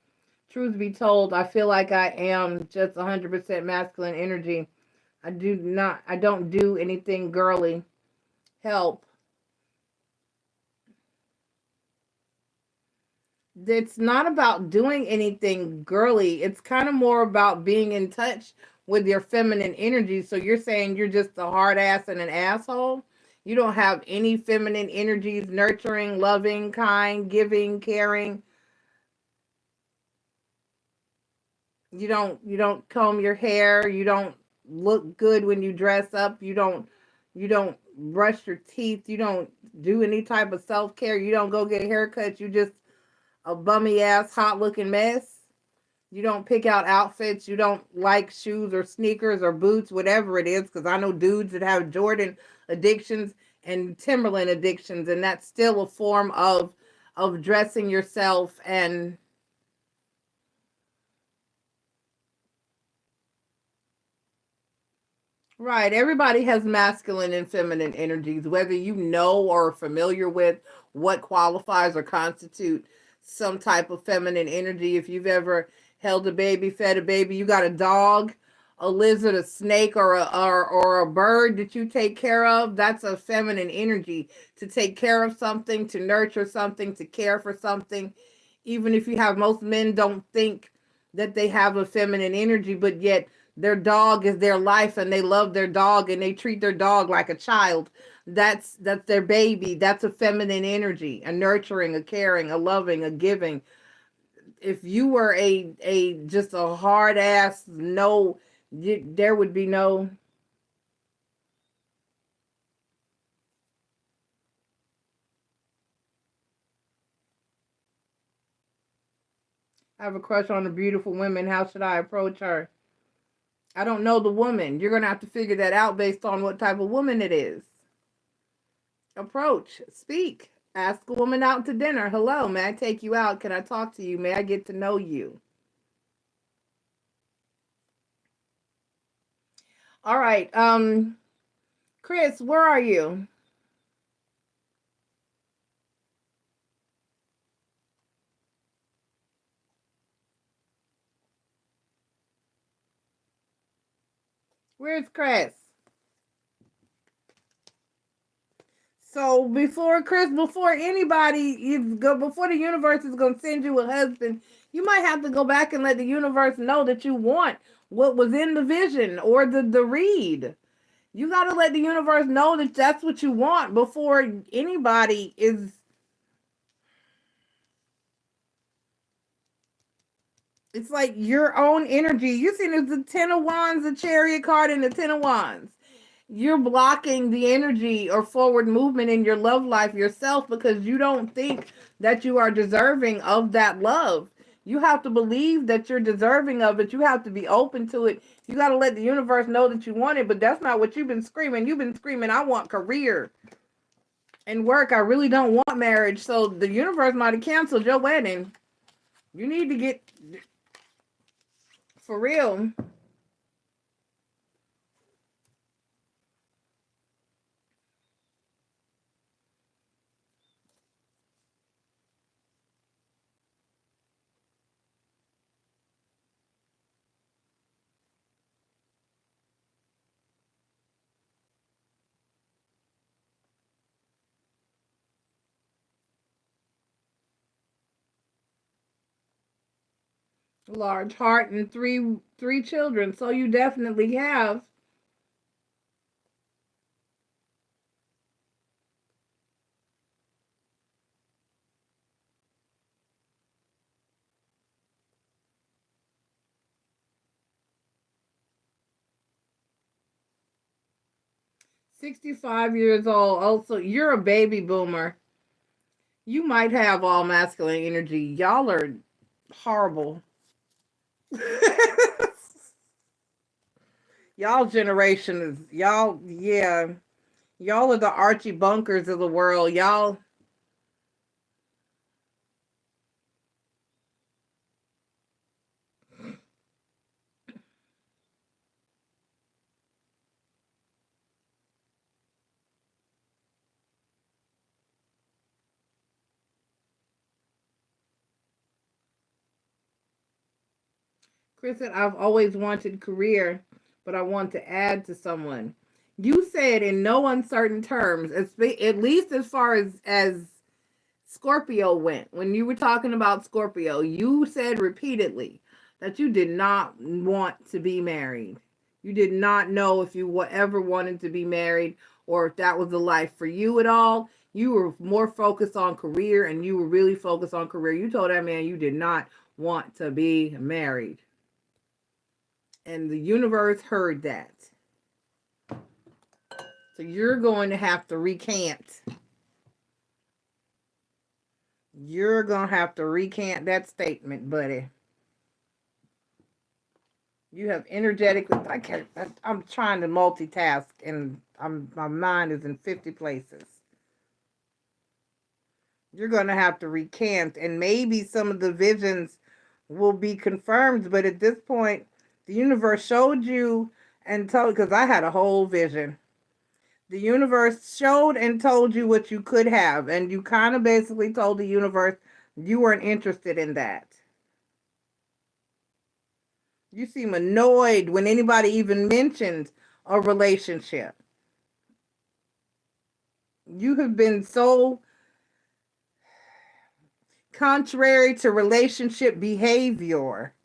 truth be told, I feel like I am just 100% masculine energy. I don't do anything girly. Help. It's not about doing anything girly. It's kind of more about being in touch with your feminine energy. So you're saying you're just a hard ass and an asshole? You don't have any feminine energies, nurturing, loving, kind, giving, caring. You don't comb your hair. You don't look good when you dress up. You don't brush your teeth. You don't do any type of self-care. You don't go get haircuts. You just a bummy ass, hot looking mess. You don't pick out outfits. You don't like shoes or sneakers or boots, whatever it is, because I know dudes that have Jordan addictions and Timberland addictions, and that's still a form of dressing yourself. And right, everybody has masculine and feminine energies, whether you know or are familiar with what qualifies or constitute some type of feminine energy. If you've ever held a baby, fed a baby, you got a dog, a lizard, a snake, or a bird that you take care of, that's a feminine energy. To take care of something, to nurture something, to care for something. Even if you have, most men don't think that they have a feminine energy, but yet their dog is their life and they love their dog and they treat their dog like a child. That's their baby. That's a feminine energy, a nurturing, a caring, a loving, a giving. If you were just a hard ass, no, there would be no. I have a crush on the beautiful women. How should I approach her? I don't know the woman. You're going to have to figure that out based on what type of woman it is. Approach. Speak. Ask a woman out to dinner. Hello, may I take you out? Can I talk to you? May I get to know you? All right. Chris, where are you? Where's Chris? So before anybody before the universe is going to send you a husband, you might have to go back and let the universe know that you want what was in the vision or the read. You got to let the universe know that that's what you want before anybody is. It's like your own energy. You see, there's the Ten of Wands, the Chariot card, and the Ten of Wands. You're blocking the energy or forward movement in your love life yourself because you don't think that you are deserving of that love. You have to believe that you're deserving of it. You have to be open to it. You got to let the universe know that you want it, but that's not what you've been screaming. You've been screaming, I want career and work. I really don't want marriage. So the universe might have canceled your wedding. You need to get for real. Large heart and three children. So you definitely have. 65 years old. Also, you're a baby boomer. You might have all masculine energy. Y'all are horrible. Y'all generation is y'all, yeah. Y'all are the Archie Bunkers of the world. Y'all. Chris said, I've always wanted career, but I want to add to someone. You said in no uncertain terms, at least as far as Scorpio went. When you were talking about Scorpio, you said repeatedly that you did not want to be married. You did not know if you ever wanted to be married or if that was the life for you at all. You were more focused on career and you were really focused on career. You told that man you did not want to be married. And the universe heard that. So you're going to have to recant. You're going to have to recant that statement, buddy. You have energetically, I'm trying to multitask and my mind is in 50 places. You're going to have to recant and maybe some of the visions will be confirmed. But at this point, the universe showed you and told, because I had a whole vision. The universe showed and told you what you could have. And you kind of basically told the universe you weren't interested in that. You seem annoyed when anybody even mentions a relationship. You have been so contrary to relationship behavior.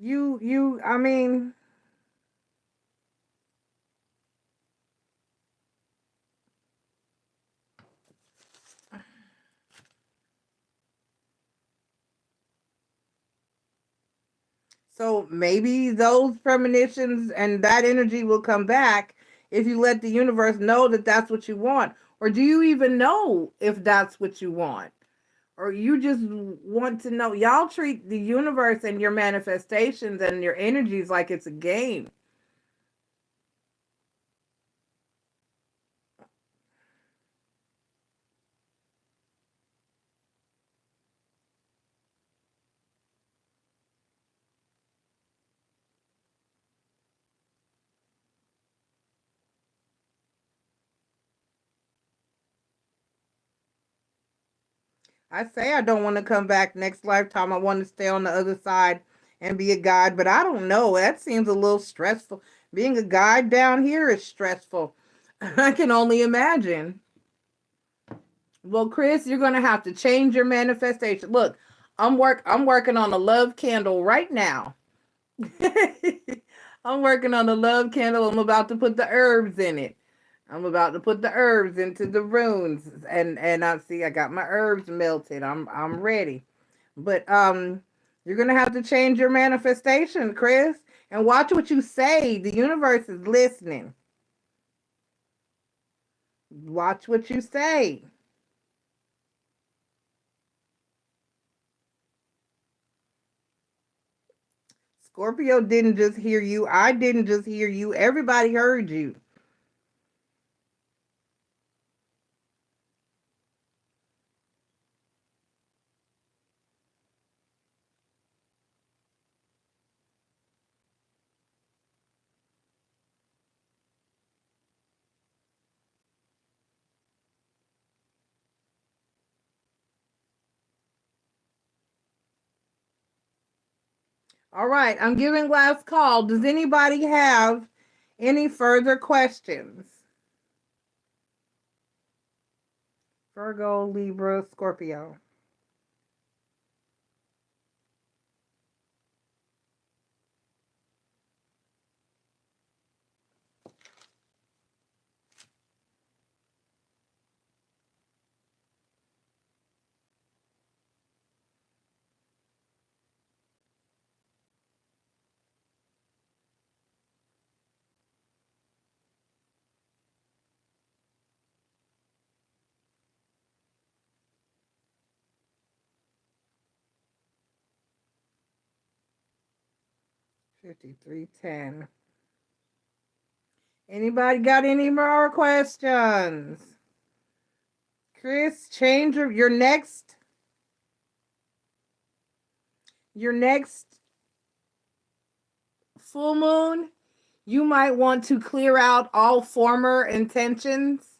I mean, so maybe those premonitions and that energy will come back if you let the universe know that that's what you want. Or do you even know if that's what you want? Or you just want to know? Y'all treat the universe and your manifestations and your energies like it's a game. I say I don't want to come back next lifetime. I want to stay on the other side and be a guide, but I don't know. That seems a little stressful. Being a guide down here is stressful. I can only imagine. Well, Chris, you're going to have to change your manifestation. Look, I'm working on a love candle right now. I'm working on the love candle. I'm about to put the herbs in it. I'm about to put the herbs into the runes, and I see I got my herbs melted. I'm ready. But you're gonna have to change your manifestation, Chris, and watch what you say. The universe is listening. Watch what you say. Scorpio didn't just hear you. I didn't just hear you. Everybody heard you. 'All right, I'm giving last call. Does anybody have any further questions? Virgo, Libra, Scorpio. $53.10. Anybody got any more questions? Chris, change your next full moon. You might want to clear out all former intentions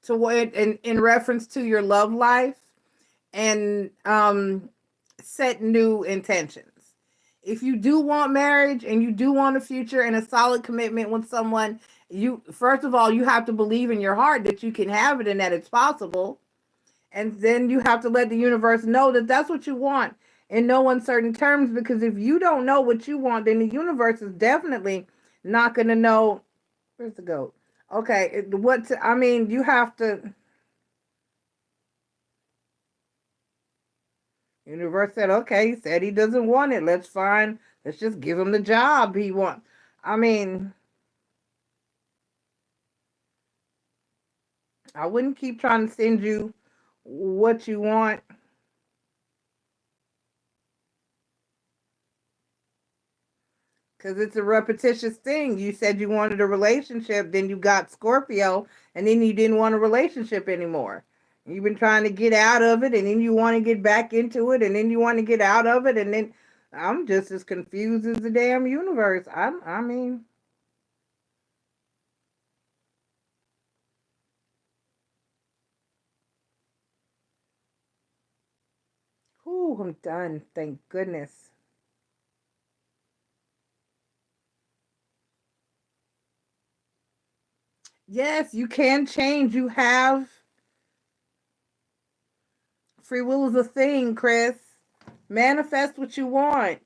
to what in reference to your love life, and set new intentions. If you do want marriage and you do want a future and a solid commitment with someone, you first of all you have to believe in your heart that you can have it and that it's possible. And then you have to let the universe know that that's what you want in no uncertain terms, because if you don't know what you want, then the universe is definitely not going to know. Where's the goat? Okay, I mean, you have to. Universe said, okay, he said he doesn't want it. Let's just give him the job he wants. I mean, I wouldn't keep trying to send you what you want, because it's a repetitious thing. You said you wanted a relationship, then you got Scorpio, and then you didn't want a relationship anymore. You've been trying to get out of it, and then you want to get back into it, and then you want to get out of it, and then I'm just as confused as the damn universe. I mean, whew, I'm done. Thank goodness. Yes, you can change. You have free will is a thing, Chris. Manifest what you want.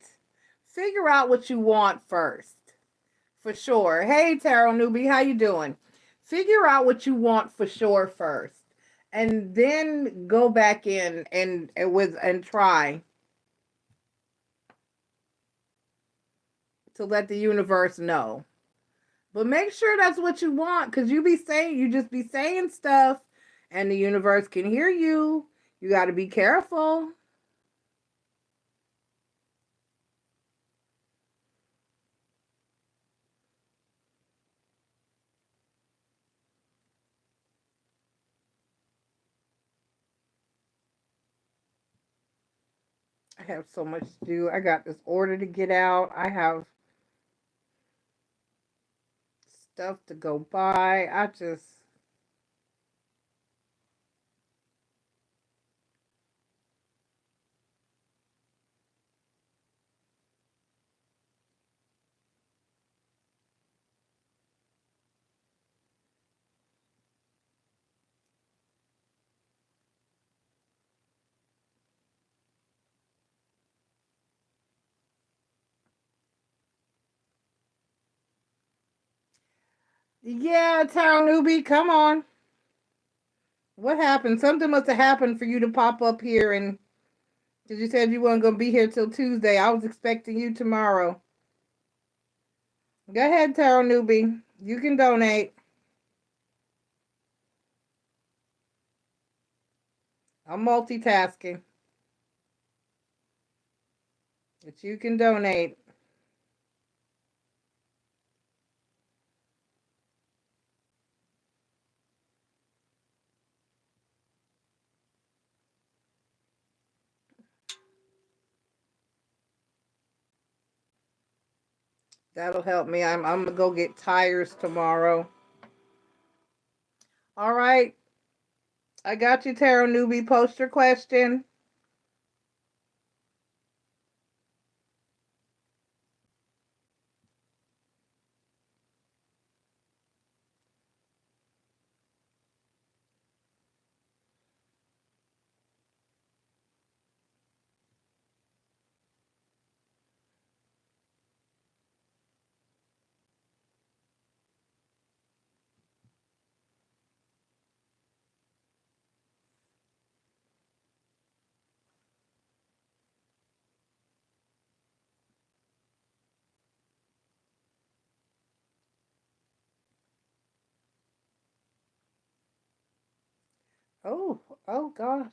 Figure out what you want first. For sure. Hey, Tarot newbie, how you doing? Figure out what you want for sure first, and then go back in and try to let the universe know. But make sure that's what you want, because you just be saying stuff, and the universe can hear you. You got to be careful. I have so much to do. I got this order to get out. I have stuff to go buy. Yeah, Town Newbie, come on. What happened? Something must have happened for you to pop up here, and because you said you weren't going to be here till Tuesday. I was expecting you tomorrow. Go ahead, Tarot Newbie. You can donate. I'm multitasking. But you can donate. That'll help me. I'm gonna go get tires tomorrow. All right. I got you, Tarot Newbie. Post your question. Oh, oh gosh.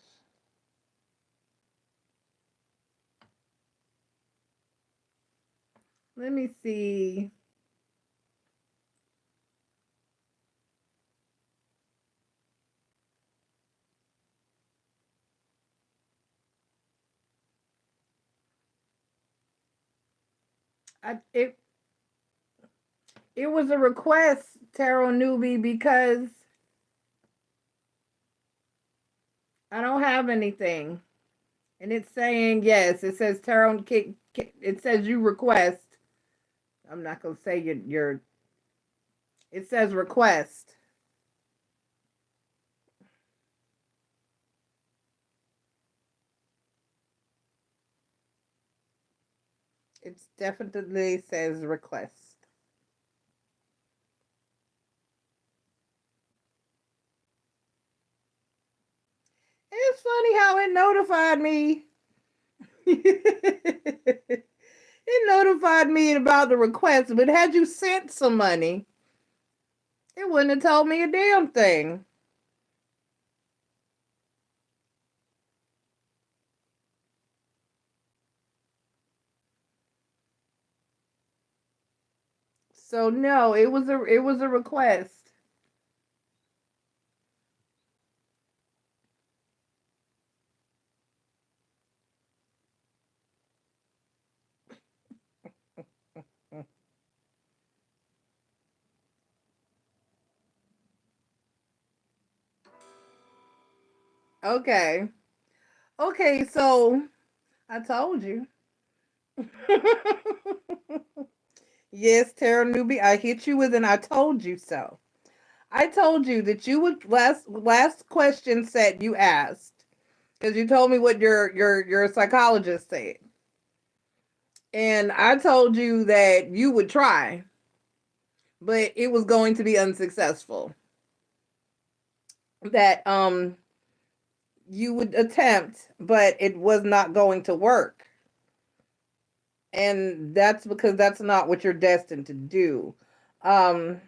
Let me see. It was a request, Tarot Newbie, because I don't have anything. And it's saying yes. It says Tarot. It says you request. I'm not gonna say your. It says request. It definitely says request. It's funny how it notified me. It notified me about the request, but had you sent some money, it wouldn't have told me a damn thing. So no, it was a request. Okay. Okay, so I told you. Yes, Tara Newbie, I hit you with an I told you so. I told you that you would last question set you asked because you told me what your psychologist said. And I told you that you would try, but it was going to be unsuccessful. That you would attempt, but it was not going to work. And that's because that's not what you're destined to do. Um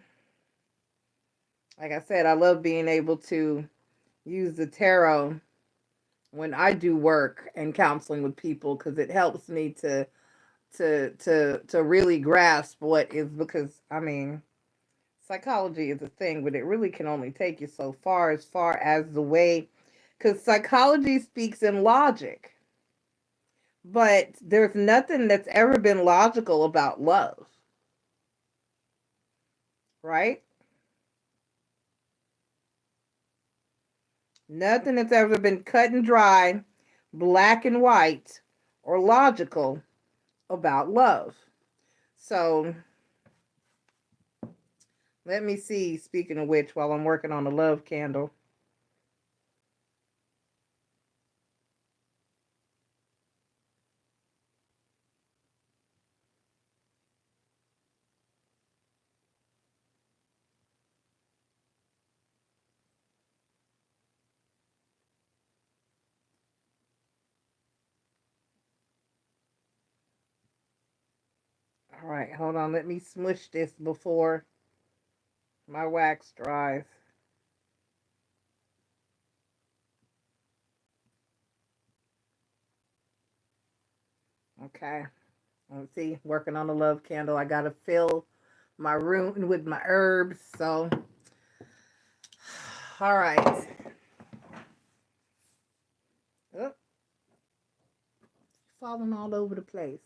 like I said, I love being able to use the tarot when I do work and counseling with people because it helps me to really grasp what is, because I mean psychology is a thing, but it really can only take you so far as the way, because psychology speaks in logic, but there's nothing that's ever been logical about love, right? Nothing that's ever been cut and dry, black and white, or logical about love. So let me see, speaking of which, while I'm working on the love candle. All right, hold on. Let me smush this before my wax dries. Okay. Let's see. Working on the love candle. I got to fill my room with my herbs. So, all right. Oh, falling all over the place.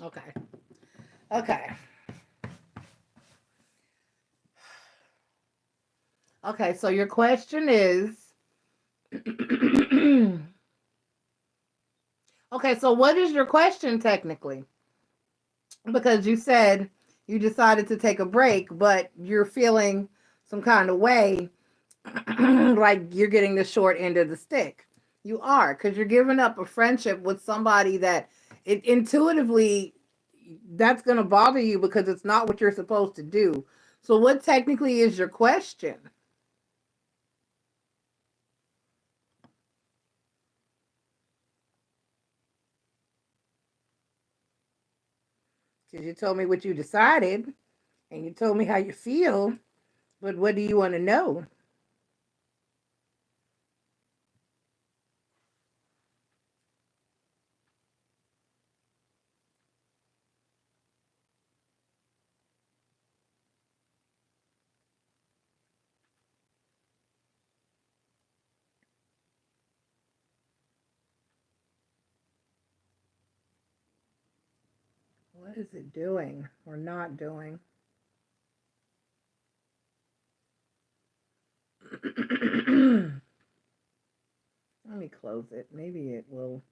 Okay. Okay. Okay. So your question is okay. So what is your question technically? Because you said you decided to take a break, but you're feeling some kind of way like you're getting the short end of the stick. You are, because you're giving up a friendship with somebody that it intuitively that's going to bother you because it's not what you're supposed to do. So what technically is your question? Because you told me what you decided and you told me how you feel, but what do you want to know? What is it doing or not doing? Let me close it. Maybe it will.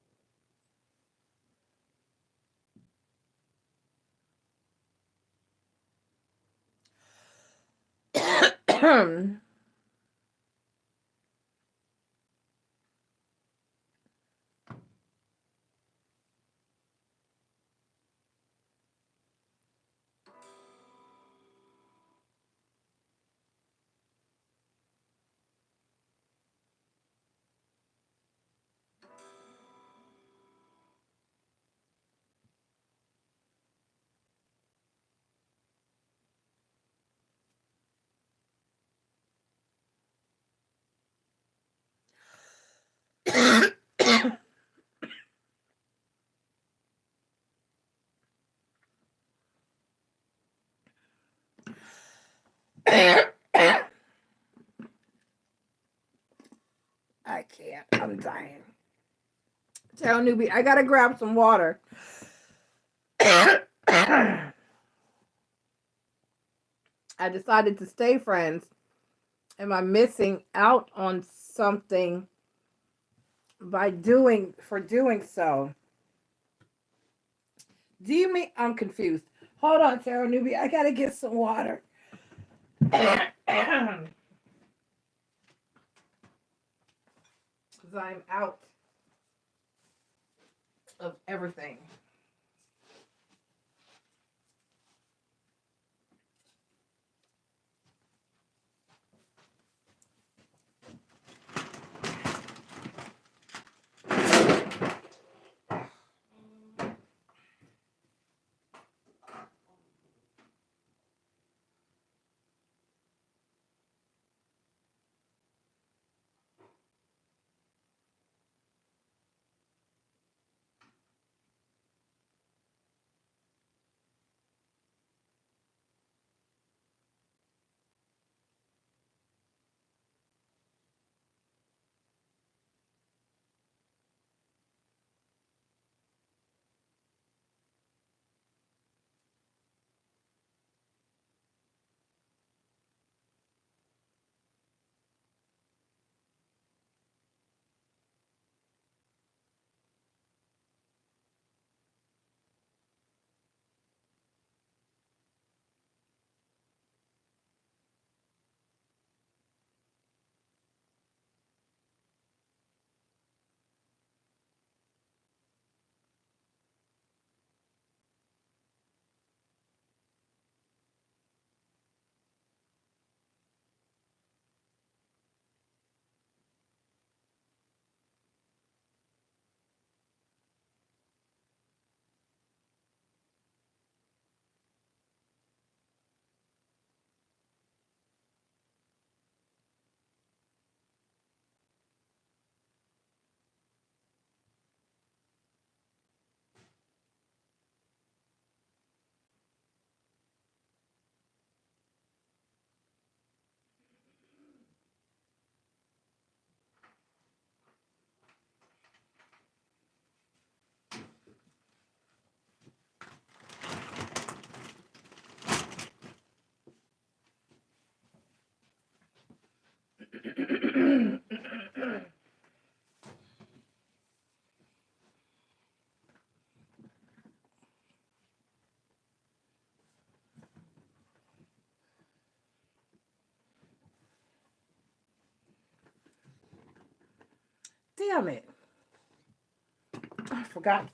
I can't. I'm dying. Tell newbie, I gotta grab some water. I decided to stay friends. Am I missing out on something by doing so? Do you mean I'm confused? Hold on, Tara newbie. I gotta get some water. Because I'm out of everything. Damn it. I forgot.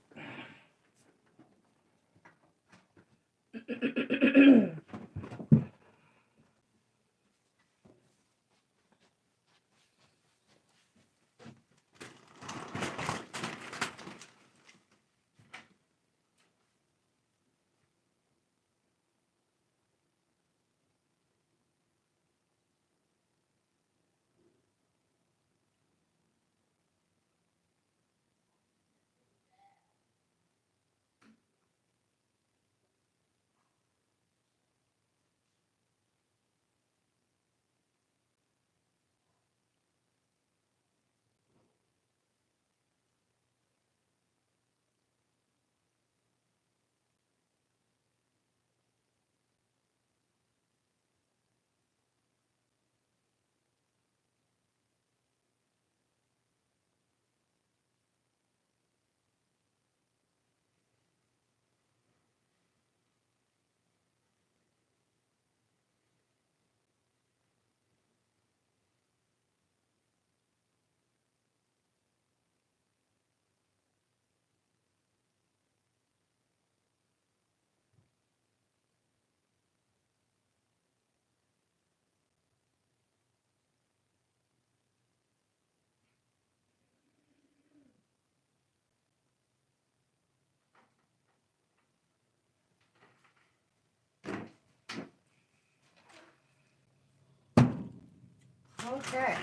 Okay.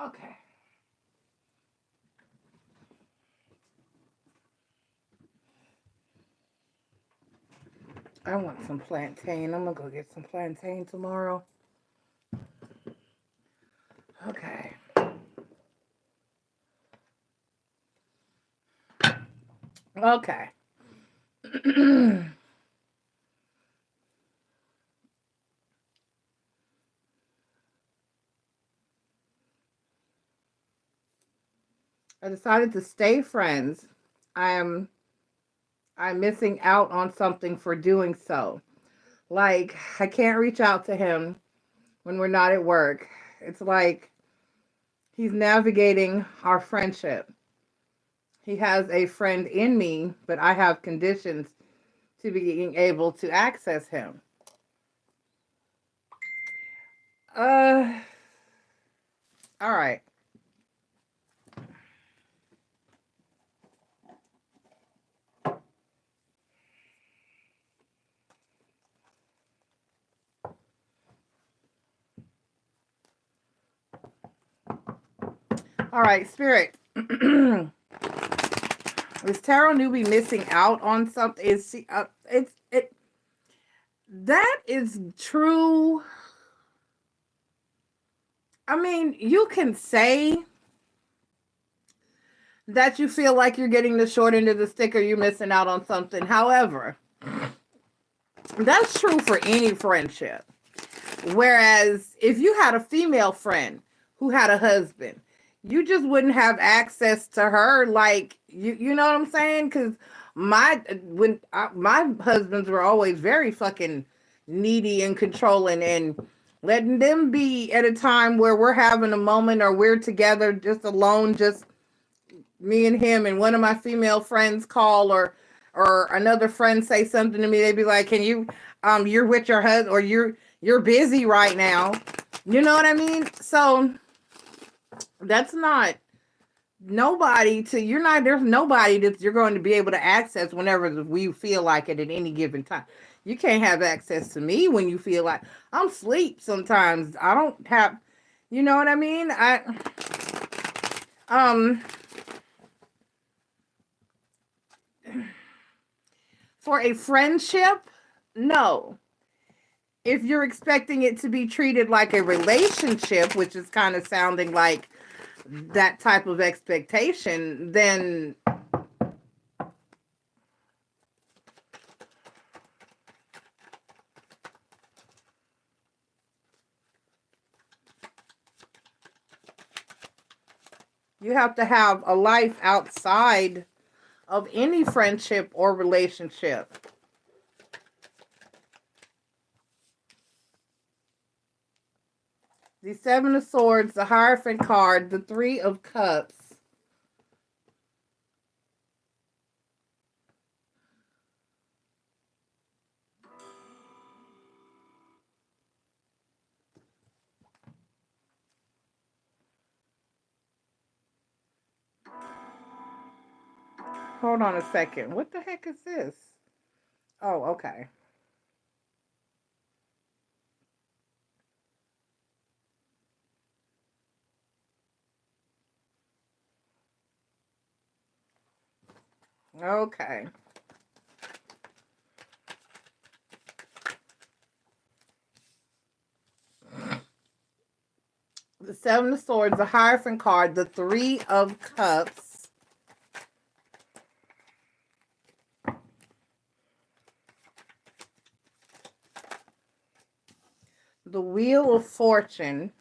Okay. I want some plantain. I'm gonna go get some plantain tomorrow. Okay. Okay. I decided to stay friends. I'm I'm missing out on something for doing so. Like, I can't reach out to him when we're not at work. It's like he's navigating our friendship. He has a friend in me, but I have conditions to being able to access him. Uh, all right. All right, Spirit. Is Tarot Newbie missing out on something? Is she? It. That is true. I mean, you can say that you feel like you're getting the short end of the stick or you're missing out on something. However, that's true for any friendship. Whereas if you had a female friend who had a husband, you just wouldn't have access to her. Like, you know what I'm saying? Because my husbands were always very fucking needy and controlling, and letting them be at a time where we're having a moment or we're together just alone, just me and him, and one of my female friends call, or another friend say something to me, they'd be like, can you you're with your husband, or you're busy right now. You know what I mean? So that's not nobody to you're not there's nobody that you're going to be able to access whenever we feel like it at any given time. You can't have access to me when you feel like I'm asleep sometimes. I don't have, you know what I mean? Um for a friendship, no. If you're expecting it to be treated like a relationship, which is kind of sounding like that type of expectation, then you have to have a life outside of any friendship or relationship. The Seven of Swords, the Hierophant card, the Three of Cups. Hold on a second. What the heck is this? Oh, okay. Okay. The Seven of Swords, the Hierophant card, the Three of Cups. The Wheel of Fortune.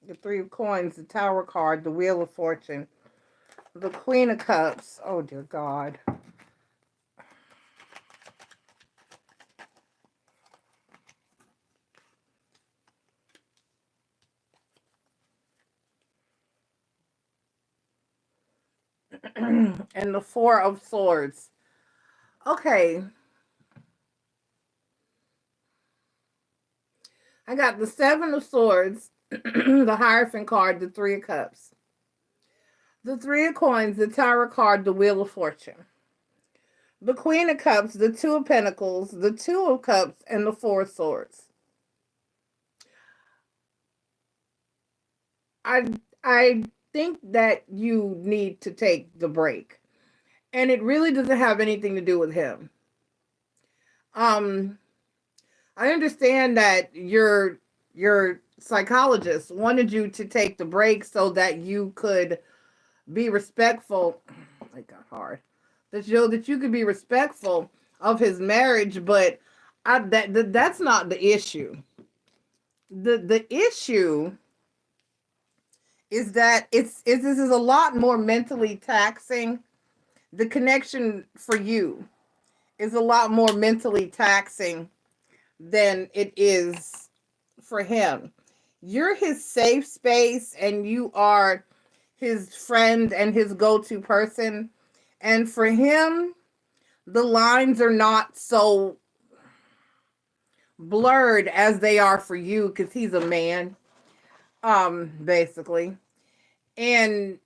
The Three of Coins, the Tower card, the Wheel of Fortune. The Queen of Cups. Oh, dear God. And the Four of Swords. Okay. I got the Seven of Swords, the Hierophant card, the Three of Cups. The Three of Coins, the Tower card, the Wheel of Fortune. The Queen of Cups, the Two of Pentacles, the Two of Cups, and the Four of Swords. I think that you need to take the break. And it really doesn't have anything to do with him. I understand that your psychologist wanted you to take the break so that you could be respectful. It got hard. That you could be respectful of his marriage, but that's not the issue. The issue is that this is a lot more mentally taxing. The connection for you is a lot more mentally taxing than it is for him. You're his safe space and you are his friend and his go-to person. And for him, the lines are not so blurred as they are for you because he's a man, basically. And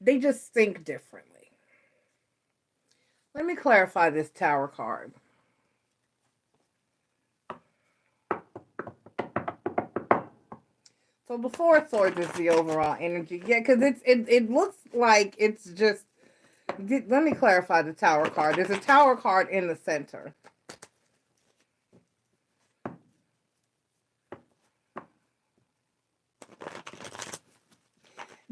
they just think differently. Let me clarify this Tower card. So the Four of Swords is the overall energy. Yeah, because it looks like it's just... Let me clarify the Tower card. There's a Tower card in the center.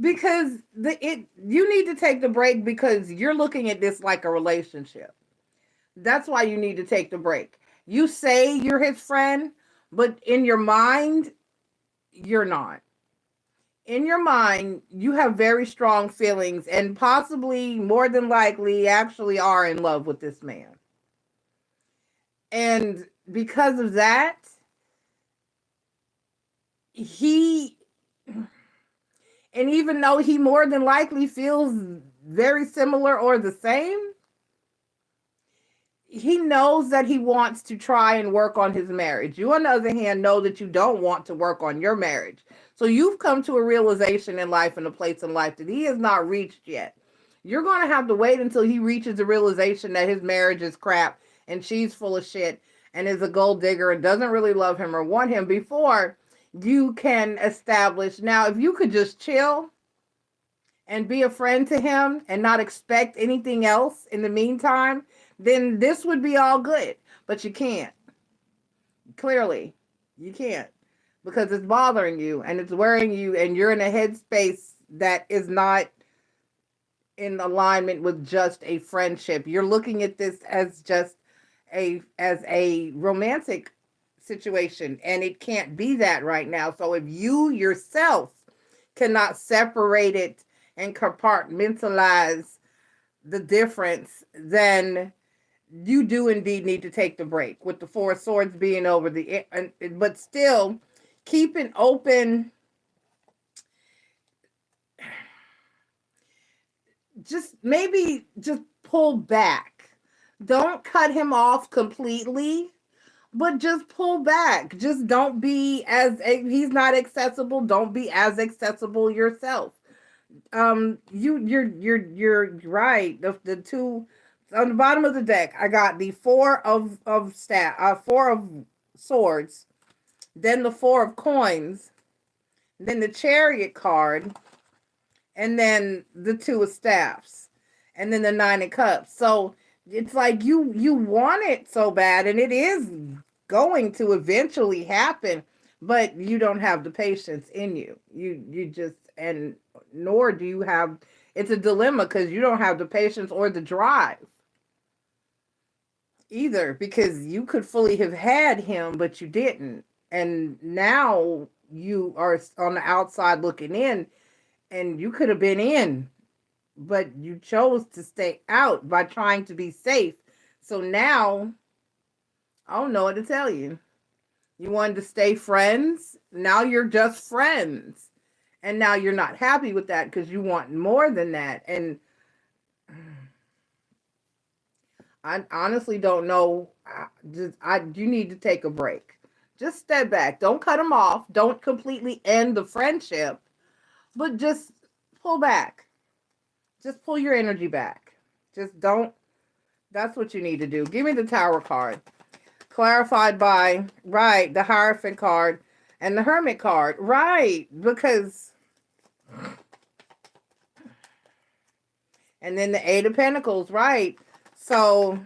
Because you need to take the break because you're looking at this like a relationship. That's why you need to take the break. You say you're his friend, but in your mind, you're not. In your mind, you have very strong feelings and possibly more than likely actually are in love with this man. And because of that, and even though he more than likely feels very similar or the same, he knows that he wants to try and work on his marriage. You, on the other hand, know that you don't want to work on your marriage. So you've come to a realization in life and a place in life that he has not reached yet. You're going to have to wait until he reaches the realization that his marriage is crap and she's full of shit and is a gold digger and doesn't really love him or want him before you can establish. Now, if you could just chill and be a friend to him and not expect anything else in the meantime, then this would be all good. But you can't. Clearly, you can't, because it's bothering you and it's worrying you, and you're in a headspace that is not in alignment with just a friendship. You're looking at this as just a romantic situation, and it can't be that right now. So if you yourself cannot separate it and compartmentalize the difference, then you do indeed need to take the break, with the Four of Swords being over the, but still keep an open, just maybe just pull back. Don't cut him off completely, but just pull back. Just don't be as, he's not accessible, don't be as accessible yourself. You're right. The two on the bottom of the deck, I got the Four of Swords, then the Four of Coins, then the Chariot card, and then the Two of Staffs, and then the Nine of Cups. So it's like you want it so bad, and it is going to eventually happen, but you don't have the patience in you. You just, and nor do you have, it's a dilemma because you don't have the patience or the drive either, because you could fully have had him, but you didn't. And now you are on the outside looking in, and you could have been in, but you chose to stay out by trying to be safe. So now, I don't know what to tell you. You wanted to stay friends. Now you're just friends. And now you're not happy with that because you want more than that. And I honestly don't know. You need to take a break. Just step back. Don't cut them off. Don't completely end the friendship, but just pull back. Just pull your energy back. Just don't. That's what you need to do. Give me the Tower card. Clarified by, right, the Hierophant card and the Hermit card. Right, because, and then the Eight of Pentacles, right. So,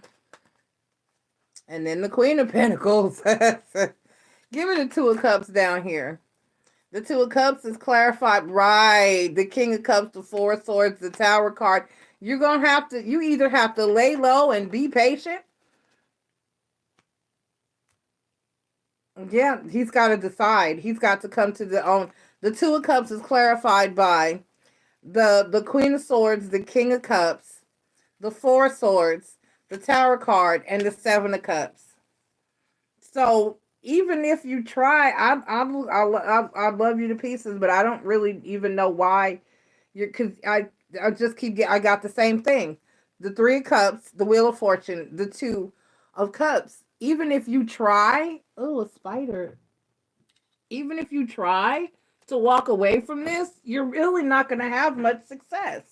and then the Queen of Pentacles. Give me the Two of Cups down here. The Two of Cups is clarified, right. The King of Cups, the Four of Swords, the Tower card. You're going to have to, you either have to lay low and be patient. Yeah, he's got to decide. He's got to come to the own. The Two of Cups is clarified by the Queen of Swords, the King of Cups, the Four of Swords, the Tower card, and the Seven of Cups. So even if you try, I love you to pieces, but I don't really even know why you're, because I just I got the same thing. The Three of Cups, the Wheel of Fortune, the Two of Cups. Even if you try, oh, a spider. Even if you try to walk away from this, you're really not going to have much success.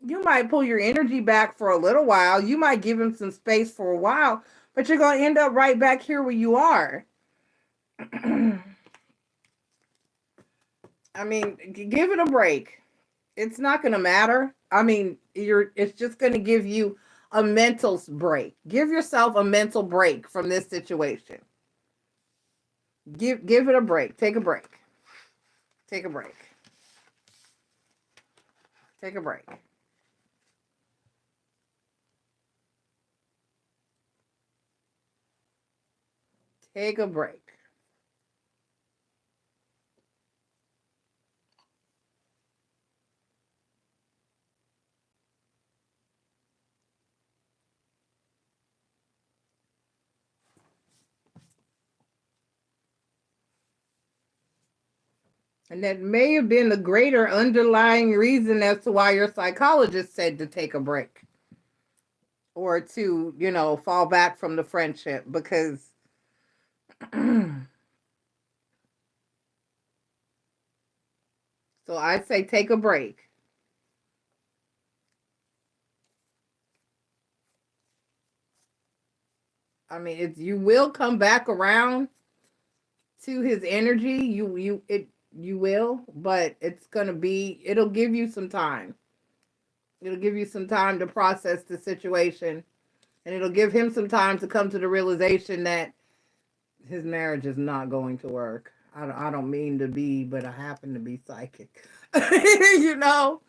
You might pull your energy back for a little while. You might give him some space for a while, but you're going to end up right back here where you are. I mean, give it a break. It's not going to matter. I mean, it's just going to give you a mental break. Give yourself a mental break from this situation. Give it a break. Take a break. Take a break. Take a break. Take a break. And that may have been the greater underlying reason as to why your psychologist said to take a break. Or to, fall back from the friendship. Because so I say take a break. I mean, you will come back around to his energy. You will, but it'll give you some time. It'll give you some time to process the situation, and it'll give him some time to come to the realization that his marriage is not going to work. I don't mean to be, but I happen to be psychic. You know,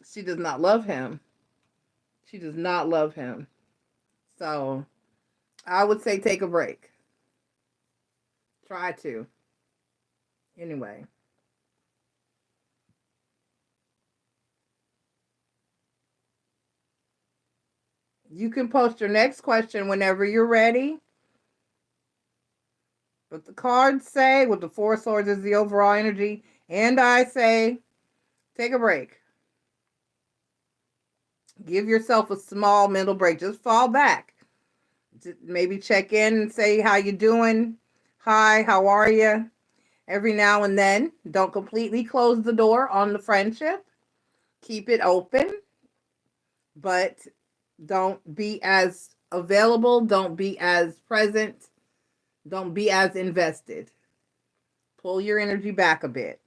she does not love him. She does not love him. So I would say take a break. Try to. Anyway. You can post your next question whenever you're ready. But the cards say, with the Four Swords is the overall energy, and I say, take a break. Give yourself a small mental break. Just fall back. Maybe check in and say how you doing. Hi, how are you? Every now and then. Don't completely close the door on the friendship. Keep it open. But don't be as available. Don't be as present. Don't be as invested. Pull your energy back a bit.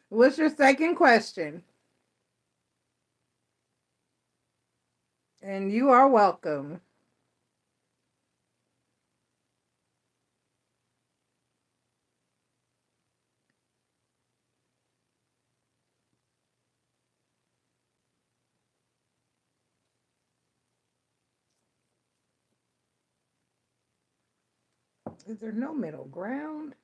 What's your second question? And you are welcome. Is there no middle ground?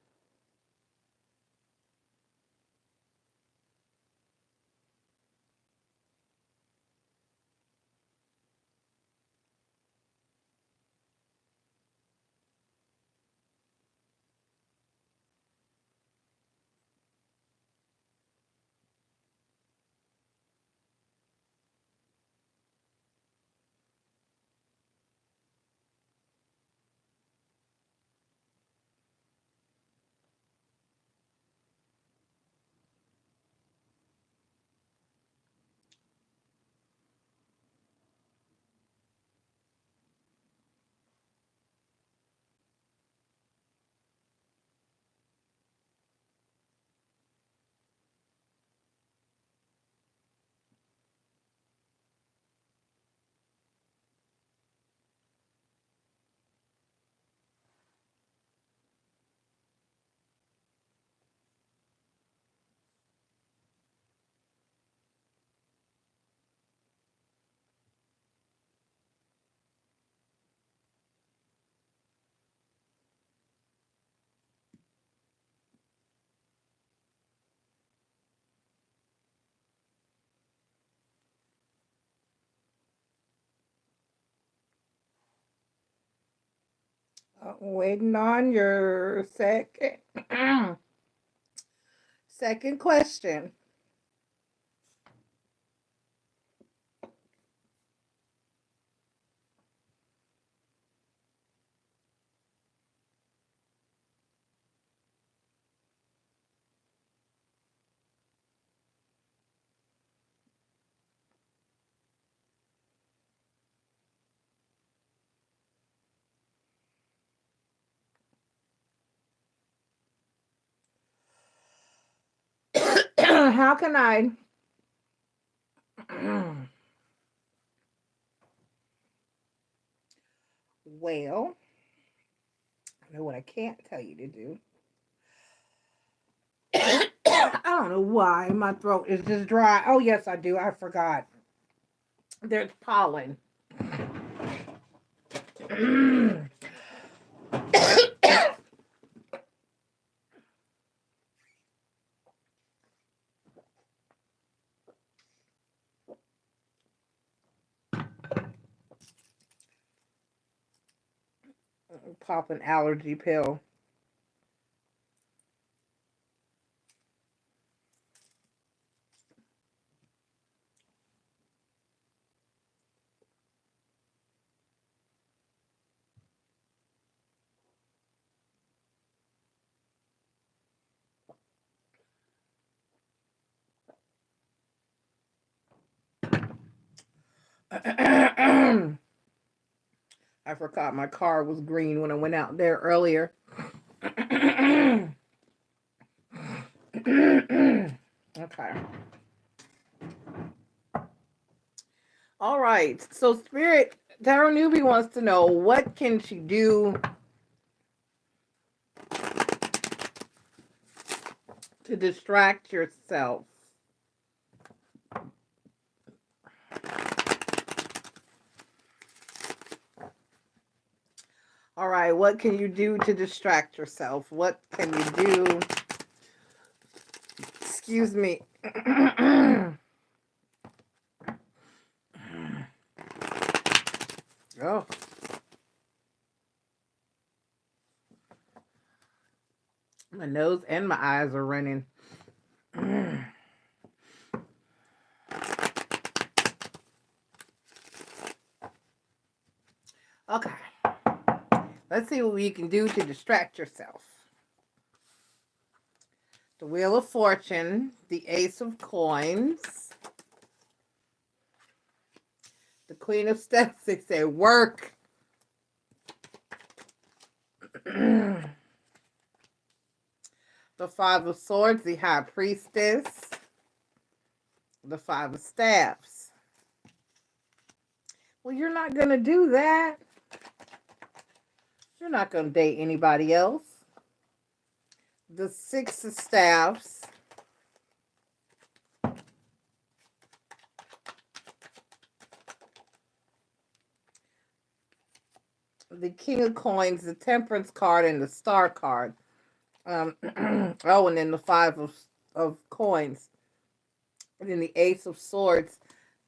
Waiting on your second second question. how can I well, I know what I can't tell you to do. I don't know why my throat is just dry. Oh, yes, I do. I forgot. There's pollen. Pop an allergy pill. I forgot my car was green when I went out there earlier. Okay. All right. So Spirit, Tarot Newbie wants to know, what can she do to distract yourself? All right, what can you do to distract yourself? What can you do? Excuse me. Oh. My nose and my eyes are running. Okay. Let's see what you can do to distract yourself. The Wheel of Fortune, the Ace of Coins, the Queen of Steps. They say work. The Five of Swords, the High Priestess, the Five of Staffs. Well, you're not going to do that. You're not going to date anybody else. The Six of Staffs. The King of Coins, the Temperance card, and the Star card. Oh, and then the Five of Coins. And then the Ace of Swords.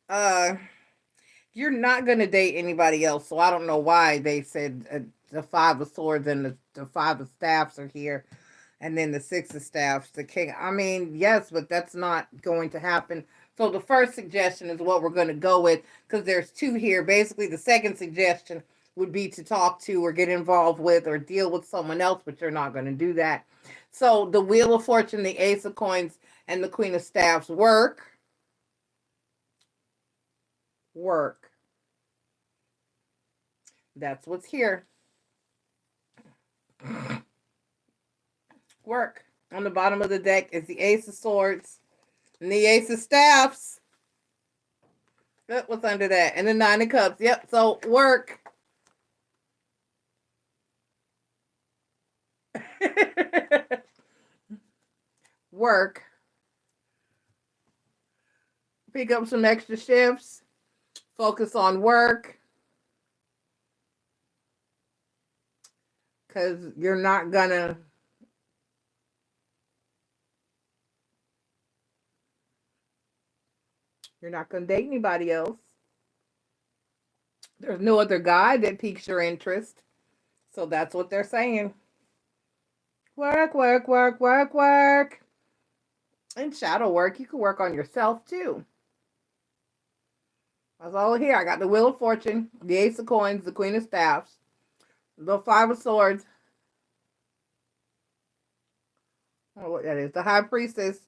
You're not going to date anybody else, so I don't know why they said the Five of Swords and the Five of Staffs are here. And then the Six of Staffs, the King. I mean, yes, but that's not going to happen. So the first suggestion is what we're going to go with, because there's two here. Basically, the second suggestion would be to talk to or get involved with or deal with someone else, but you're not going to do that. So the Wheel of Fortune, the Ace of Coins, and the Queen of Staffs work. Work. That's what's here. Work. On the bottom of the deck is the Ace of Swords and the Ace of Staffs. What's under that? And the Nine of Cups. Yep, so work. Work. Pick up some extra shifts. Focus on work. Because you're not gonna date anybody else. There's no other guy that piques your interest. So that's what they're saying. Work, work, work, work, work. And shadow work, you can work on yourself too. That's all here. I got the Wheel of Fortune, the Ace of Coins, the Queen of Staffs, the Five of Swords. I don't know what that is. The High Priestess,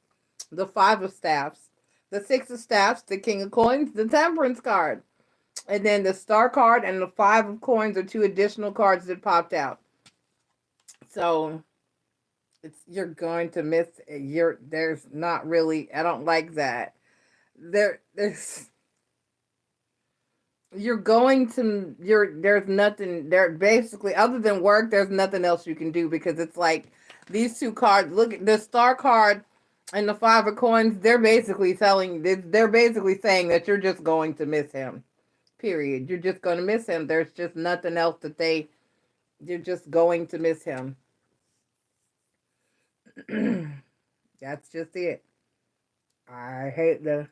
the Five of Staffs, the Six of Staffs, the King of Coins, the Temperance card. And then the Star card and the Five of Coins are two additional cards that popped out. So you're going to miss there's not really, I don't like that. There's you're going to there's nothing there basically other than work. There's nothing else you can do because it's like these two cards. Look at the star card and the five of coins. They're basically saying that you're just going to miss him. Period. You're just going to miss him. There's just nothing else you're just going to miss him. That's just it. I hate to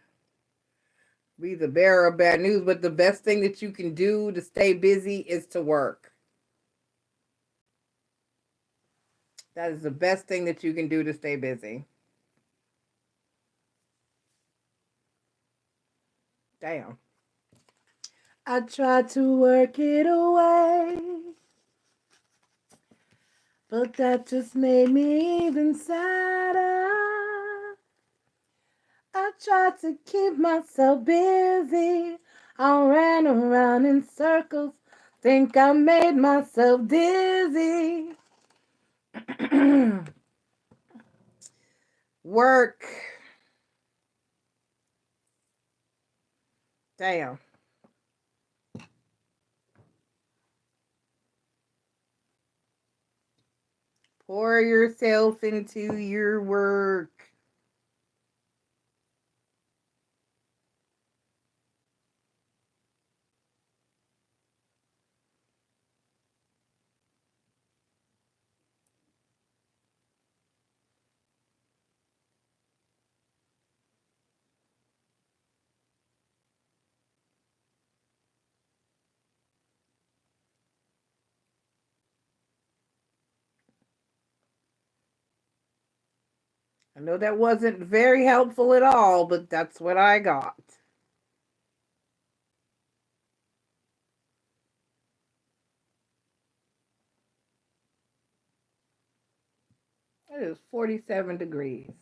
be the bearer of bad news, but the best thing that you can do to stay busy is to work. That is the best thing that you can do to stay busy. Damn. I tried to work it away, but that just made me even sadder. I tried to keep myself busy. I ran around in circles, think I made myself dizzy. Work. Damn. Pour yourself into your work. I know that wasn't very helpful at all, but that's what I got. It is 47 degrees.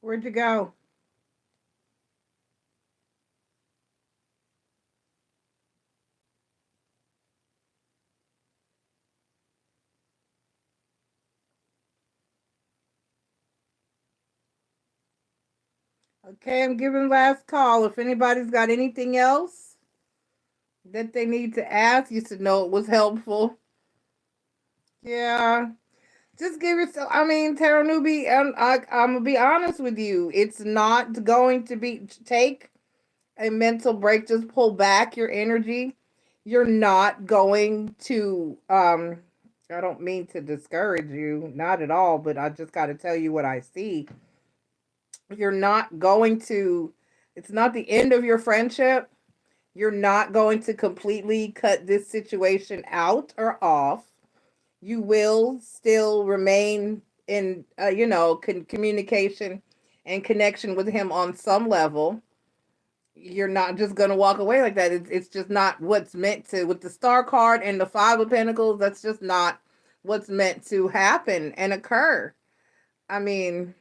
Where'd you go? Okay, I'm giving last call. If anybody's got anything else that they need to ask, you should know it was helpful. Yeah. Just give yourself, I mean, Tarot Newbie, I'm going to be honest with you. It's not going to take a mental break. Just pull back your energy. You're not going to, I don't mean to discourage you, not at all, but I just got to tell you what I see. You're not going to, it's not the end of your friendship. You're not going to completely cut this situation out or off. You will still remain in, communication and connection with him on some level. You're not just going to walk away like that. It's just not what's meant to, with the star card and the five of pentacles, that's just not what's meant to happen and occur. I mean,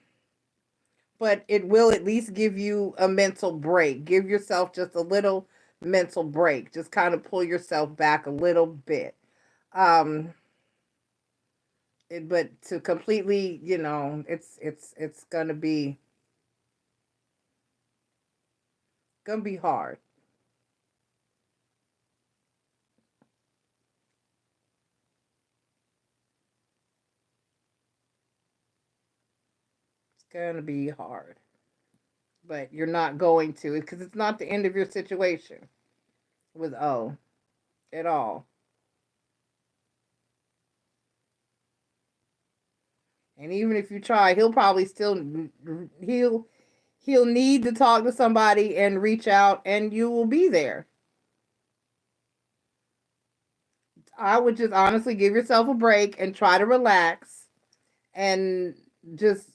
but it will at least give you a mental break. Give yourself just a little mental break. Just kind of pull yourself back a little bit. Um, but to completely, it's gonna be hard. going to be hard. But you're not going to, because it's not the end of your situation with O at all. And even if you try, he'll probably still he'll need to talk to somebody and reach out, and you will be there. I would just honestly give yourself a break and try to relax and just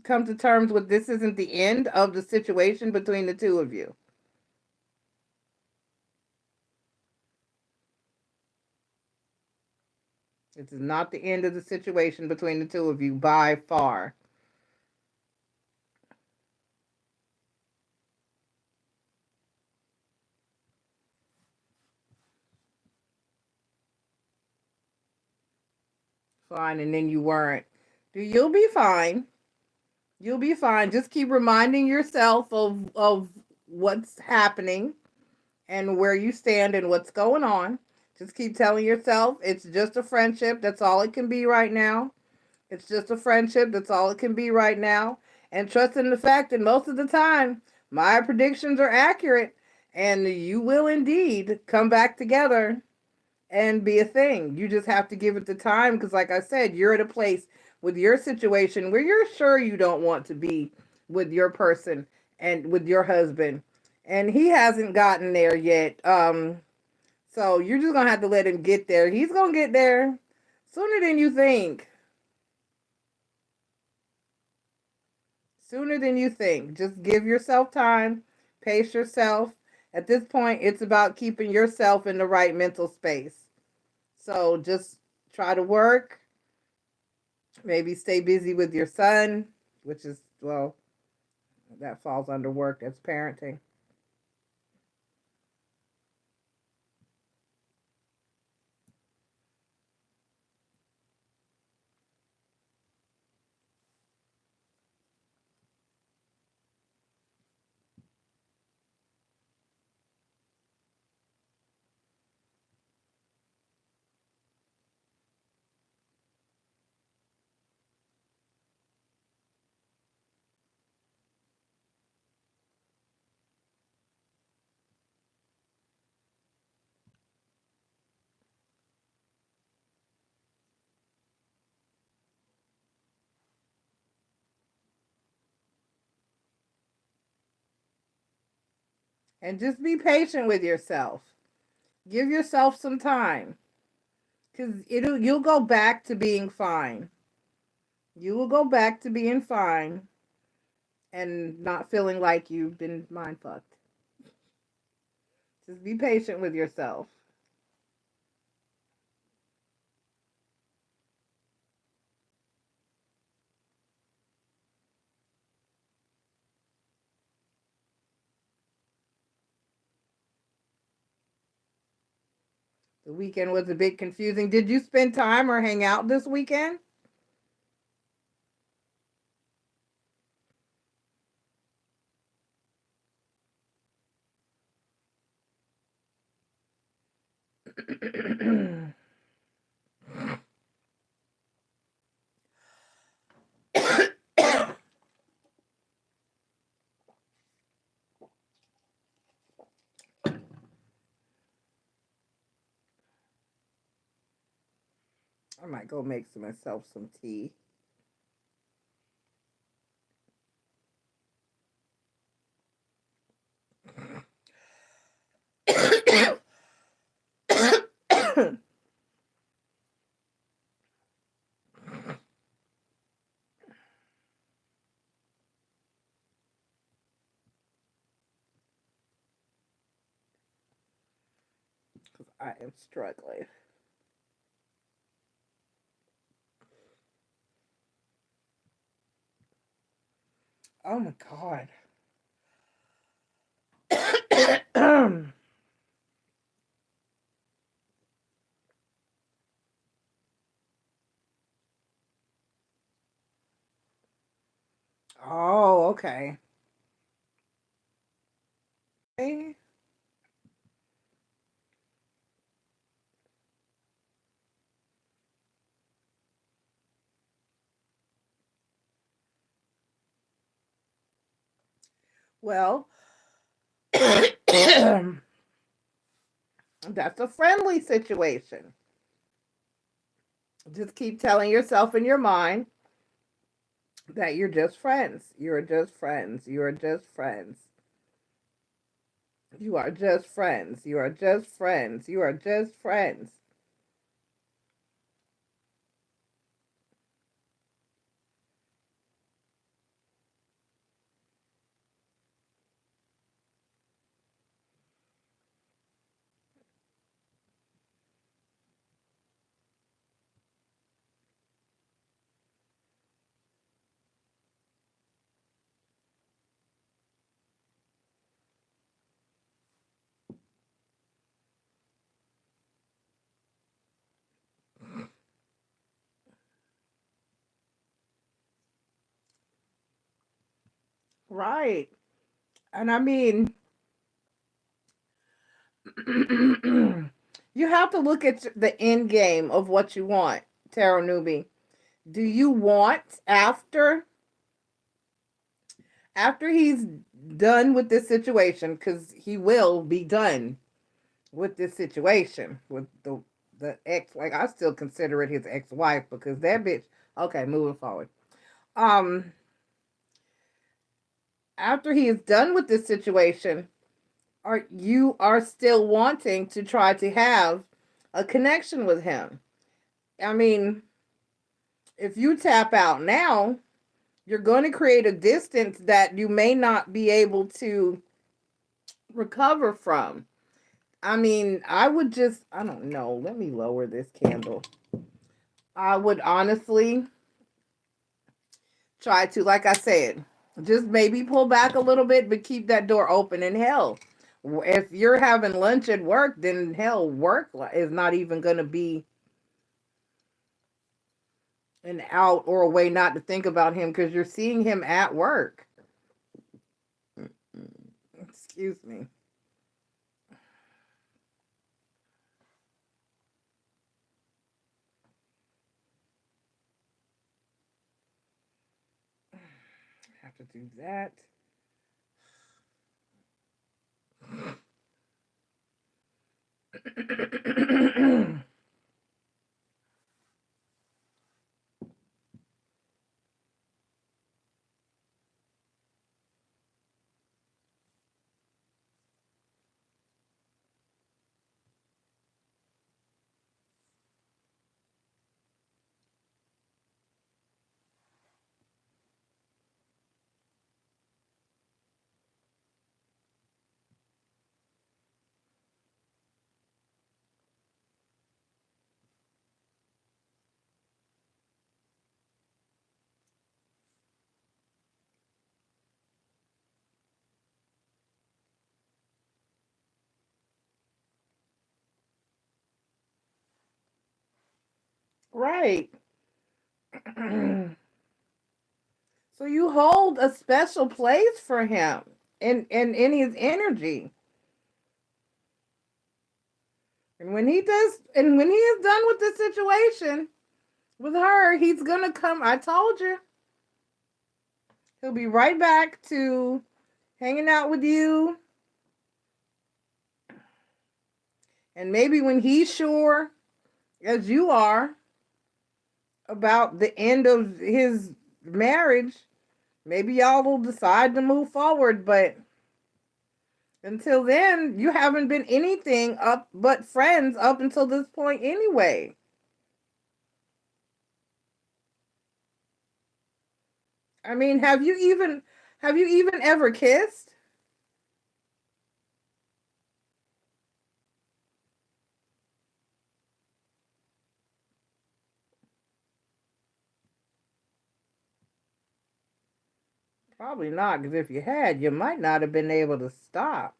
come to terms with this isn't the end of the situation between the two of you. This is not the end of the situation between the two of you by far. Fine, and then you weren't. You'll be fine. You'll be fine. Just keep reminding yourself of what's happening and where you stand and what's going on. Just keep telling yourself it's just a friendship. That's all it can be right now. It's just a friendship. That's all it can be right now. And trust in the fact that most of the time, my predictions are accurate and you will indeed come back together and be a thing. You just have to give it the time because, like I said, you're at a place with your situation where you're sure you don't want to be with your person and with your husband. And he hasn't gotten there yet. So you're just going to have to let him get there. He's going to get there sooner than you think. Sooner than you think. Just give yourself time. Pace yourself. At this point, it's about keeping yourself in the right mental space. So just try to work. Maybe stay busy with your son, which is, well, that falls under work. That's parenting. And just be patient with yourself. Give yourself some time. Because you'll go back to being fine. You will go back to being fine and not feeling like you've been mind fucked. Just be patient with yourself. The weekend was a bit confusing. Did you spend time or hang out this weekend? I might go make myself some tea. I am struggling. Oh my God. Oh, okay. Okay. Well, that's a friendly situation. Just keep telling yourself in your mind that you're just friends. You're just friends. You are just friends. You are just friends. You are just friends. You are just friends. Right. And I mean, you have to look at the end game of what you want, Tarot Newbie. Do you want after he's done with this situation, because he will be done with this situation with the ex, like I still consider it his ex-wife because that bitch. Okay, moving forward. Um, After he is done with this situation, are still wanting to try to have a connection with him? I mean, if you tap out now, you're going to create a distance that you may not be able to recover from. I mean, I don't know. Let me lower this candle. I would honestly try to, like I said, just maybe pull back a little bit, but keep that door open. And hell, if you're having lunch at work, then hell, work is not even going to be an out or a way not to think about him because you're seeing him at work. Excuse me. I have to do that. Right. So you hold a special place for him in his energy. And when he is done with the situation with her, he's gonna come. I told you. He'll be right back to hanging out with you. And maybe when he's sure, as you are, about the end of his marriage, maybe y'all will decide to move forward. But until then, you haven't been anything up but friends up until this point anyway. I mean, have you even ever kissed? Probably not, because if you had, you might not have been able to stop.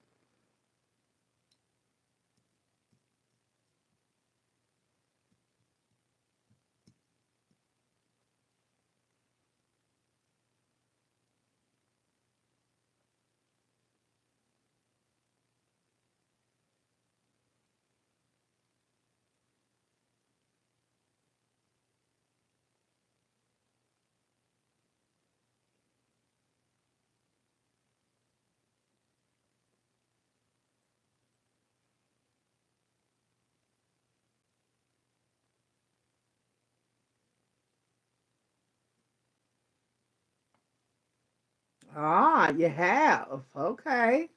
Ah, you have. Okay.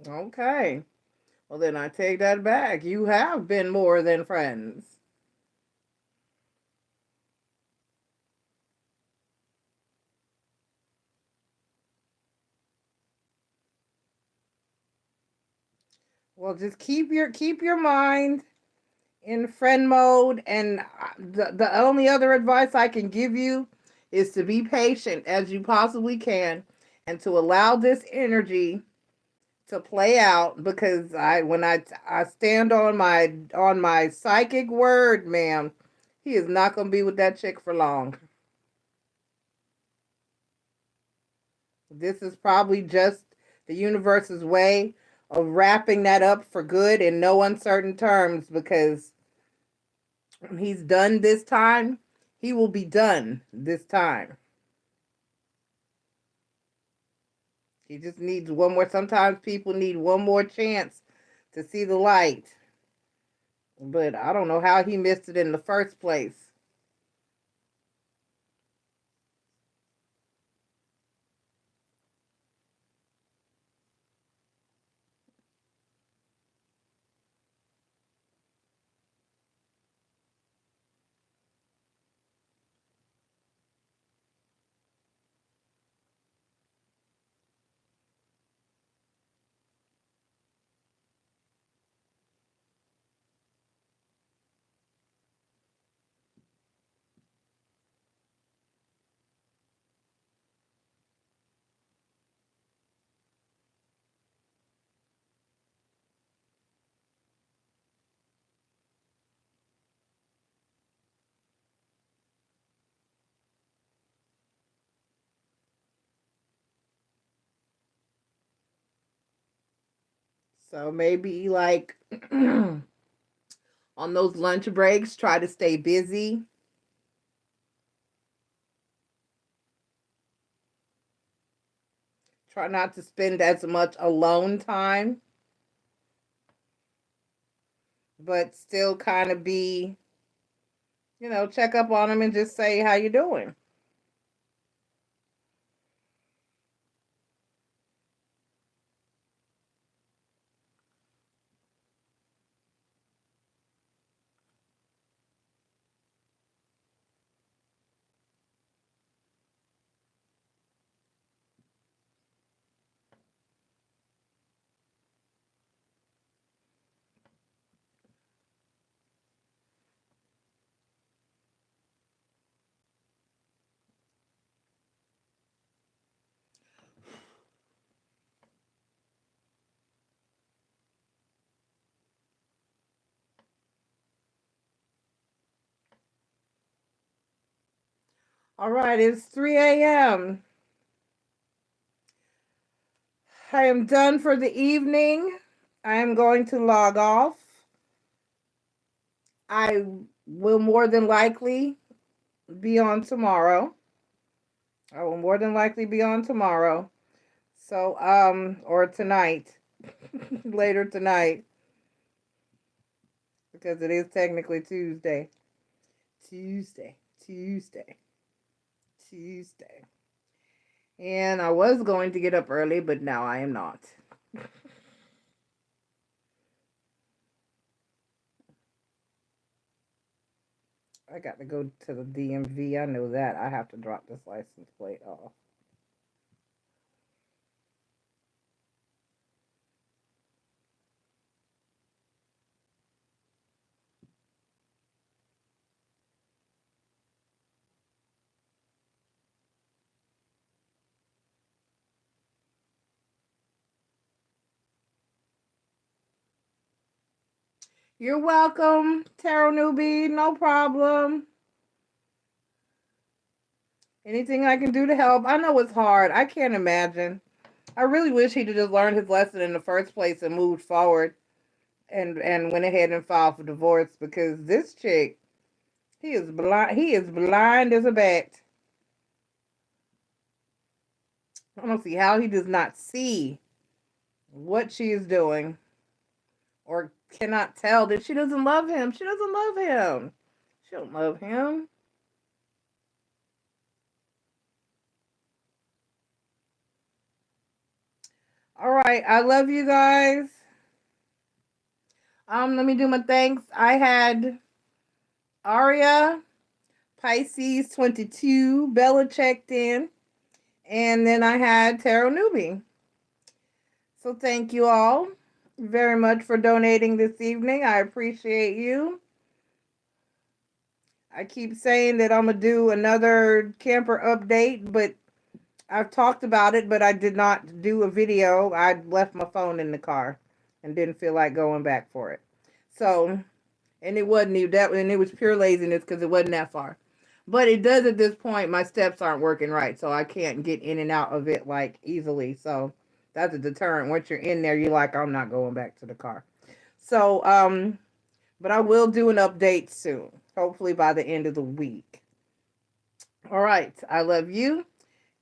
Okay. Well, then I take that back. You have been more than friends. Well, just keep your mind in friend mode, and the only other advice I can give you is to be patient as you possibly can, and to allow this energy to play out, because I stand on my psychic word, ma'am, he is not going to be with that chick for long. This is probably just the universe's way of wrapping that up for good in no uncertain terms, because he's done this time. He will be done this time. He just needs one more. Sometimes people need one more chance to see the light. But I don't know how he missed it in the first place. So maybe like on those lunch breaks, try to stay busy. Try not to spend as much alone time, but still kind of be, check up on them and just say how you doing. All right, it's 3 a.m. I am done for the evening. I am going to log off. I will more than likely be on tomorrow. I will more than likely be on tomorrow. So, or tonight, later tonight, because it is technically Tuesday. Tuesday, Tuesday, Tuesday. And I was going to get up early, but now I am not. I got to go to the DMV. I know that. I have to drop this license plate off. You're welcome, Tarot Newbie. No problem. Anything I can do to help. I know it's hard. I can't imagine. I really wish he'd have just learned his lesson in the first place and moved forward, and went ahead and filed for divorce, because this chick, he is blind. He is blind as a bat. I don't see how he does not see what she is doing, or cannot tell that she doesn't love him. She doesn't love him. She don't love him. All right. I love you guys. Let me do my thanks. I had Aria, Pisces 22, Bella checked in, and then I had Tarot Newbie. So thank you all very much for donating this evening. I appreciate you. I keep saying that I'm going to do another camper update, but I've talked about it, but I did not do a video. I left my phone in the car and didn't feel like going back for it. So, and it wasn't even that, and it was pure laziness because it wasn't that far. But it does at this point, my steps aren't working right, so I can't get in and out of it like easily. So that's a deterrent. Once you're in there, you're like, I'm not going back to the car. So, but I will do an update soon, hopefully by the end of the week. All right. I love you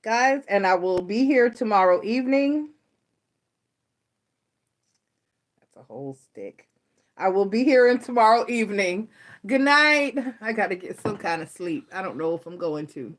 guys, and I will be here tomorrow evening. That's a whole stick. I will be here in tomorrow evening. Good night. I got to get some kind of sleep. I don't know if I'm going to.